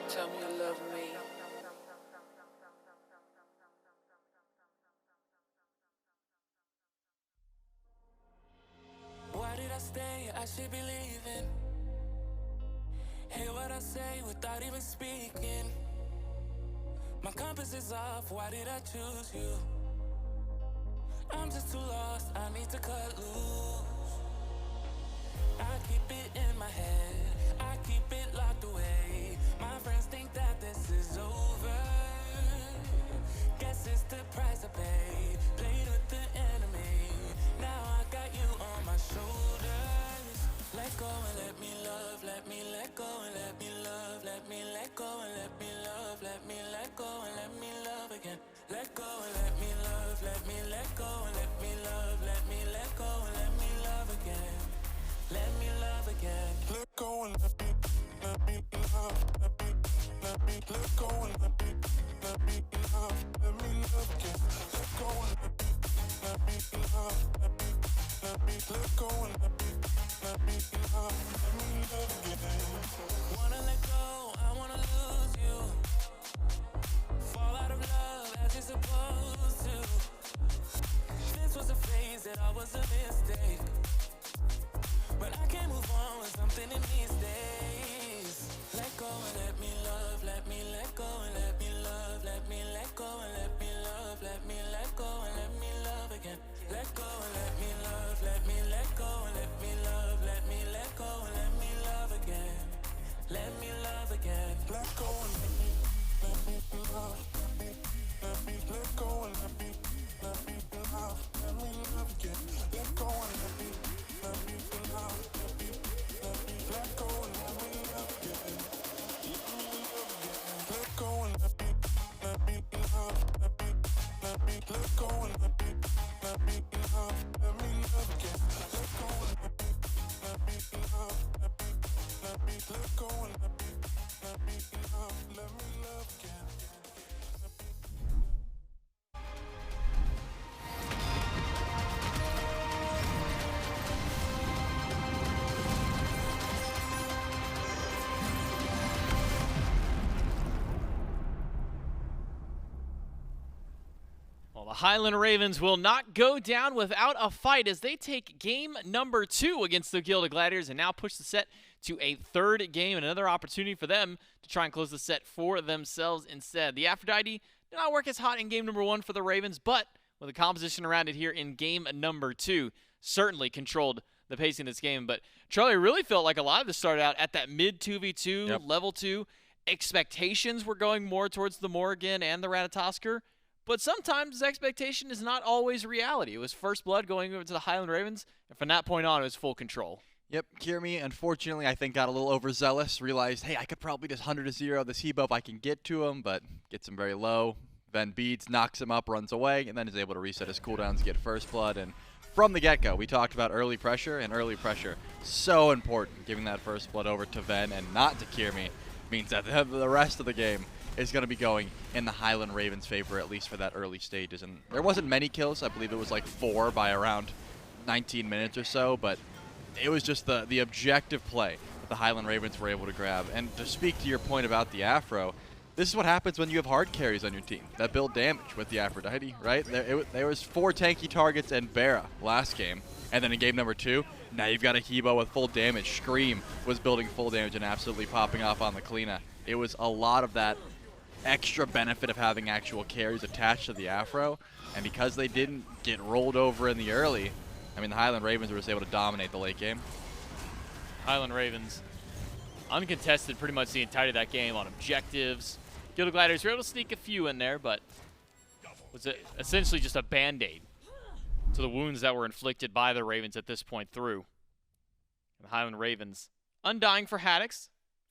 Tell me you love me. Why did I stay? I should be leaving. Hear what I say without even speaking. My compass is off. Why did I choose you? I'm just too lost. I need to cut loose. I keep it in my head. I keep it locked away. My friends think that this is over. Guess it's the price I pay. Played with the enemy. Now I got you on my shoulders. Let go and let me love. Let me let go and let me love. Let me let go and let me love. Let me let go and let me love again. Let go and let me love. Let me let go and let me love. Let me let go and let me love again. Let me love again. Let go and let me love. Let me let go and let me love. Let me love again. Let go and let me love. Let me let go and let me love. Let me love again. Wanna let go, I wanna lose you. Fall out of love as you're supposed to. This was a phase that I was a mistake. But I can't move on with something in these days. Let go and let me love. Let me let go and let me love. Let me let go and let me love. Let me let go and let me love again. Let go and let me love. Let me let go and let me love. Let me let go and let me love again. Let me love again. Let go and let me love. Let me let go and let me love. Let me love again. Let go and let me love. Let go and let me love again. Let go and let me love. Let me let go and let me love. Let me love again. Let go and let me love. Let me let go and let me love. Let me love again. Well, the Highland Ravens will not go down without a fight as they take game number 2 against the Gilded Gladiators and now push the set to a third game, and another opportunity for them to try and close the set for themselves instead. The Aphrodite did not work as hot in game number 1 for the Ravens, but with the composition around it here in game number 2, certainly controlled the pacing of this game. But Charlie, really felt like a lot of this started out at that mid 2v2, level 2. Expectations were going more towards the Morrigan and the Ratatoskr. But sometimes expectation is not always reality. It was first blood going over to the Highland Ravens, and from that point on, it was full control. Yep, Kyrmi, unfortunately, I think got a little overzealous, realized, hey, I could probably just 100-0 this Hebo if I can get to him, but gets him very low. Then beats, knocks him up, runs away, and then is able to reset his cooldowns, get first blood. And from the get-go, we talked about early pressure, and early pressure, so important. Giving that first blood over to Ven and not to Kyrmi means that the rest of the game is going to be going in the Highland Ravens' favor, at least for that early stages. And there wasn't many kills. I believe it was like 4 by around 19 minutes or so, but it was just the objective play that the Highland Ravens were able to grab. And to speak to your point about the Afro, this is what happens when you have hard carries on your team that build damage with the Aphrodite, right? There was 4 tanky targets and BaRRa last game, and then in game number 2, now you've got a Hebo with full damage. Scream was building full damage and absolutely popping off on the Cliodhna. It was a lot of that extra benefit of having actual carries attached to the Afro, and because they didn't get rolled over in the early, I mean, the Highland Ravens were just able to dominate the late game. Highland Ravens uncontested pretty much the entirety of that game on objectives. Gilded Gladiators were able to sneak a few in there, but was it essentially just a band-aid to the wounds that were inflicted by the Ravens at this point through. And the Highland Ravens undying for Haddix.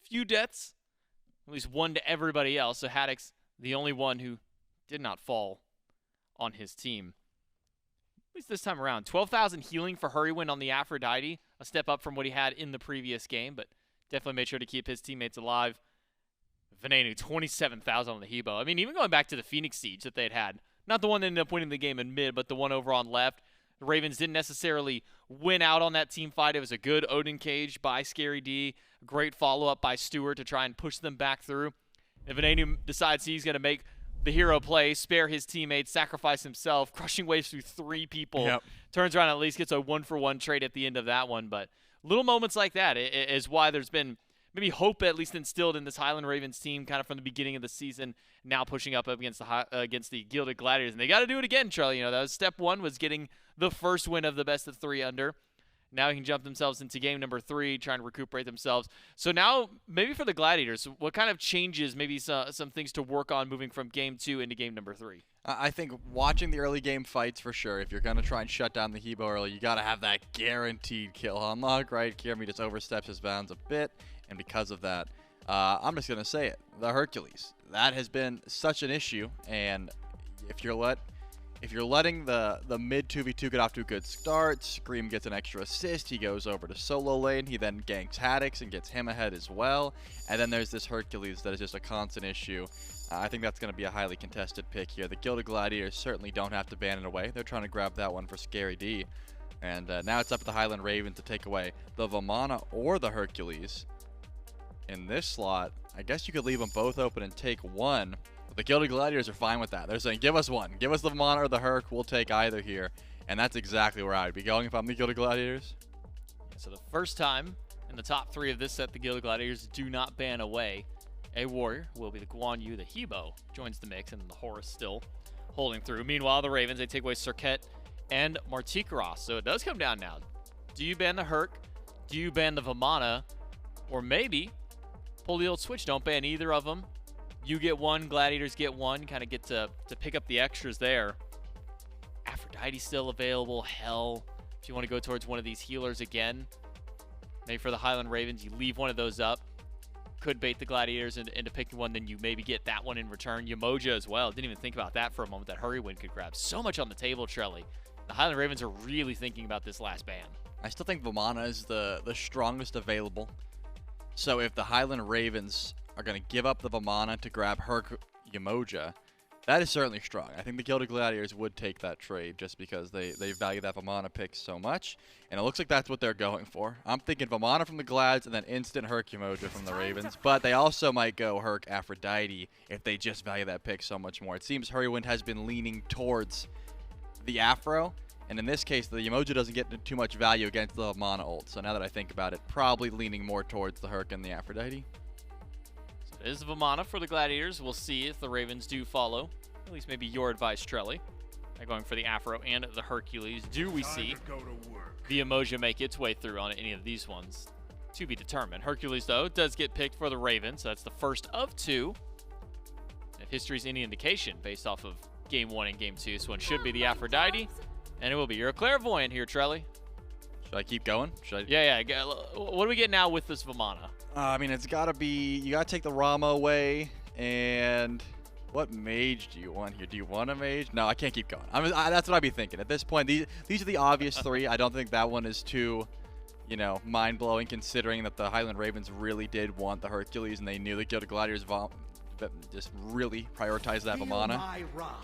Few deaths, at least one to everybody else. So Haddix, the only one who did not fall on his team. At least this time around. 12,000 healing for Hurriwind on the Aphrodite. A step up from what he had in the previous game, but definitely made sure to keep his teammates alive. Venenu, 27,000 on the Hebo. I mean, even going back to the Phoenix Siege that they had. Not the one that ended up winning the game in mid, but the one over on left. The Ravens didn't necessarily win out on that team fight. It was a good Odin cage by ScaryD. Great follow-up by Stuart to try and push them back through. And Venenu decides he's going to make the hero play, spare his teammates, sacrifice himself, crushing waves through 3 people. Yep. Turns around, at least gets a 1-for-1 trade at the end of that one. But little moments like that is why there's been maybe hope at least instilled in this Highland Ravens team kind of from the beginning of the season, now pushing up against the Gilded Gladiators. And they got to do it again, Charlie. You know, that was step 1, was getting the first win of the best of 3 under. Now he can jump themselves into game number 3, trying to recuperate themselves. So now, maybe for the Gladiators, what kind of changes, maybe some things to work on moving from game 2 into game number 3? I think watching the early game fights for sure. If you're going to try and shut down the Hebo early, you got to have that guaranteed kill unlock, right? Kyrmi just oversteps his bounds a bit, and because of that, I'm just going to say it. The Hercules. That has been such an issue, and if you're letting the mid 2v2 get off to a good start, Scream gets an extra assist, he goes over to solo lane, he then ganks Haddix and gets him ahead as well, and then there's this Hercules that is just a constant issue. I think that's going to be a highly contested pick here. The Gilded Gladiators certainly don't have to ban it away. They're trying to grab that one for ScaryD, and now it's up to the Highland Ravens to take away the Vamana or the Hercules. In this slot, I guess you could leave them both open and take one. The Gilded Gladiators are fine with that. They're saying, give us one. Give us the Vamana or the Herc. We'll take either here. And that's exactly where I would be going if I'm the Gilded Gladiators. So the first time in the top 3 of this set, the Gilded Gladiators do not ban away a warrior. Will be the Guan Yu. The Hebo joins the mix, and the Horus still holding through. Meanwhile, the Ravens, they take away Serket and Martikaros. So it does come down now. Do you ban the Herc? Do you ban the Vamana? Or maybe pull the old switch. Don't ban either of them. You get one, Gladiators get one. Kind of get to pick up the extras there. Aphrodite still available. Hell, if you want to go towards one of these healers again. Maybe for the Highland Ravens, you leave one of those up. Could bait the Gladiators into picking one, then you maybe get that one in return. Yamoja as well. Didn't even think about that for a moment, that Hurriwind could grab. So much on the table, Trelly. The Highland Ravens are really thinking about this last ban. I still think Vamana is the strongest available. So if the Highland Ravens are going to give up the Vamana to grab Herc Yamoja, that is certainly strong. I think the Gilded Gladiators would take that trade just because they value that Vamana pick so much. And it looks like that's what they're going for. I'm thinking Vamana from the Glads and then instant Herc Yamoja from the Ravens. But they also might go Herc Aphrodite if they just value that pick so much more. It seems Hurriwind has been leaning towards the Afro. And in this case, the Yamoja doesn't get too much value against the Vamana ult. So now that I think about it, probably leaning more towards the Herc and the Aphrodite. So it is Vamana for the Gladiators. We'll see if the Ravens do follow. At least maybe your advice, Trelly. They're going for the Afro and the Hercules. Do we see the Yamoja make its way through on any of these ones? To be determined. Hercules, though, does get picked for the Ravens. So that's the first of 2. If history's any indication, based off of Game 1 and Game 2, this one should be the Aphrodite. And it will be. You're a clairvoyant here, Trelly. Should I keep going? Yeah. What do we get now with this Vamana? I mean, it's got to be... You got to take the Rama away. And what mage do you want here? Do you want a mage? No, I can't keep going. That's what I'd be thinking. At this point, these are the obvious 3. I don't think that one is too, mind-blowing, considering that the Highland Ravens really did want the Hercules, and they knew the Gilded Gladiators just really prioritize that Vamana.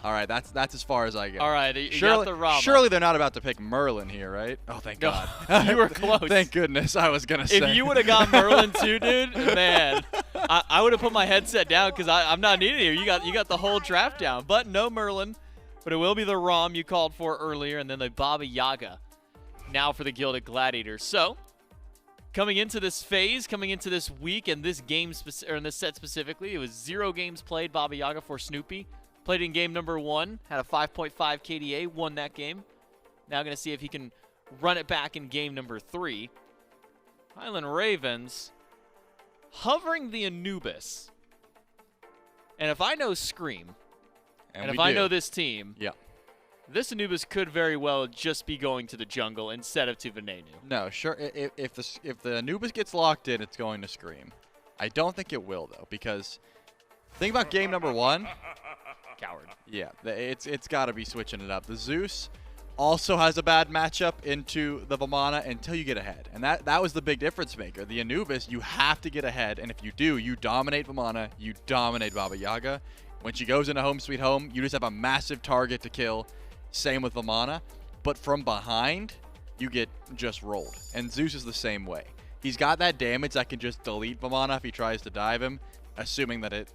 All right, that's as far as I go. All right, you got the Rama. Surely they're not about to pick Merlin here, right? Oh, thank God. You were close. Thank goodness, I was going to say. If you would have got Merlin too, dude, man, I would have put my headset down because I'm not needed here. You got the whole draft down, but no Merlin. But it will be the Rom you called for earlier, and then the Baba Yaga now for the Gilded Gladiators. So, coming into this phase, coming into this week, and this game, or in this set specifically, it was 0 games played, Baba Yaga for Snoopy. Played in game number 1, had a 5.5 KDA, won that game. Now going to see if he can run it back in game number 3. Highland Ravens hovering the Anubis. And if I know Scream, and if we I do. know this team, Yeah. this Anubis could very well just be going to the jungle instead of to Venenu. No, sure. If the Anubis gets locked in, it's going to Scream. I don't think it will though, because think about game number 1. Coward. Yeah, it's got to be switching it up. The Zeus also has a bad matchup into the Vamana until you get ahead, and that was the big difference maker. The Anubis, you have to get ahead, and if you do, you dominate Vamana, you dominate Baba Yaga. When she goes into home sweet home, you just have a massive target to kill. Same with Vamana, but from behind, you get just rolled. And Zeus is the same way. He's got that damage that can just delete Vamana if he tries to dive him, assuming that it,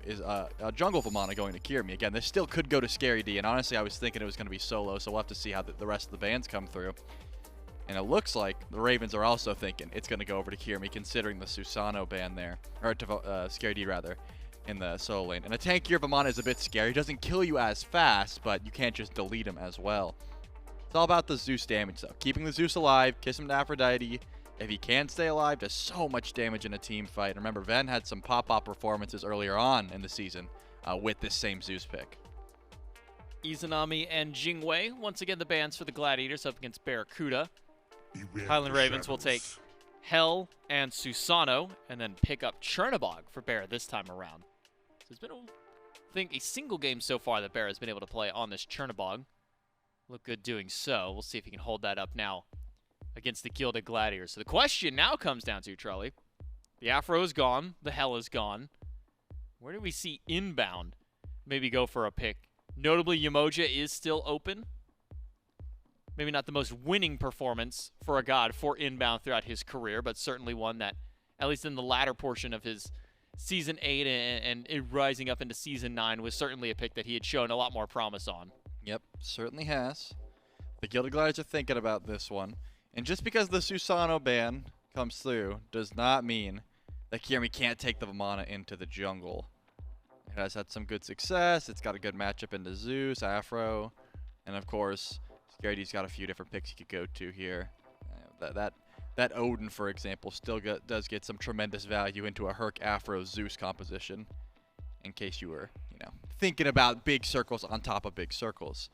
is a jungle Vamana going to Kyrmi. Again, this still could go to SCaryD, and honestly, I was thinking it was going to be solo, so we'll have to see how the rest of the bans come through. And it looks like the Ravens are also thinking it's going to go over to Kyrmi, considering the Susano ban there, or to SCaryD rather, in the solo lane. And a tankier Vamana is a bit scary. He doesn't kill you as fast, but you can't just delete him as well. It's all about the Zeus damage, though. Keeping the Zeus alive, kiss him to Aphrodite. If he can stay alive, does so much damage in a team fight. Remember, Ven had some pop-up performances earlier on in the season with this same Zeus pick. Izanami and Jingwei, once again the bans for the Gladiators up against BaRRaCCuDDa. Highland Ravens will take Hell and Susano, and then pick up Chernobog for BaRRa this time around. So it's been, I think, a single game so far that BaRRa has been able to play on this Chernobog. Look good doing so. We'll see if he can hold that up now against the Gilded Gladiators. So the question now comes down to, Charlie, the Afro is gone, the Hell is gone. Where do we see Inbowned maybe go for a pick? Notably, Yamoja is still open. Maybe not the most winning performance for a god for Inbound throughout his career, but certainly one that, at least in the latter portion of his Season 8 and rising up into Season 9, was certainly a pick that he had shown a lot more promise on. Yep, certainly has. The Gilded Gladiators are thinking about this one. And just because the Susano ban comes through does not mean that Kyrmi can't take the Vamana into the jungle. It has had some good success. It's got a good matchup into Zeus, Afro, and of course, SCaryD's got a few different picks he could go to here. That Odin, for example, still does get some tremendous value into a Herc Afro Zeus composition. In case you were, thinking about big circles on top of big circles.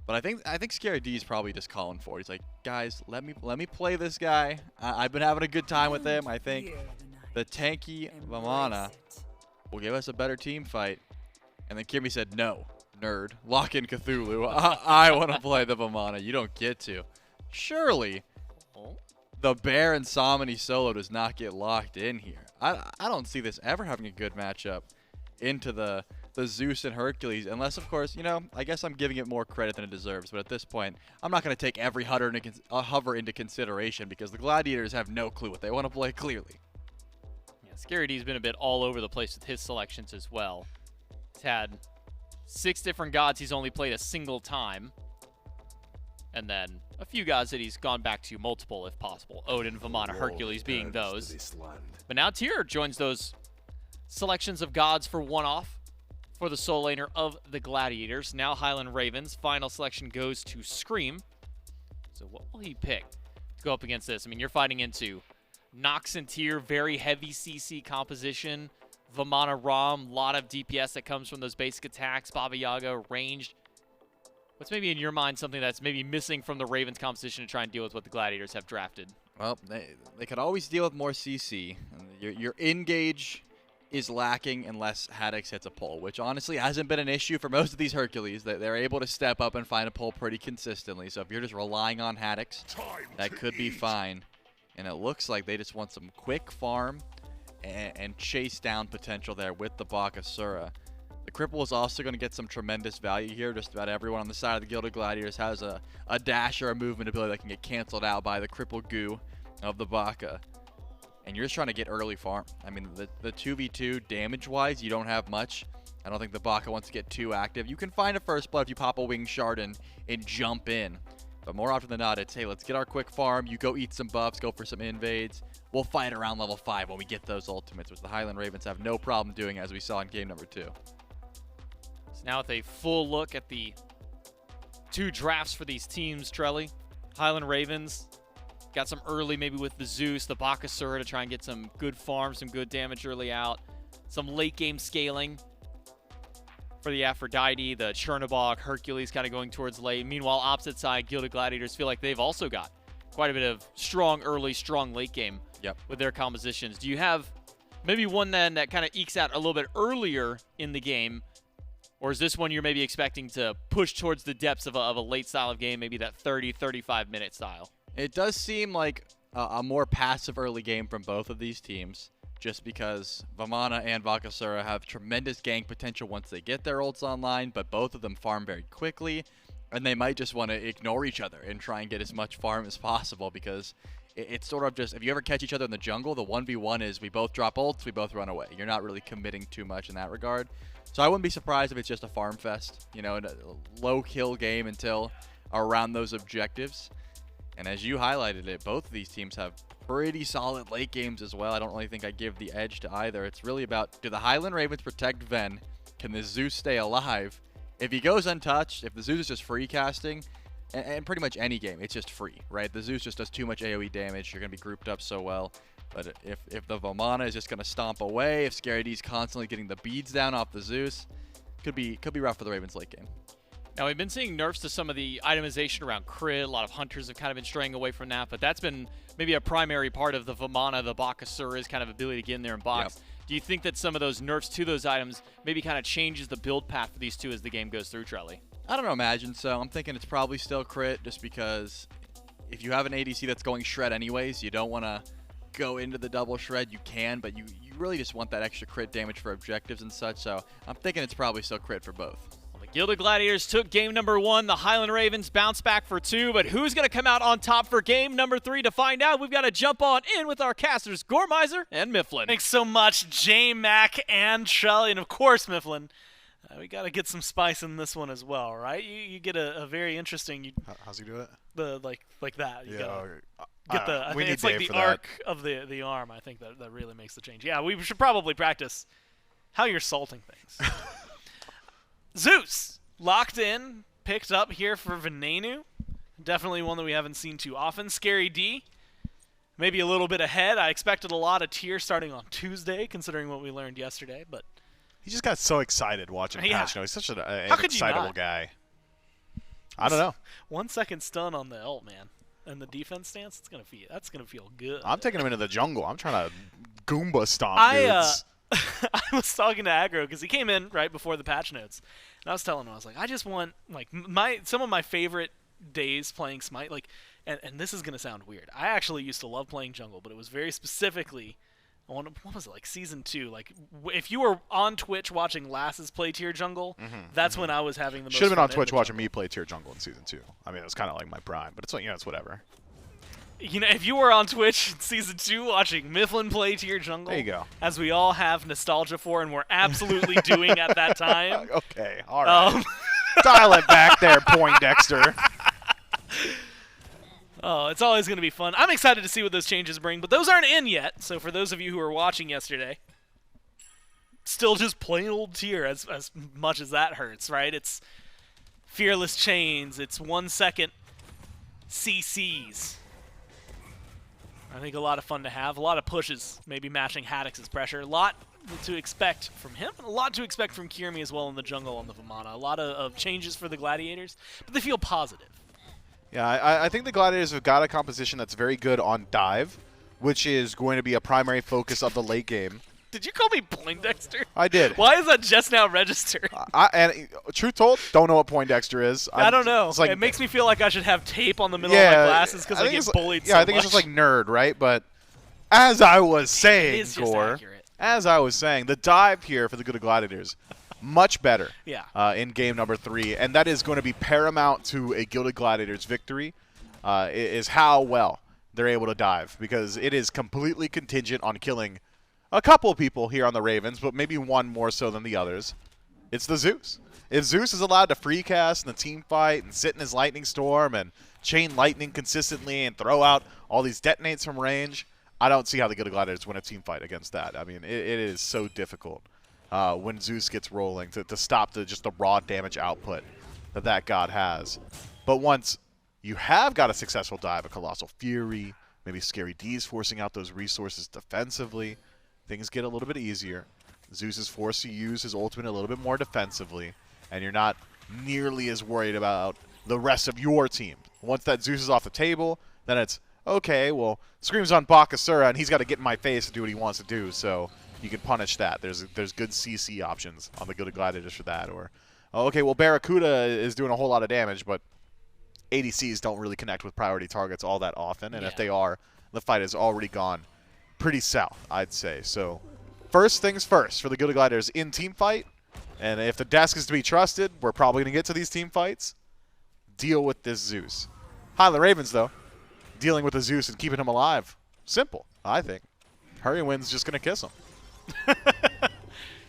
But I think SCaryD is probably just calling for it. He's like, guys, let me play this guy. I've been having a good time with him. I think the tanky Vamana will give us a better team fight. And then Kyrmi said, no, nerd. Lock in Cthulhu. I want to play the Vamana. You don't get to. Surely, the Bear and Samani solo does not get locked in here. I don't see this ever having a good matchup into the Zeus and Hercules, unless, of course, I guess I'm giving it more credit than it deserves. But at this point, I'm not going to take every hover into consideration because the Gladiators have no clue what they want to play clearly. Yeah, SCaryD's been a bit all over the place with his selections as well. He's had 6 different gods he's only played a single time. And then a few gods that he's gone back to multiple if possible. Odin, Vamana, Hercules being those. But now Terra joins those selections of gods for one-off for the solo laner of the Gladiators. Now Highland Ravens. Final selection goes to Scream. So what will he pick to go up against this? I mean, you're fighting into Nox and Tyr, very heavy CC composition. Vamana Ram, lot of DPS that comes from those basic attacks. Baba Yaga, ranged. What's maybe in your mind something that's maybe missing from the Ravens composition to try and deal with what the Gladiators have drafted? Well, they could always deal with more CC. Your engage is lacking unless Haddix hits a pull, which honestly hasn't been an issue for most of these Hercules. They're able to step up and find a pull pretty consistently. So if you're just relying on Haddix, that could be fine. And it looks like they just want some quick farm and chase down potential there with the Bakasura. The Cripple is also going to get some tremendous value here. Just about everyone on the side of the Gilded Gladiators has a dash or a movement ability that can get canceled out by the Cripple Goo of the Baka. And you're just trying to get early farm. I mean, the 2v2 damage-wise, you don't have much. I don't think the Baka wants to get too active. You can find a first blood if you pop a Wing Shard and jump in. But more often than not, it's, hey, let's get our quick farm. You go eat some buffs, go for some invades. We'll fight around level 5 when we get those ultimates, which the Highland Ravens have no problem doing, as we saw in game number 2. So now with a full look at the 2 drafts for these teams, Trelly. Highland Ravens Got some early maybe with the Zeus, the Bakasura to try and get some good farm, some good damage early out. Some late game scaling for the Aphrodite, the Chernobog, Hercules kind of going towards late. Meanwhile, opposite side, Gilded Gladiators feel like they've also got quite a bit of strong early, strong late game with their compositions. Do you have maybe one then that kind of ekes out a little bit earlier in the game? Or is this one you're maybe expecting to push towards the depths of a late style of game, maybe that 30, 35-minute style? It does seem like a more passive early game from both of these teams, just because Vamana and Bakasura have tremendous gank potential once they get their ults online, but both of them farm very quickly, and they might just want to ignore each other and try and get as much farm as possible, because it's sort of just, if you ever catch each other in the jungle, the 1v1 is we both drop ults, we both run away. You're not really committing too much in that regard. So I wouldn't be surprised if it's just a farm fest, you know, a low kill game until around those objectives. And as you highlighted it, both of these teams have pretty solid late games as well. I don't really think I give the edge to either. It's really about, do the Highland Ravens protect Ven? Can the Zeus stay alive? If he goes untouched, if the Zeus is just free casting, and pretty much any game, it's just free, right? The Zeus just does too much AoE damage. You're going to be grouped up so well. But if the Vamana is just going to stomp away, if Scary D's constantly getting the beads down off the Zeus, could be rough for the Ravens late game. Now, we've been seeing nerfs to some of the itemization around crit. A lot of hunters have kind of been straying away from that, but that's been maybe a primary part of the Vamana, the Bakasura's kind of ability to get in there and box. Yep. Do you think that some of those nerfs to those items maybe kind of changes the build path for these two as the game goes through, Trelly? I don't imagine so. I'm thinking it's probably still crit, just because if you have an ADC that's going shred anyways, you don't want to go into the double shred. You can, but you really just want that extra crit damage for objectives and such, so I'm thinking it's probably still crit for both. Well, the Gilded Gladiators took game number 1. The Highland Ravens bounced back for 2, but who's going to come out on top for game number 3? To find out, we've got to jump on in with our casters, Gormizer and Mifflin. Thanks so much, J-Mac and Trelly, and of course, Mifflin. We got to get some spice in this one as well, right? You get a very interesting... How's he do it? Like that. You yeah. Get the, I think it's like the arc of the arm. I think that really makes the change. Yeah, we should probably practice how you're salting things. Zeus locked in, picked up here for Venenu. Definitely one that we haven't seen too often. Scary D, maybe a little bit ahead. I expected a lot of tier starting on Tuesday, considering what we learned yesterday. But he just got so excited watching Patch. He's such an excitable guy. I don't know. 1 second stun on the ult, man. And the defense stance, that's gonna feel good. I'm taking him into the jungle. I'm trying to Goomba stomp dudes. I was talking to Aggro because he came in right before the patch notes, and I was telling him, I was like, I just want like some of my favorite days playing Smite, like, and this is gonna sound weird. I actually used to love playing jungle, but it was very specifically, what was it, like season 2? Like if you were on Twitch watching Lasses play tier jungle, that's when I was having the most. Should have been on Twitch watching me play tier jungle in season 2. I mean, it was kind of like my prime, but it's it's whatever. You know, if you were on Twitch in season 2 watching Mifflin play tier jungle, there you go. As we all have nostalgia for, and we're absolutely doing at that time. Okay, all right. Dial it back there, Poindexter. Oh, it's always going to be fun. I'm excited to see what those changes bring, but those aren't in yet. So for those of you who were watching yesterday, still just plain old tier, as much as that hurts, right? It's fearless chains. It's 1 second CCs. I think a lot of fun to have. A lot of pushes, maybe matching Haddix's pressure. A lot to expect from him, and a lot to expect from Kyrmi as well in the jungle on the Vamana. A lot of changes for the Gladiators, but they feel positive. Yeah, I think the Gladiators have got a composition that's very good on dive, which is going to be a primary focus of the late game. Did you call me Poindexter? I did. Why is that just now registered? And truth told, don't know what Poindexter is. I don't know. It's like, it makes me feel like I should have tape on the middle of my glasses because I get bullied so much. I think it's just like nerd, right? But as I was saying, Gore, as I was saying, the dive here for the Gilded Gladiators, much better in game number 3. And that is going to be paramount to a Gilded Gladiators victory, is how well they're able to dive. Because it is completely contingent on killing a couple people here on the Ravens, but maybe one more so than the others. It's the Zeus. If Zeus is allowed to free cast in the team fight and sit in his lightning storm and chain lightning consistently and throw out all these detonates from range, I don't see how the Gilded Gladiators win a team fight against that. I mean, it is so difficult when Zeus gets rolling to stop just the raw damage output that god has. But once you have got a successful dive, a Colossal Fury, Maybe Scary D's forcing out those resources defensively. Things get a little bit easier. Zeus is forced to use his ultimate a little bit more defensively, and you're not nearly as worried about the rest of your team. Once that Zeus is off the table, then it's, okay, well, Scream's on Bakasura, and he's got to get in my face to do what he wants to do, so you can punish that. There's good CC options on the Gilded Gladiators for that. Or, okay, well, BaRRaCCuDDa is doing a whole lot of damage, but ADCs don't really connect with priority targets all that often, and if they are, the fight has already gone pretty south, I'd say. So first things first for the Gilded Gladiators in team fight, and if the desk is to be trusted, we're probably going to get to these team fights. Deal with this Zeus. Highland Ravens, though, dealing with the Zeus and keeping him alive. Simple, I think. Hurriwind's just going to kiss him.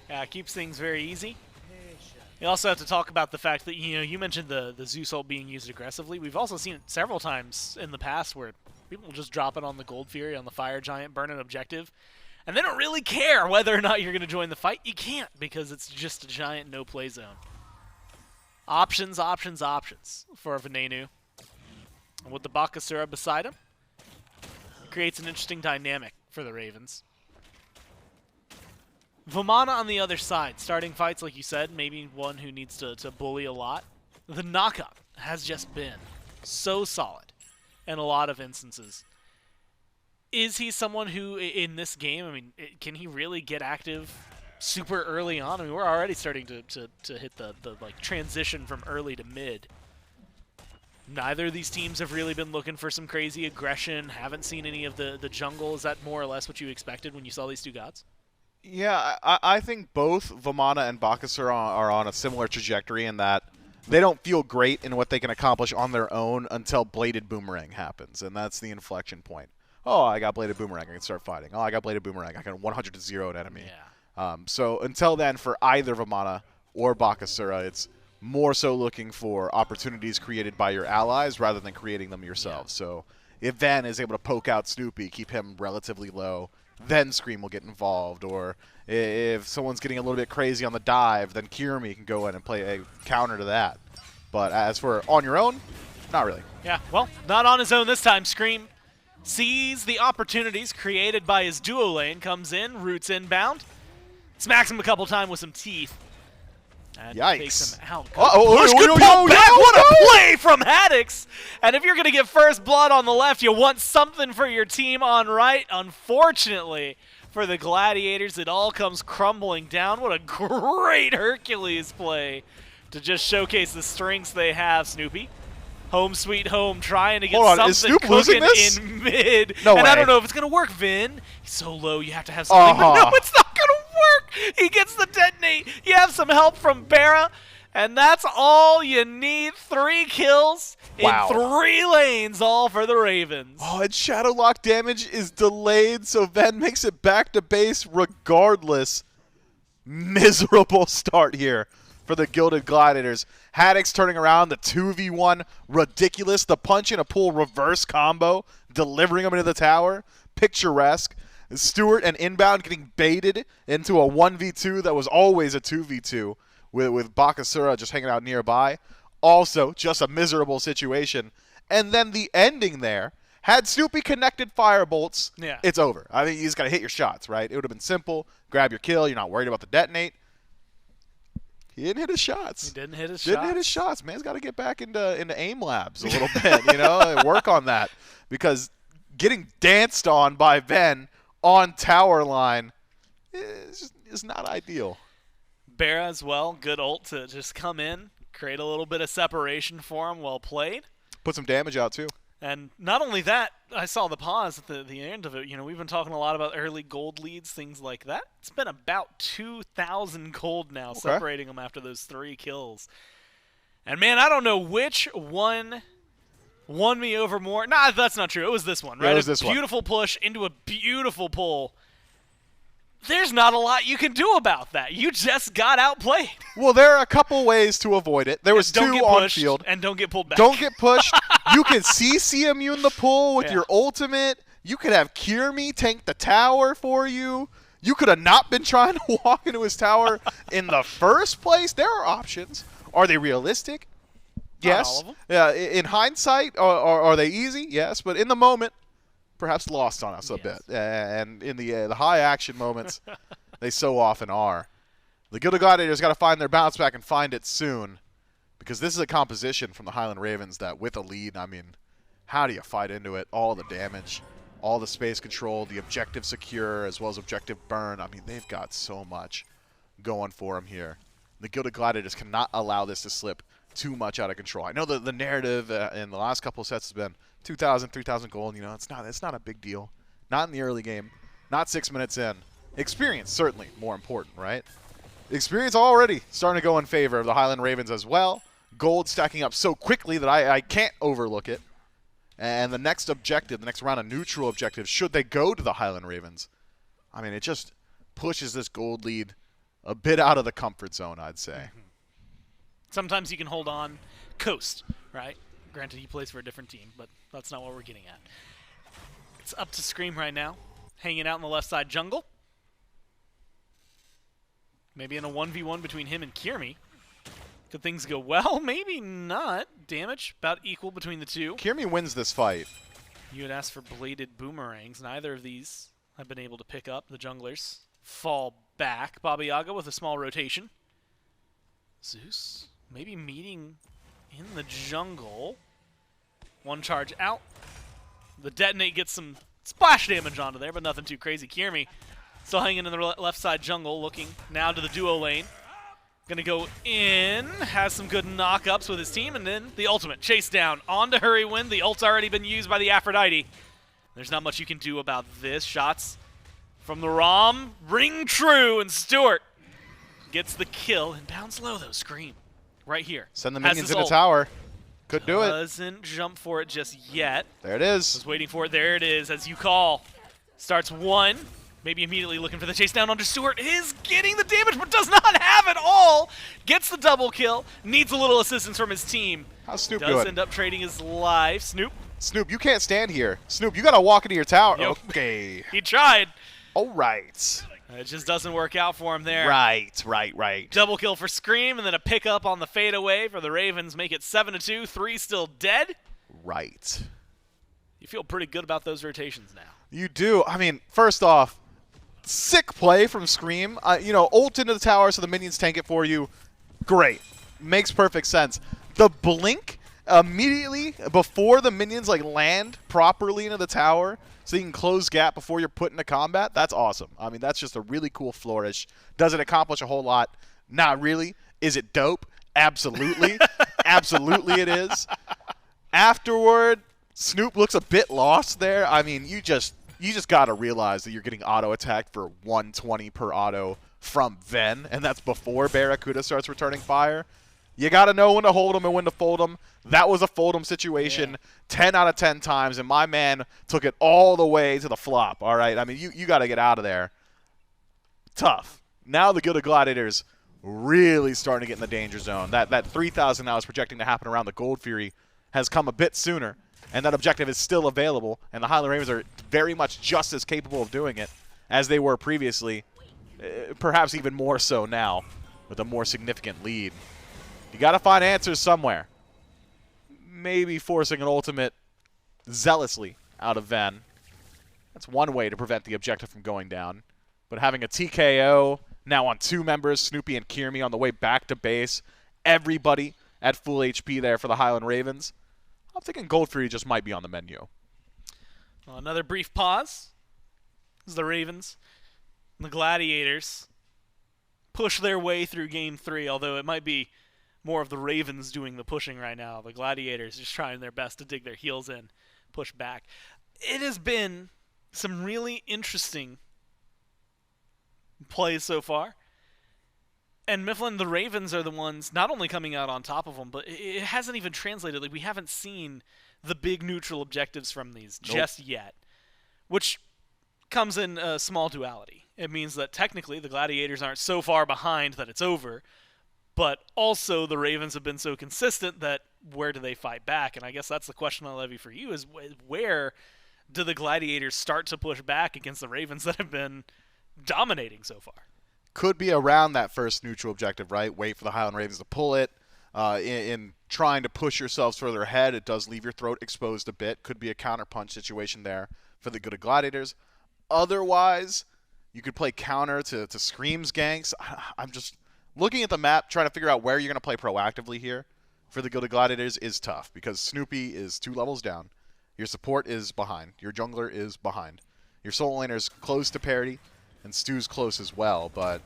Yeah, keeps things very easy. You also have to talk about the fact that, you mentioned the Zeus ult being used aggressively. We've also seen it several times in the past where people just drop it on the Gold Fury, on the Fire Giant, burn an objective, and they don't really care whether or not you're going to join the fight. You can't, because it's just a giant no-play zone. Options, options, options for Venenu. And with the Bakasura beside him, it creates an interesting dynamic for the Ravens. Vamana on the other side, starting fights, like you said, maybe one who needs to bully a lot. The knockup has just been so solid in a lot of instances. Is he someone who, in this game, I mean, can he really get active super early on? I mean, we're already starting to hit the like transition from early to mid. Neither of these teams have really been looking for some crazy aggression. Haven't seen any of the jungle. Is that more or less what you expected when you saw these two gods? Yeah, I think both Vamana and Bakasura are on a similar trajectory in that they don't feel great in what they can accomplish on their own until Bladed Boomerang happens, and that's the inflection point. Oh, I got Bladed Boomerang, I can start fighting. Oh, I got Bladed Boomerang, I can 100-0 an enemy. Yeah. So until then, for either Vamana or Bakasura, it's more so looking for opportunities created by your allies rather than creating them yourselves. Yeah. So if Van is able to poke out Snoopy, keep him relatively low, then Scream will get involved. Or if someone's getting a little bit crazy on the dive, then Kyrmi can go in and play a counter to that. But as for on your own, not really. Yeah, well, not on his own this time. Scream sees the opportunities created by his duo lane, comes in, roots inbound, smacks him a couple times with some teeth. And takes him out. Good pull back. What a play from Haddix. And if you're going to get first blood on the left, you want something for your team on right. Unfortunately for the Gladiators, it all comes crumbling down. What a great Hercules play to just showcase the strengths they have, Snoopy. Home sweet home, trying to get something cooking in mid. No way. I don't know if it's going to work, Vin. He's so low, you have to have something. But no, it's not going to work. He gets the detonate. You have some help from BaRRa, and that's all you need. 3 kills in 3 lanes, all for the Ravens. Oh, and Shadow Lock damage is delayed, so Ven makes it back to base regardless. Miserable start here for the Gilded Gladiators. Haddix turning around the 2v1. Ridiculous. The punch and a pull reverse combo, delivering him into the tower. Picturesque. Stuart and Inbowned getting baited into a 1v2 that was always a 2v2 with Bakasura just hanging out nearby. Also, just a miserable situation. And then the ending there, had Snoopy connected firebolts, it's over. I think you just got to hit your shots, right? It would have been simple. Grab your kill. You're not worried about the detonate. He didn't hit his shots. He didn't hit his shots. Didn't hit his shots. Man's got to get back into aim labs a little bit, and work on that. Because getting danced on by Ven on tower line is not ideal. BaRRa as well. Good ult to just come in, create a little bit of separation for him. Well played. Put some damage out, too. And not only that, I saw the pause at the end of it. We've been talking a lot about early gold leads, things like that. It's been about 2,000 gold now, separating them after those 3 kills. And, man, I don't know which one won me over more. Nah, that's not true. It was this one, right? Yeah, it was this one. Beautiful push into a beautiful pull. There's not a lot you can do about that. You just got outplayed. Well, there are a couple ways to avoid it. There was 2 on field. And don't get pulled back. Don't get pushed. You can CC immune the pull with your ultimate. You could have Kyrmi tank the tower for you. You could have not been trying to walk into his tower in the first place. There are options. Are they realistic? Yes. Not all of them. In hindsight, are they easy? Yes. But in the moment, perhaps lost on us a bit. And in the high action moments, they so often are. The Gilded Gladiators got to find their bounce back and find it soon, because this is a composition from the Highland Ravens that, with a lead, I mean, how do you fight into it? All the damage, all the space control, the objective secure, as well as objective burn. I mean, they've got so much going for them here. The Gilded Gladiators cannot allow this to slip too much out of control. I know the narrative in the last couple of sets has been 2,000, 3,000 gold. You know, it's not a big deal. Not in the early game. Not 6 minutes in. Experience, certainly more important, right? Experience already starting to go in favor of the Highland Ravens as well. Gold stacking up so quickly that I can't overlook it. And the next objective, the next round of neutral objectives, should they go to the Highland Ravens, I mean, it just pushes this gold lead a bit out of the comfort zone, I'd say. Sometimes you can hold on, coast, right? Granted, he plays for a different team, but that's not what we're getting at. It's up to Scream right now, hanging out in the left side jungle. Maybe in a 1v1 between him and Kyrmi. Could things go well? Maybe not. Damage about equal between the two. Kyrmi wins this fight. You had asked for bladed boomerangs. Neither of these have been able to pick up. The junglers fall back. Yaga with a small rotation. Zeus maybe meeting in the jungle. One charge out. The detonate gets some splash damage onto there, but nothing too crazy. Kyrmi still hanging in the left side jungle, looking now to the duo lane. Gonna go in, has some good knockups with his team, and then the ultimate chase down onto Hurriwind. The ult's already been used by the Aphrodite. There's not much you can do about this. Shots from the Rom ring true, and Stuart gets the kill and bounce low though. Scream right here. Send the minions in the tower. Could do it. Doesn't jump for it just yet. There it is. Was waiting for it. There it is, as you call. Starts one. Maybe immediately looking for the chase down onto Stuart. Is getting the damage, but does not have it all. Gets the double kill. Needs a little assistance from his team. How's Snoop does doing? End up trading his life. Snoop. Snoop, you can't stand here. Snoop, you got to walk into your tower. Yep. Okay. He tried. All right. It just doesn't work out for him there. Right. Double kill for Scream, and then a pickup on the fadeaway for the Ravens. Make it 7-2. 3 still dead. Right. You feel pretty good about those rotations now. You do. I mean, first off, sick play from Scream. Ult into the tower so the minions tank it for you. Great. Makes perfect sense. The blink immediately before the minions land properly into the tower so you can close gap before you're put into combat, that's awesome. I mean, that's just a really cool flourish. Does it accomplish a whole lot? Not really. Is it dope? Absolutely. Absolutely it is. Afterward, Snoop looks a bit lost there. I mean, you just got to realize that you're getting auto-attacked for 120 per auto from Ven, and that's before BaRRaCCuDDa starts returning fire. You got to know when to hold them and when to fold them. That was a fold 'em situation 10 out of 10 times, and my man took it all the way to the flop, all right? I mean, you got to get out of there. Tough. Now the Gilded Gladiators really starting to get in the danger zone. That 3,000 now is projecting to happen around the Gold Fury has come a bit sooner, and that objective is still available, and the Highland Ravens are very much just as capable of doing it as they were previously, perhaps even more so now with a more significant lead. You got to find answers somewhere. Maybe forcing an ultimate zealously out of Ven. That's one way to prevent the objective from going down. But having a TKO now on 2 members, Snoopy and Kyrmi, on the way back to base, everybody at full HP there for the Highland Ravens. I'm thinking Gold Fury just might be on the menu. Well, another brief pause as the Ravens and the Gladiators push their way through Game 3, although it might be more of the Ravens doing the pushing right now. The Gladiators just trying their best to dig their heels in, push back. It has been some really interesting plays so far. And Mifflin, the Ravens are the ones not only coming out on top of them, but it hasn't even translated. Like, we haven't seen the big neutral objectives from these just yet, which comes in a small duality. It means that technically the Gladiators aren't so far behind that it's over, but also the Ravens have been so consistent that where do they fight back? And I guess that's the question I'll levy for you is where do the Gladiators start to push back against the Ravens that have been dominating so far? Could be around that first neutral objective, right? Wait for the Highland Ravens to pull it. In trying to push yourselves further ahead, it does leave your throat exposed a bit. Could be a counterpunch situation there for the Gilded Gladiators. Otherwise, you could play counter to Scream's ganks. I'm just looking at the map, trying to figure out where you're going to play proactively here for the Gilded Gladiators is tough because Snoopy is 2 levels down. Your support is behind. Your jungler is behind. Your solo laner is close to parity, and Stu's close as well, but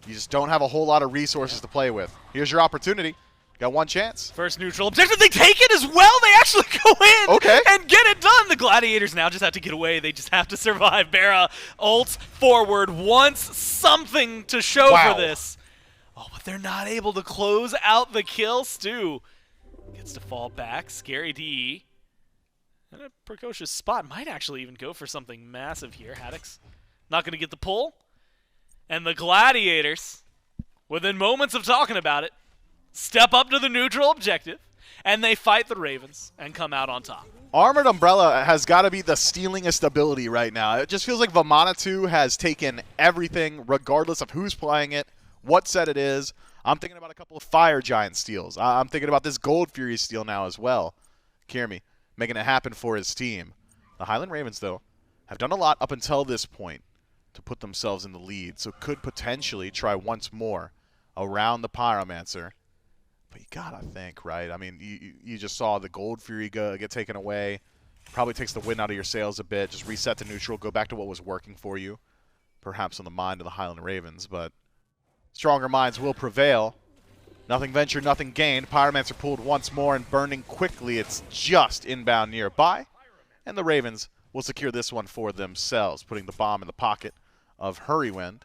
you just don't have a whole lot of resources to play with. Here's your opportunity. Got one chance. First neutral objective, they take it as well. They actually go in and get it done. The Gladiators now just have to get away. They just have to survive. BaRRa ults forward, wants something to show for this. Oh, but they're not able to close out the kill. Stu gets to fall back. Scary DE. And a precocious spot. Might actually even go for something massive here. Haddix not going to get the pull. And the Gladiators, within moments of talking about it, step up to the neutral objective, and they fight the Ravens and come out on top. Armored Umbrella has got to be the stealingest ability right now. It just feels like Vamana 2 has taken everything, regardless of who's playing it, what set it is. I'm thinking about a couple of Fire Giant steals. I'm thinking about this Gold Fury steal now as well. Kyrmi making it happen for his team. The Highland Ravens, though, have done a lot up until this point to put themselves in the lead, so could potentially try once more around the Pyromancer. But you gotta think, right? I mean, you just saw the Gold Fury get taken away. Probably takes the wind out of your sails a bit. Just reset to neutral, go back to what was working for you. Perhaps on the mind of the Highland Ravens, but stronger minds will prevail. Nothing ventured, nothing gained. Pyromancer pulled once more and burning quickly. It's just inbound nearby. And the Ravens will secure this one for themselves, putting the bomb in the pocket of Hurriwind.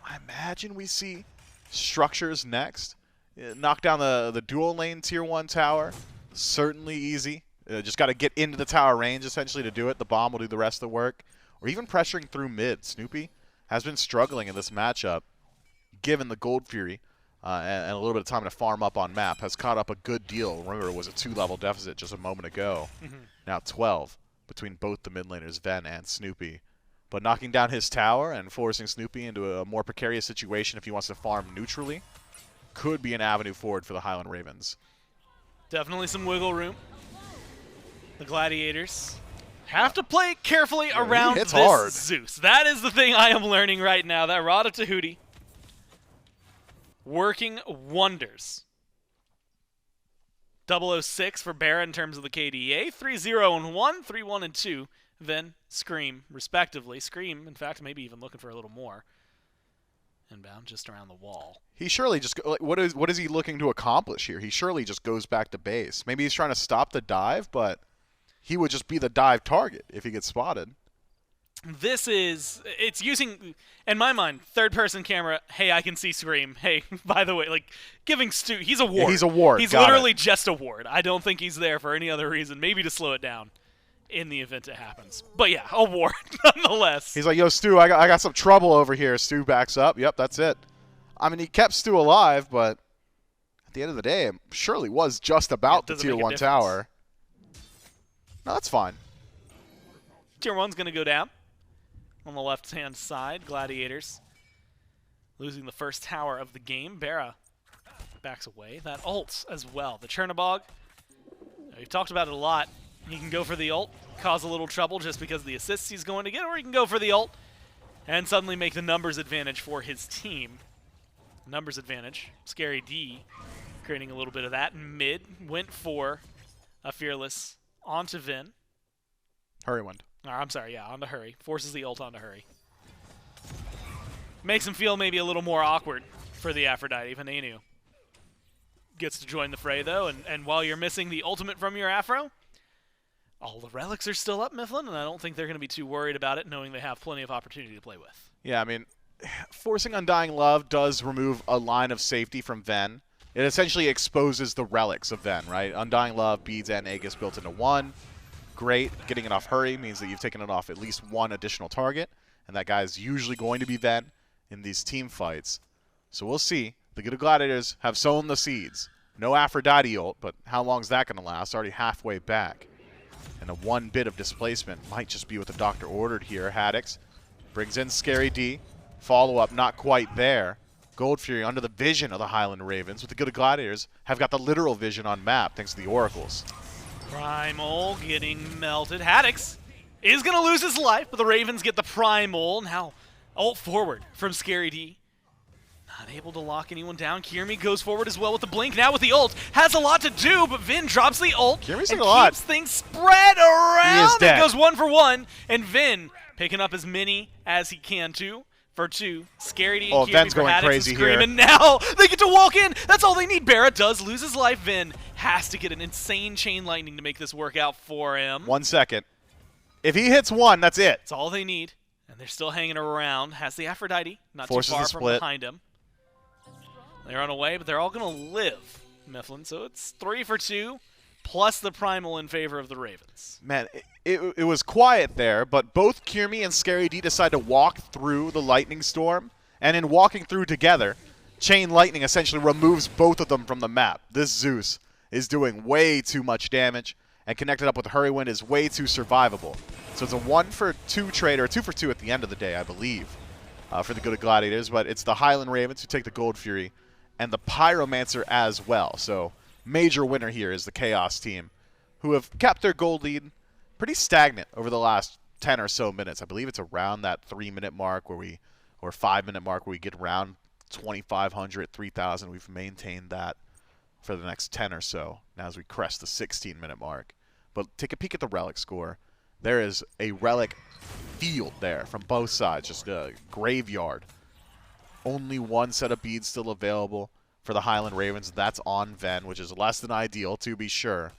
I imagine we see structures next. Knock down the dual lane tier 1 tower. Certainly easy. Just got to get into the tower range essentially to do it. The bomb will do the rest of the work. Or even pressuring through mid. Snoopy has been struggling in this matchup, given the Gold Fury and a little bit of time to farm up on map. Has caught up a good deal. Remember, it was a 2-level deficit just a moment ago. Now 12 between both the mid laners, Ven and Snoopy. But knocking down his tower and forcing Snoopy into a more precarious situation if he wants to farm neutrally could be an avenue forward for the Highland Ravens. Definitely some wiggle room. The Gladiators have to play carefully around this hard. Zeus. That is the thing I am learning right now. That Ratatoskr working wonders. 006 for BaRRa in terms of the KDA. 3-0 and 1, 3-1 and 2. Then Screammmmm, respectively. Screammmmm, in fact, maybe even looking for a little more. Inbound, just around the wall. He surely just like, what is he looking to accomplish here? He surely just goes back to base. Maybe he's trying to stop the dive, but he would just be the dive target if he gets spotted. It's using, in my mind, third-person camera. Hey, I can see Screammmmm. Hey, by the way, like giving Stu, he's a ward. Yeah, he's a ward. He's literally just a ward. I don't think he's there for any other reason. Maybe to slow it down in the event it happens. But yeah, a ward nonetheless. He's like, yo, Stu, I got some trouble over here. Stu backs up. Yep, that's it. I mean, he kept Stu alive, but at the end of the day, it surely was just about the Tier 1 tower. No, that's fine. Tier 1's going to go down on the left-hand side. Gladiators losing the first tower of the game. BaRRa backs away. That ult as well. The Chernobog, we've talked about it a lot. He can go for the ult, cause a little trouble just because of the assists he's going to get, or he can go for the ult and suddenly make the numbers advantage for his team. Numbers advantage. Scary D creating a little bit of that. Mid went for a Fearless onto Vin. Hurriwind. I'm sorry, yeah, onto Hurry. Forces the ult onto Hurry. Makes him feel maybe a little more awkward for the Aphrodite. Venenu gets to join the fray, though, and while you're missing the ultimate from your Afro, all the relics are still up, Mifflin, and I don't think they're going to be too worried about it, knowing they have plenty of opportunity to play with. Yeah, I mean, forcing Undying Love does remove a line of safety from Ven. It essentially exposes the relics of Ven, right? Undying Love, Beads, and Aegis built into one. Great. Getting it off Hurry means that you've taken it off at least one additional target, and that guy is usually going to be Ven in these team fights. So we'll see. The Gilded Gladiators have sown the seeds. No Aphrodite ult, but how long is that going to last? Already halfway back. And a one bit of displacement might just be what the doctor ordered here. Haddix brings in Scary D. Follow-up not quite there. Gold Fury under the vision of the Highland Ravens, with the Gilded Gladiators have got the literal vision on map thanks to the Oracles. Primal getting melted. Haddix is going to lose his life, but the Ravens get the primal. Now, ult forward from SCaryD. Not able to lock anyone down. Kyrmi goes forward as well with the blink. Now with the ult. Has a lot to do, but Vin drops the ult Kyrmi's and doing a lot. keeps things spread around. He is dead. It goes 1 for 1, and Vin picking up as many as he can for 2. SCaryD and Oh, Kyrmi Ven's for going Haddix crazy and Scream, here. and now they get to walk in. That's all they need. BaRRa does lose his life. Vin has to get an insane chain lightning to make this work out for him. 1 second. If he hits 1, that's it. That's all they need. And they're still hanging around. Has the Aphrodite, not Forces too far the from split. behind him. They run away, but they're all going to live, Mifflin. So it's 3 for 2, plus the primal in favor of the Ravens. Man, it was quiet there, but both Kyrmi and SCaryD decide to walk through the lightning storm, and in walking through together, chain lightning essentially removes both of them from the map. This Zeus is doing way too much damage, and connected up with Hurriwind is way too survivable. So it's a 1 for 2 trade, or a 2 for 2 at the end of the day, I believe, for the Gilded Gladiators. But it's the Highland Ravens who take the Gold Fury, and the Pyromancer as well. So major winner here is the Chaos team, who have kept their gold lead pretty stagnant over the last 10 or so minutes. I believe it's around that 3-minute mark or 5-minute mark where we get around 2,500, 3,000. We've maintained that for the next 10 or so now as we crest the 16-minute mark. But take a peek at the relic score. There is a relic field there from both sides, just a graveyard. Only 1 set of beads still available for the Highland Ravens. That's on Ven, which is less than ideal, to be sure.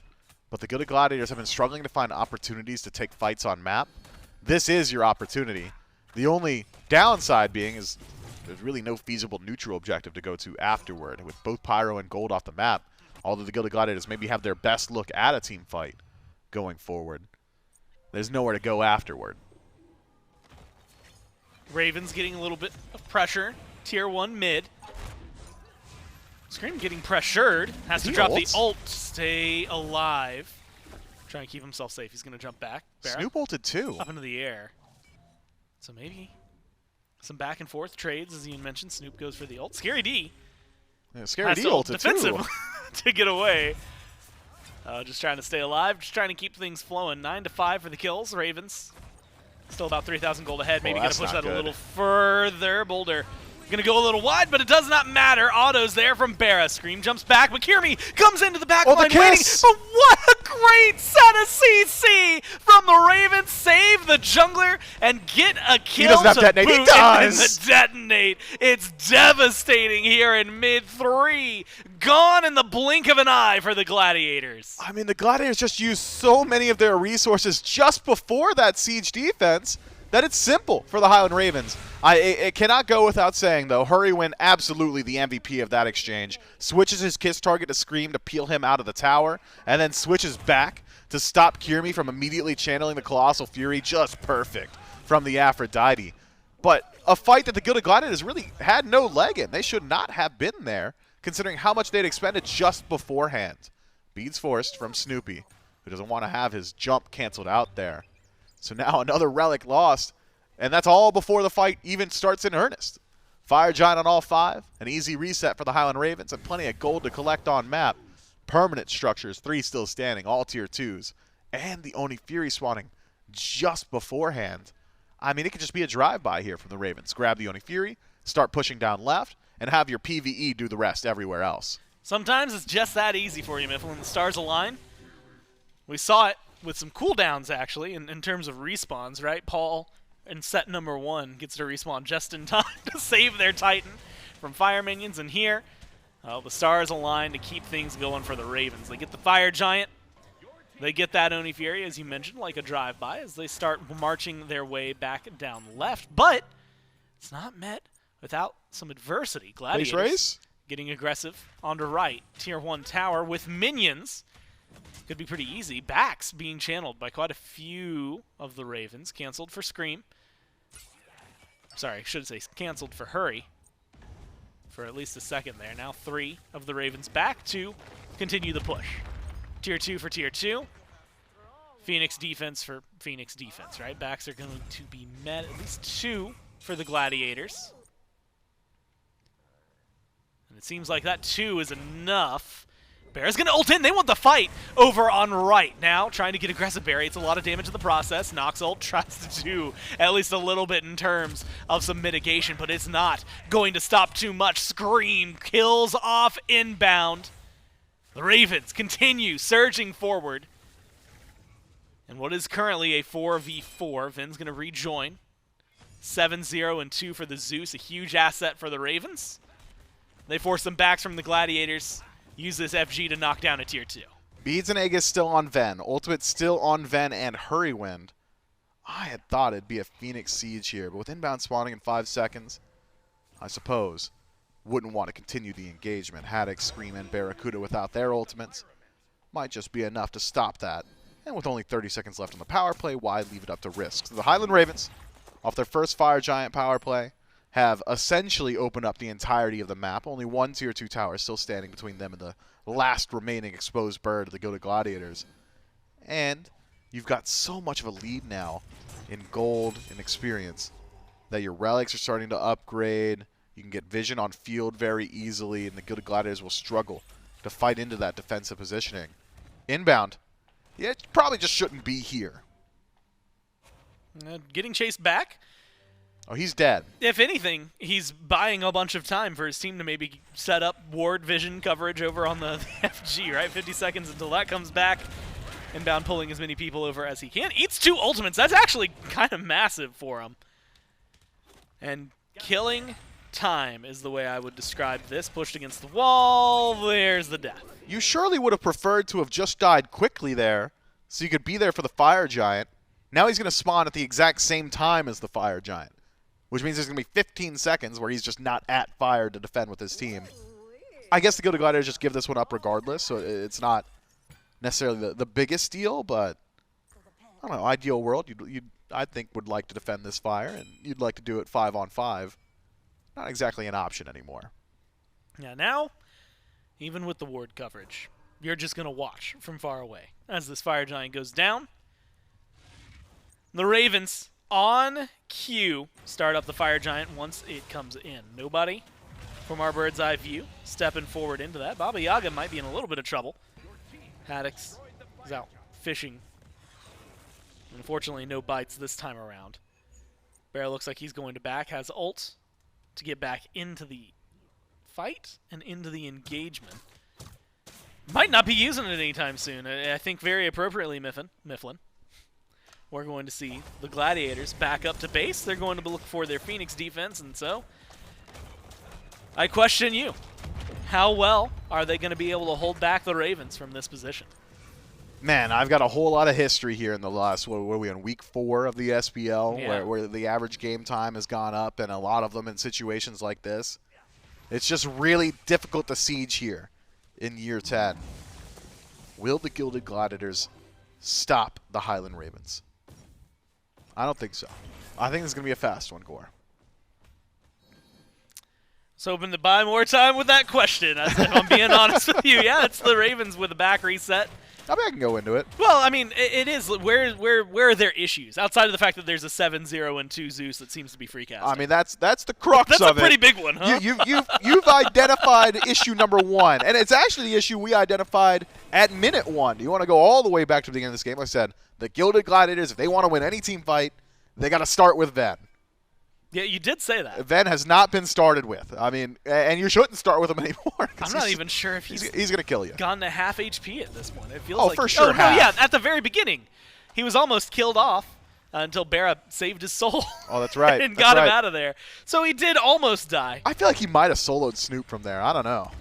But the Gilded Gladiators have been struggling to find opportunities to take fights on map. This is your opportunity. The only downside being is there's really no feasible neutral objective to go to afterward. With both Pyro and Gold off the map, although the Gilded Gladiators maybe have their best look at a team fight going forward, there's nowhere to go afterward. Ravens getting a little bit of pressure. Tier 1 mid. Scream getting pressured. Has to drop the ult to stay alive. Trying to keep himself safe. He's going to jump back. BaRRa Snoop ulted too. up into the air. So maybe some back and forth trades, as Ian mentioned. Snoop goes for the ult. SCaryD. Yeah, has SCaryD to ult ulted defensive too. to get away. Just trying to stay alive. Just trying to keep things flowing. 9 to 5 for the kills. Ravens still about 3,000 gold ahead. Maybe going to push that a little further. Boulder going to go a little wide, but it does not matter. Autos there from BaRRa. Scream jumps back, but Kyrmi comes into the back line waiting. But what a great set of CC from the Ravens. Save the jungler and get a kill. He doesn't have to detonate. boot He does! in the detonate. It's devastating here in mid-3. Gone in the blink of an eye for the Gladiators. I mean, the Gladiators just used so many of their resources just before that siege defense that it's simple for the Highland Ravens. It cannot go without saying, though, Hurriwind absolutely the MVP of that exchange. Switches his kiss target to Scream to peel him out of the tower, and then switches back to stop Kyrmi from immediately channeling the Colossal Fury. Just perfect from the Aphrodite. But a fight that the Gilded Gladiators really had no leg in. They should not have been there, considering how much they'd expended just beforehand. Beads forced from Snoopy, who doesn't want to have his jump canceled out there. So now another relic lost, and that's all before the fight even starts in earnest. Fire Giant on all 5, an easy reset for the Highland Ravens, and plenty of gold to collect on map. Permanent structures, 3 still standing, all tier 2s, and the Oni Fury spawning just beforehand. I mean, it could just be a drive-by here from the Ravens. Grab the Oni Fury, start pushing down left, and have your PvE do the rest everywhere else. Sometimes it's just that easy for you, Mifflin. The stars align. We saw it with some cooldowns, actually, in terms of respawns, right? Paul in set number 1 gets to respawn just in time to save their Titan from fire minions. And here, the stars align to keep things going for the Ravens. They get the Fire Giant. They get that Oni Fury, as you mentioned, like a drive-by, as they start marching their way back down left. But it's not met without some adversity. Gladiators race? Getting aggressive onto right. Tier 1 tower with minions. Could be pretty easy. Backs being channeled by quite a few of the Ravens. Canceled for Scream. Sorry, I should say canceled for Hurry. For at least a second there. Now 3 of the Ravens back to continue the push. Tier 2 for Tier 2. Phoenix defense for Phoenix defense, right? Backs are going to be met. At least 2 for the Gladiators. And it seems like that 2 is enough BaRRa's going to ult in. They want the fight over on right. Now, trying to get aggressive BaRRa. It's a lot of damage in the process. Nox ult tries to do at least a little bit in terms of some mitigation, but it's not going to stop too much. Scream kills off Inbowned. The Ravens continue surging forward. And what is currently a 4v4. Vin's going to rejoin. 7-0 and 2 for the Zeus. A huge asset for the Ravens. They force some backs from the Gladiators. Use this FG to knock down a tier 2. Beads and Aegis still on Ven. Ultimate still on Ven and Hurriwind. I had thought it'd be a Phoenix Siege here, but with Inbound spawning in 5 seconds, I suppose wouldn't want to continue the engagement. Haddix, Screammmmm, and BaRRaCCuDDa without their ultimates might just be enough to stop that. And with only 30 seconds left on the power play, why leave it up to risk? So the Highland Ravens, off their first Fire Giant power play, have essentially opened up the entirety of the map. Only one tier 2 tower still standing between them and the last remaining exposed bird of the Gilded Gladiators. And you've got so much of a lead now in gold and experience that your relics are starting to upgrade. You can get vision on field very easily, and the Gilded Gladiators will struggle to fight into that defensive positioning. Inbound, yeah, it probably just shouldn't be here. Getting chased back. Oh, he's dead. If anything, he's buying a bunch of time for his team to maybe set up ward vision coverage over on the FG, right? 50 seconds until that comes back. Inbound pulling as many people over as he can. Eats 2 ultimates. That's actually kind of massive for him. And killing time is the way I would describe this. Pushed against the wall. There's the death. You surely would have preferred to have just died quickly there so you could be there for the Fire Giant. Now he's going to spawn at the exact same time as the Fire Giant, which means there's going to be 15 seconds where he's just not at fire to defend with his team. I guess the Gilded Gladiators just give this one up regardless, so it's not necessarily the biggest deal, but I don't know, ideal world, I think would like to defend this fire, and you'd like to do it 5-on-5. Not exactly an option anymore. Yeah, now, even with the ward coverage, you're just going to watch from far away as this Fire Giant goes down. The Ravens, on cue, start up the Fire Giant once it comes in. Nobody from our bird's eye view stepping forward into that. Baba Yaga might be in a little bit of trouble. Haddix is out fishing. Unfortunately, no bites this time around. BaRRa looks like he's going to back, has ult to get back into the fight and into the engagement. Might not be using it anytime soon. I think very appropriately, Mifflin. We're going to see the Gladiators back up to base. They're going to look for their Phoenix defense, and so I question you. How well are they going to be able to hold back the Ravens from this position? Man, I've got a whole lot of history here in the last, what are we on, week 4 of the SPL, yeah, where the average game time has gone up, and a lot of them in situations like this. It's just really difficult to siege here in year 10. Will the Gilded Gladiators stop the Highland Ravens? I don't think so. I think it's going to be a fast one, Gore. I was hoping to buy more time with that question, if I'm being honest with you. Yeah, it's the Ravens with a back reset. I mean, I can go into it. Well, I mean, it is. Where are their issues? Outside of the fact that there's a 7-0 and 2 Zeus that seems to be free casting. I mean, that's the crux of it. That's a pretty big one, huh? You've identified issue number 1, and it's actually the issue we identified at minute 1. You want to go all the way back to the beginning of this game? Like I said, the Gilded Gladiators, if they want to win any team fight, they got to start with Ven. Yeah, you did say that. Ven has not been started with. I mean, and you shouldn't start with him anymore. I'm not even sure if he's going to kill you. Gone to half HP at this point. It feels oh, like for sure. Oh, no, yeah, at the very beginning. He was almost killed off until BaRRa saved his soul. Oh, that's right. and got him out of there. So he did almost die. I feel like he might have soloed Snoop from there. I don't know.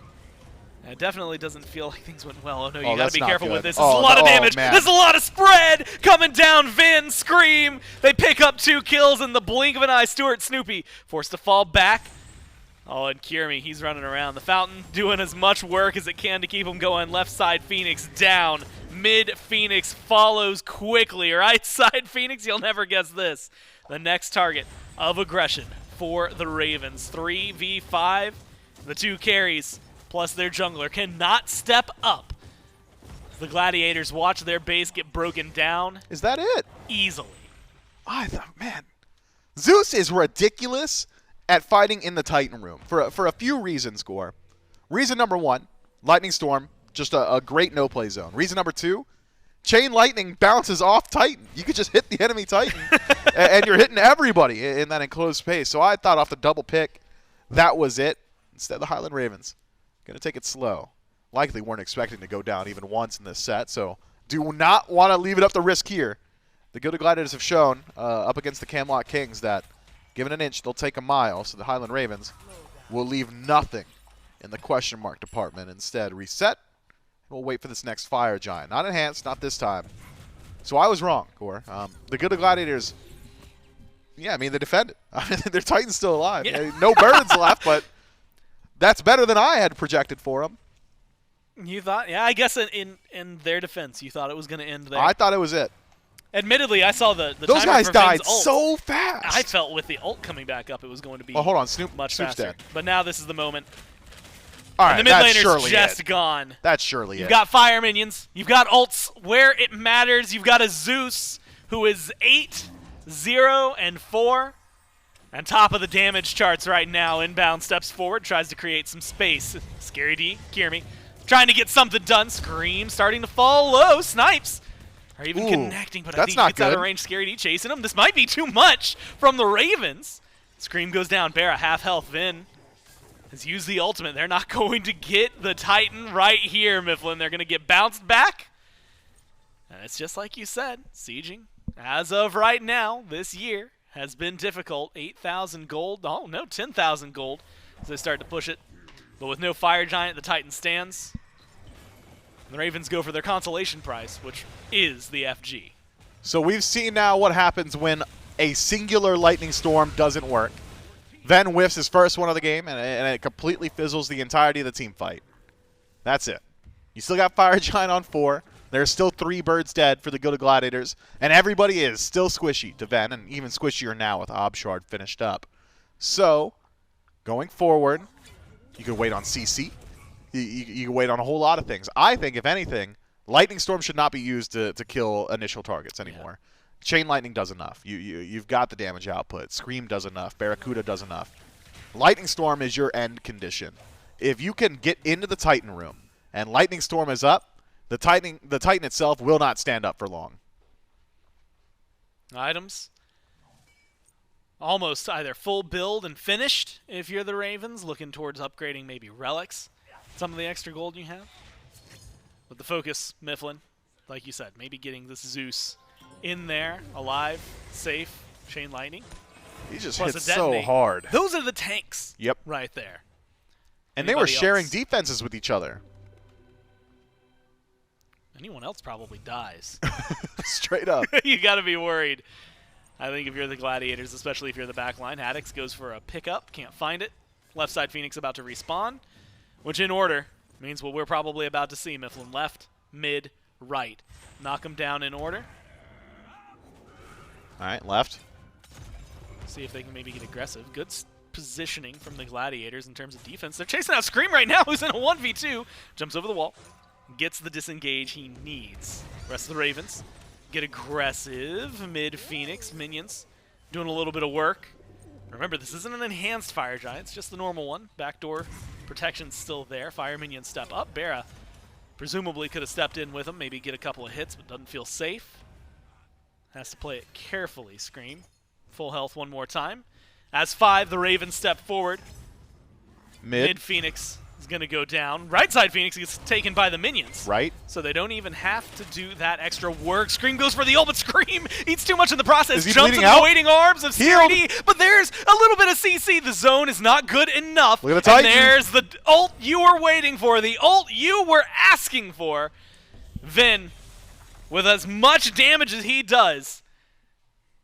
It definitely doesn't feel like things went well. Oh, no, you got to be careful with this. Oh, This is a lot of damage. Man. This is a lot of spread coming down. Vin, Scream. They pick up 2 kills in the blink of an eye. Stuart, Snoopy forced to fall back. Oh, and Kyrmi, he's running around the fountain, doing as much work as it can to keep him going. Left side Phoenix down. Mid Phoenix follows quickly. Right side Phoenix, you'll never guess this. The next target of aggression for the Ravens. 3v5. The 2 carries plus their jungler cannot step up. The Gladiators watch their base get broken down. Is that it? Easily. I thought, man, Zeus is ridiculous at fighting in the Titan room for a few reasons, Gore. Reason number 1, Lightning Storm Just a great no-play zone. Reason number 2, Chain Lightning bounces off Titan. You could just hit the enemy Titan, and you're hitting everybody in that enclosed space. So I thought off the double pick, that was it. Instead, the Highland Ravens going to take it slow. Likely weren't expecting to go down even once in this set, so do not want to leave it up to risk here. The Gilded Gladiators have shown up against the Camelot Kings that given an inch, they'll take a mile, so the Highland Ravens will leave nothing in the question mark department. Instead, reset. We'll wait for this next Fire Giant. Not enhanced, not this time. So I was wrong, Core. The Gilded Gladiators, yeah, I mean, they defended. Their Titan's still alive. Yeah. No birds left, but that's better than I had projected for them. You thought? Yeah, I guess in their defense, you thought it was going to end there. I thought it was it. Admittedly, I saw the Those timer guys for died Vin's ult. so fast. I felt with the ult coming back up, it was going to be Well, hold on. much Snoop's faster. dead. But now this is the moment. All And right, the mid that's laner's surely just it. gone. That's surely You've it. got fire minions. You've got ults where it matters. You've got a Zeus who is 8, 0, and 4. On top of the damage charts right now. Inbound steps forward, tries to create some space. Scary D, Kyrmi, trying to get something done. Scream starting to fall low. Snipes are even connecting, but I think he gets out of range. Scary D chasing him. This might be too much from the Ravens. Scream goes down. BaRRa half health. Vin has used the ultimate. They're not going to get the Titan right here, Mifflin. They're going to get bounced back. And it's just like you said. Sieging, as of right now, this year, has been difficult. 8,000 gold. Oh, no, 10,000 gold as they start to push it. But with no Fire Giant, the Titan stands. The Ravens go for their consolation prize, which is the FG. So we've seen now what happens when a singular lightning storm doesn't work. Ven whiffs his first one of the game, and it completely fizzles the entirety of the team fight. That's it. You still got Fire Giant on 4. There's still 3 birds dead for the Gilded Gladiators, and everybody is still squishy to Ven, and even squishier now with Obshard finished up. So, going forward, you can wait on CC. You can wait on a whole lot of things. I think, if anything, Lightning Storm should not be used to kill initial targets anymore. Yeah. Chain Lightning does enough. You've got the damage output. Scream does enough. BaRRaCCuDDa does enough. Lightning Storm is your end condition. If you can get into the Titan room and Lightning Storm is up, the Titan itself will not stand up for long. Items. Almost either full build and finished if you're the Ravens, looking towards upgrading maybe relics, some of the extra gold you have. But the focus, Mifflin, like you said, maybe getting this Zeus in there, alive, safe, Chain Lightning. He just Plus hits so hard. Those are the tanks Yep. right there. And they were sharing defenses with each other. Anyone else probably dies. Straight up. You got to be worried. I think if you're the Gladiators, especially if you're the back line, Haddix goes for a pickup, can't find it. Left side Phoenix about to respawn, which in order means what we're probably about to see. Mifflin left, mid, right. Knock him down in order. All right, left. See if they can maybe get aggressive. Good positioning from the Gladiators in terms of defense. They're chasing out Scream right now, who's in a 1v2. Jumps over the wall. Gets the disengage he needs. Rest of the Ravens get aggressive. Mid-Phoenix minions doing a little bit of work. Remember, this isn't an enhanced Fire Giant. It's just the normal one. Backdoor protection's still there. Fire minions step up. BaRRa presumably could have stepped in with him, maybe get a couple of hits, but doesn't feel safe. Has to play it carefully, Scream. Full health one more time. As 5, the Ravens step forward. Mid-Phoenix is going to go down. Right side Phoenix gets taken by the minions. Right. So they don't even have to do that extra work. Scream goes for the ult, but Scream eats too much in the process. Is he Jumps bleeding in the out? waiting arms of Scary D, but there's a little bit of CC. The zone is not good enough. Look at the Titan. And there's the ult you were waiting for, the ult you were asking for. Vin, with as much damage as he does,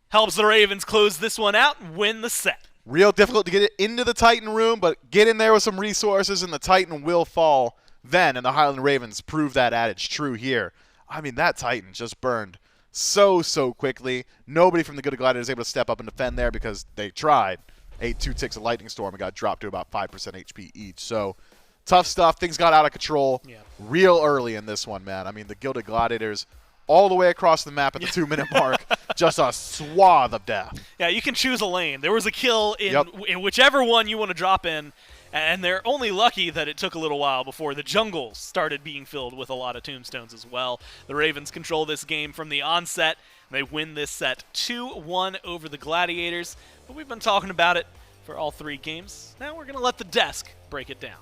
helps the Ravens close this one out and win the set. Real difficult to get it into the Titan room, but get in there with some resources and the Titan will fall then, and the Highland Ravens prove that adage true here. I mean, that Titan just burned so quickly. Nobody from the Gilded Gladiators was able to step up and defend there because they tried. 2 ticks of Lightning Storm and got dropped to about 5% HP each. So, tough stuff. Things got out of control real early in this one, man. I mean, the Gilded Gladiators all the way across the map at the 2-minute mark. Just a swath of death. Yeah, you can choose a lane. There was a kill in whichever one you want to drop in, And they're only lucky that it took a little while before the jungle started being filled with a lot of tombstones as well. The Ravens control this game from the onset. They win this set 2-1 over the Gladiators. But we've been talking about it for all 3 games. Now we're going to let the desk break it down.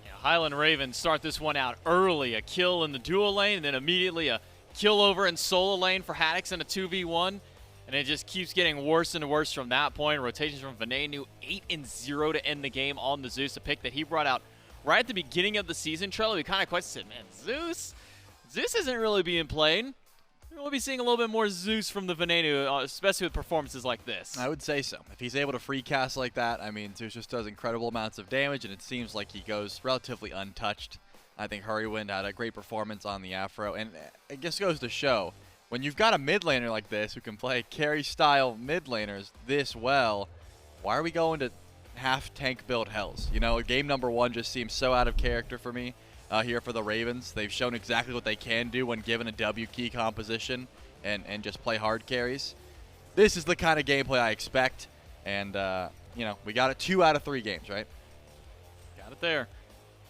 Yeah, Highland Ravens start this one out early. A kill in the dual lane, and then immediately a kill over in solo lane for Haddix in a 2v1. And it just keeps getting worse and worse from that point. Rotations from Venenu, 8-0 to end the game on the Zeus, a pick that he brought out right at the beginning of the season. Trello, we kind of questioned, man, Zeus isn't really being played. We'll be seeing a little bit more Zeus from the Venenu, especially with performances like this. I would say so. If he's able to free cast like that, I mean, Zeus just does incredible amounts of damage, and it seems like he goes relatively untouched. I think Hurriwind had a great performance on the Afro, and it just goes to show, when you've got a mid laner like this who can play carry-style mid laners this well, why are we going to half-tank build hells? You know, game number 1 just seems so out of character for me here for the Ravens. They've shown exactly what they can do when given a W key composition and just play hard carries. This is the kind of gameplay I expect, and, you know, we got it 2 out of 3 games, right? Got it there.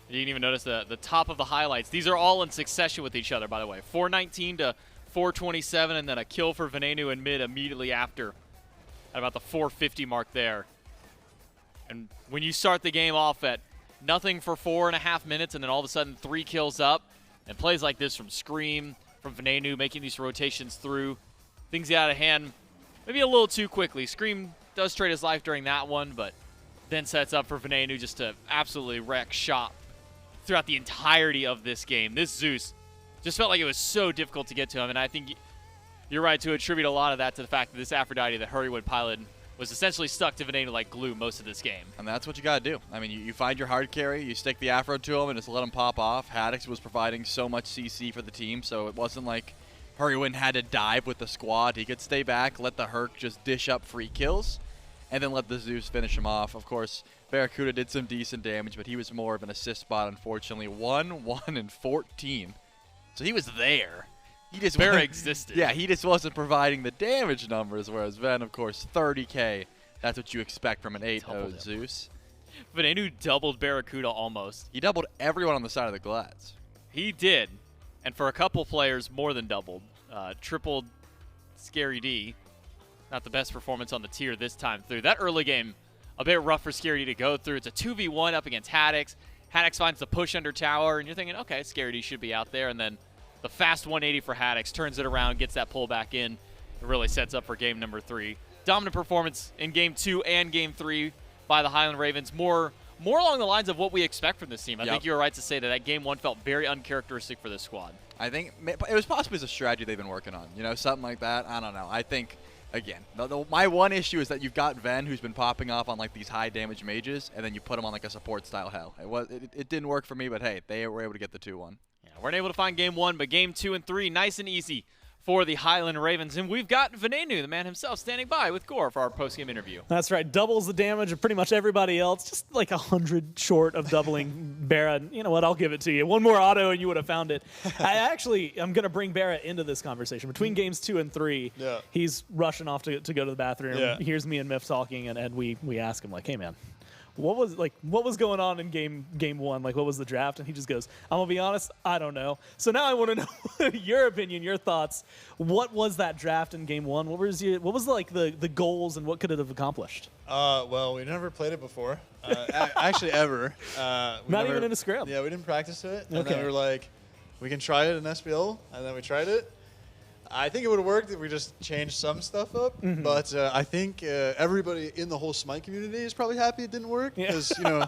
You didn't even notice the top of the highlights. These are all in succession with each other, by the way. 419 to 427, and then a kill for Venenu in mid immediately after at about the 450 mark there. And when you start the game off at nothing for 4.5 minutes, and then all of a sudden 3 kills up, and plays like this from Screammmmm, from Venenu, making these rotations through, things get out of hand maybe a little too quickly. Screammmmm does trade his life during that one, but then sets up for Venenu just to absolutely wreck shop throughout the entirety of this game. This Zeus just felt like it was so difficult to get to him, and I think you're right to attribute a lot of that to the fact that this Aphrodite that Hurriwind piloted was essentially stuck to Venenu like glue most of this game. And that's what you got to do. I mean, you find your hard carry, you stick the Afro to him, and just let him pop off. Haddix was providing so much CC for the team, so it wasn't like Hurriwind had to dive with the squad. He could stay back, let the Herc just dish up free kills, and then let the Zeus finish him off. Of course, BaRRaCCuDDa did some decent damage, but he was more of an assist spot, unfortunately. 1, 1, and 14. So he was there. He just existed. Yeah, he just wasn't providing the damage numbers, whereas Ven, of course, 30k. That's what you expect from an 8-0 Zeus. Venenu doubled BaRRaCCuDDa almost. He doubled everyone on the side of the Glads. He did. And for a couple players, more than doubled. Tripled SCaryD. Not the best performance on the tier this time through. That early game, a bit rough for SCaryD to go through. It's a 2v1 up against Haddix. Haddix finds the push under tower, and you're thinking, okay, SCaryD should be out there. And then the fast 180 for Haddix turns it around, gets that pull back in. It really sets up for game number 3. Dominant performance in game 2 and game 3 by the Highland Ravens. More along the lines of what we expect from this team. I think you were right to say that game 1 felt very uncharacteristic for this squad. I think it was possibly a strategy they've been working on. You know, something like that. I don't know. I think, again, my one issue is that you've got Ven, who's been popping off on like these high damage mages, and then you put him on like a support style hell. It didn't work for me, but hey, they were able to get the 2-1. Yeah, weren't able to find game 1, but game 2 and 3, nice and easy for the Highland Ravens. And we've got Venenu, the man himself, standing by with Gore for our post-game interview. That's right. Doubles the damage of pretty much everybody else. Just like 100 short of doubling BaRRa. You know what? I'll give it to you. One more auto and you would have found it. I'm going to bring BaRRa into this conversation. Between games 2 and 3, he's rushing off to go to the bathroom. He hears me and Miff talking, and we ask him, like, hey, man, what was going on in game 1? Like, what was the draft? And he just goes, I'm gonna be honest, I don't know. So now I want to know your opinion, your thoughts. What was that draft in game 1? What was like the goals, and what could it have accomplished? Well, we never played it before. Actually, ever. Not even in a scrim. Yeah, we didn't practice it. And then we were like, we can try it in SPL, and then we tried it. I think it would have worked if we just changed some stuff up, but I think everybody in the whole SMITE community is probably happy it didn't work, because you know,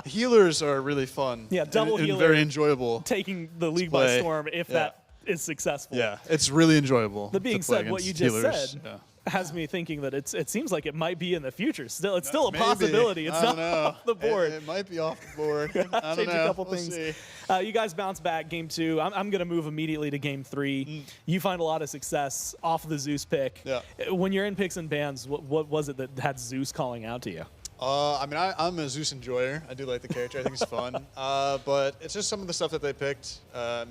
healers are really fun. Yeah, double healer, and very enjoyable. Taking the league by storm if that is successful. Yeah, it's really enjoyable. That being said, what you just said has me thinking that it seems like it might be in the future. It's still a possibility. It's not off the board. It might be off the board. I don't Change know. a couple things. See. You guys bounce back game 2. I'm going to move immediately to game 3. You find a lot of success off the Zeus pick. Yeah. When you're in picks and bans, what was it that had Zeus calling out to you? I mean, I'm a Zeus enjoyer. I do like the character. I think it's fun. But it's just some of the stuff that they picked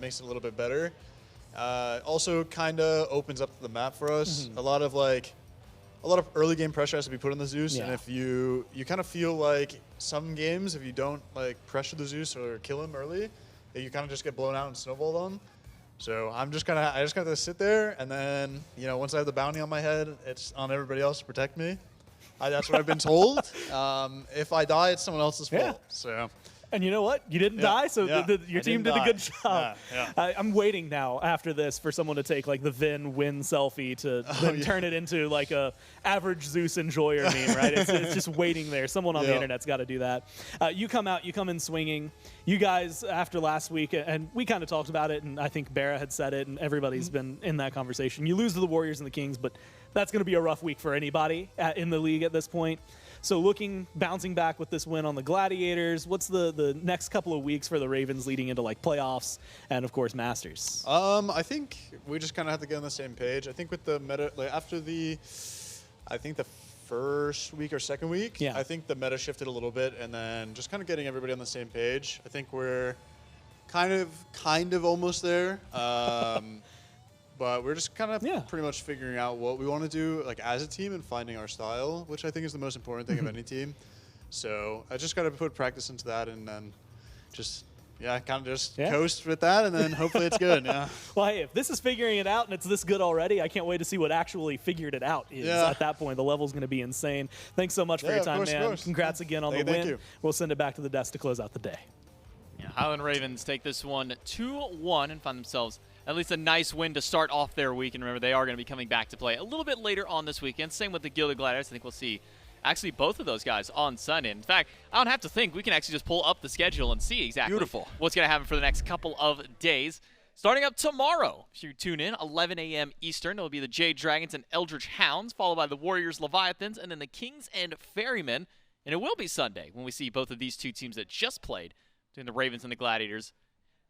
makes it a little bit better. Also kind of opens up the map for us. A lot a lot of early game pressure has to be put on the Zeus, and Yeah. if you kind of feel like some games, if you don't like pressure the Zeus or kill him early, that you kind of just get blown out and snowballed on. So I just kind of have to sit there, and then once I have the bounty on my head, it's on everybody else to protect me. That's what I've been told. If I die, it's someone else's fault. Yeah. So. And you know what? You didn't die, so your team did a good job. Yeah. I'm waiting now after this for someone to take like the Vin win selfie to then turn it into like a average Zeus enjoyer meme, right? It's just waiting there. Someone on the internet's got to do that. You come in swinging. You guys, after last week, and we kind of talked about it, and I think BaRRa had said it, and everybody's been in that conversation. You lose to the Warriors and the Kings, but that's going to be a rough week for anybody in the league at this point. So bouncing back with this win on the Gladiators, what's the next couple of weeks for the Ravens leading into like playoffs and of course Masters? I think we just kind of have to get on the same page. I think with the meta, like after the first week or second week, I think the meta shifted a little bit, and then just kind of getting everybody on the same page. I think we're kind of almost there. But we're just kind of pretty much figuring out what we want to do like as a team and finding our style, which I think is the most important thing of any team. So I just got to put practice into that, and then just coast with that, and then hopefully it's good. Yeah. Well, hey, if this is figuring it out and it's this good already, I can't wait to see what actually figured it out is. At that point, the level's going to be insane. Thanks so much for your time, man. Congrats again on the win. Thank you. We'll send it back to the desk to close out the day. Yeah, Highland Ravens take this one 2-1 and find themselves at least a nice win to start off their week. And remember, they are going to be coming back to play a little bit later on this weekend. Same with the Gilded Gladiators. I think we'll see actually both of those guys on Sunday. In fact, I don't have to think. We can actually just pull up the schedule and see exactly what's going to happen for the next couple of days. Starting up tomorrow, if you tune in, 11 a.m. Eastern, it'll be the Jade Dragons and Eldritch Hounds, followed by the Warriors Leviathans, and then the Kings and Ferrymen. And it will be Sunday when we see both of these two teams that just played, between the Ravens and the Gladiators.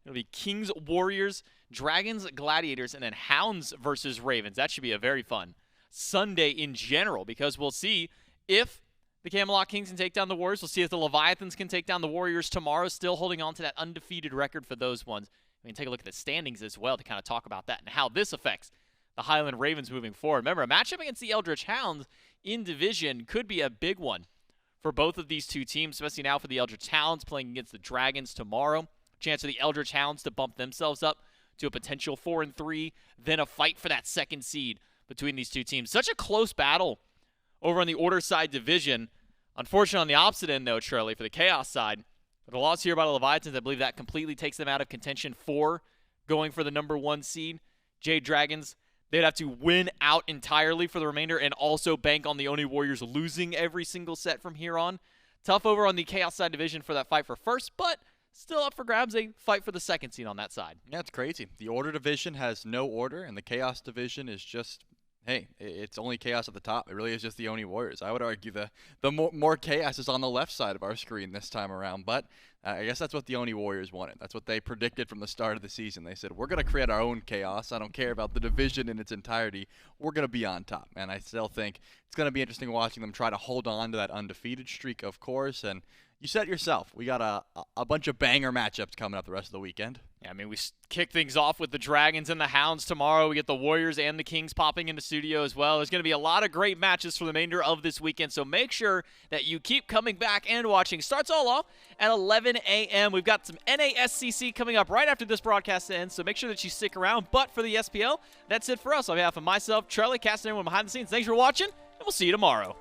It'll be Kings, Warriors, Dragons, Gladiators, and then Hounds versus Ravens. That should be a very fun Sunday in general, because we'll see if the Camelot Kings can take down the Warriors. We'll see if the Leviathans can take down the Warriors tomorrow, still holding on to that undefeated record for those ones. We can take a look at the standings as well to kind of talk about that and how this affects the Highland Ravens moving forward. Remember, a matchup against the Eldritch Hounds in division could be a big one for both of these two teams, especially now for the Eldritch Hounds playing against the Dragons tomorrow. Chance for the Eldritch Hounds to bump themselves up to a potential 4-3, then a fight for that second seed between these two teams. Such a close battle over on the Order side division. Unfortunately, on the opposite end, though, Charlie, for the Chaos side, with a loss here by the Leviathans, I believe that completely takes them out of contention for going for the #1 seed. Jade Dragons, they'd have to win out entirely for the remainder and also bank on the Oni Warriors losing every single set from here on. Tough over on the Chaos side division for that fight for first, but still up for grabs, a fight for the second seed on that side. Yeah, it's crazy. The Order division has no order, and the Chaos division is just, hey, it's only Chaos at the top. It really is just the Oni Warriors. I would argue the more Chaos is on the left side of our screen this time around, but I guess that's what the Oni Warriors wanted. That's what they predicted from the start of the season. They said, we're going to create our own Chaos. I don't care about the division in its entirety. We're going to be on top. And I still think it's going to be interesting watching them try to hold on to that undefeated streak, of course, and you said it yourself. We got a bunch of banger matchups coming up the rest of the weekend. Yeah, I mean, we kick things off with the Dragons and the Hounds tomorrow. We get the Warriors and the Kings popping into studio as well. There's going to be a lot of great matches for the remainder of this weekend, so make sure that you keep coming back and watching. Starts all off at 11 a.m. We've got some NASCC coming up right after this broadcast ends, so make sure that you stick around. But for the SPL, that's it for us. On behalf of myself, Charlie, Castaner, behind the scenes, thanks for watching, and we'll see you tomorrow.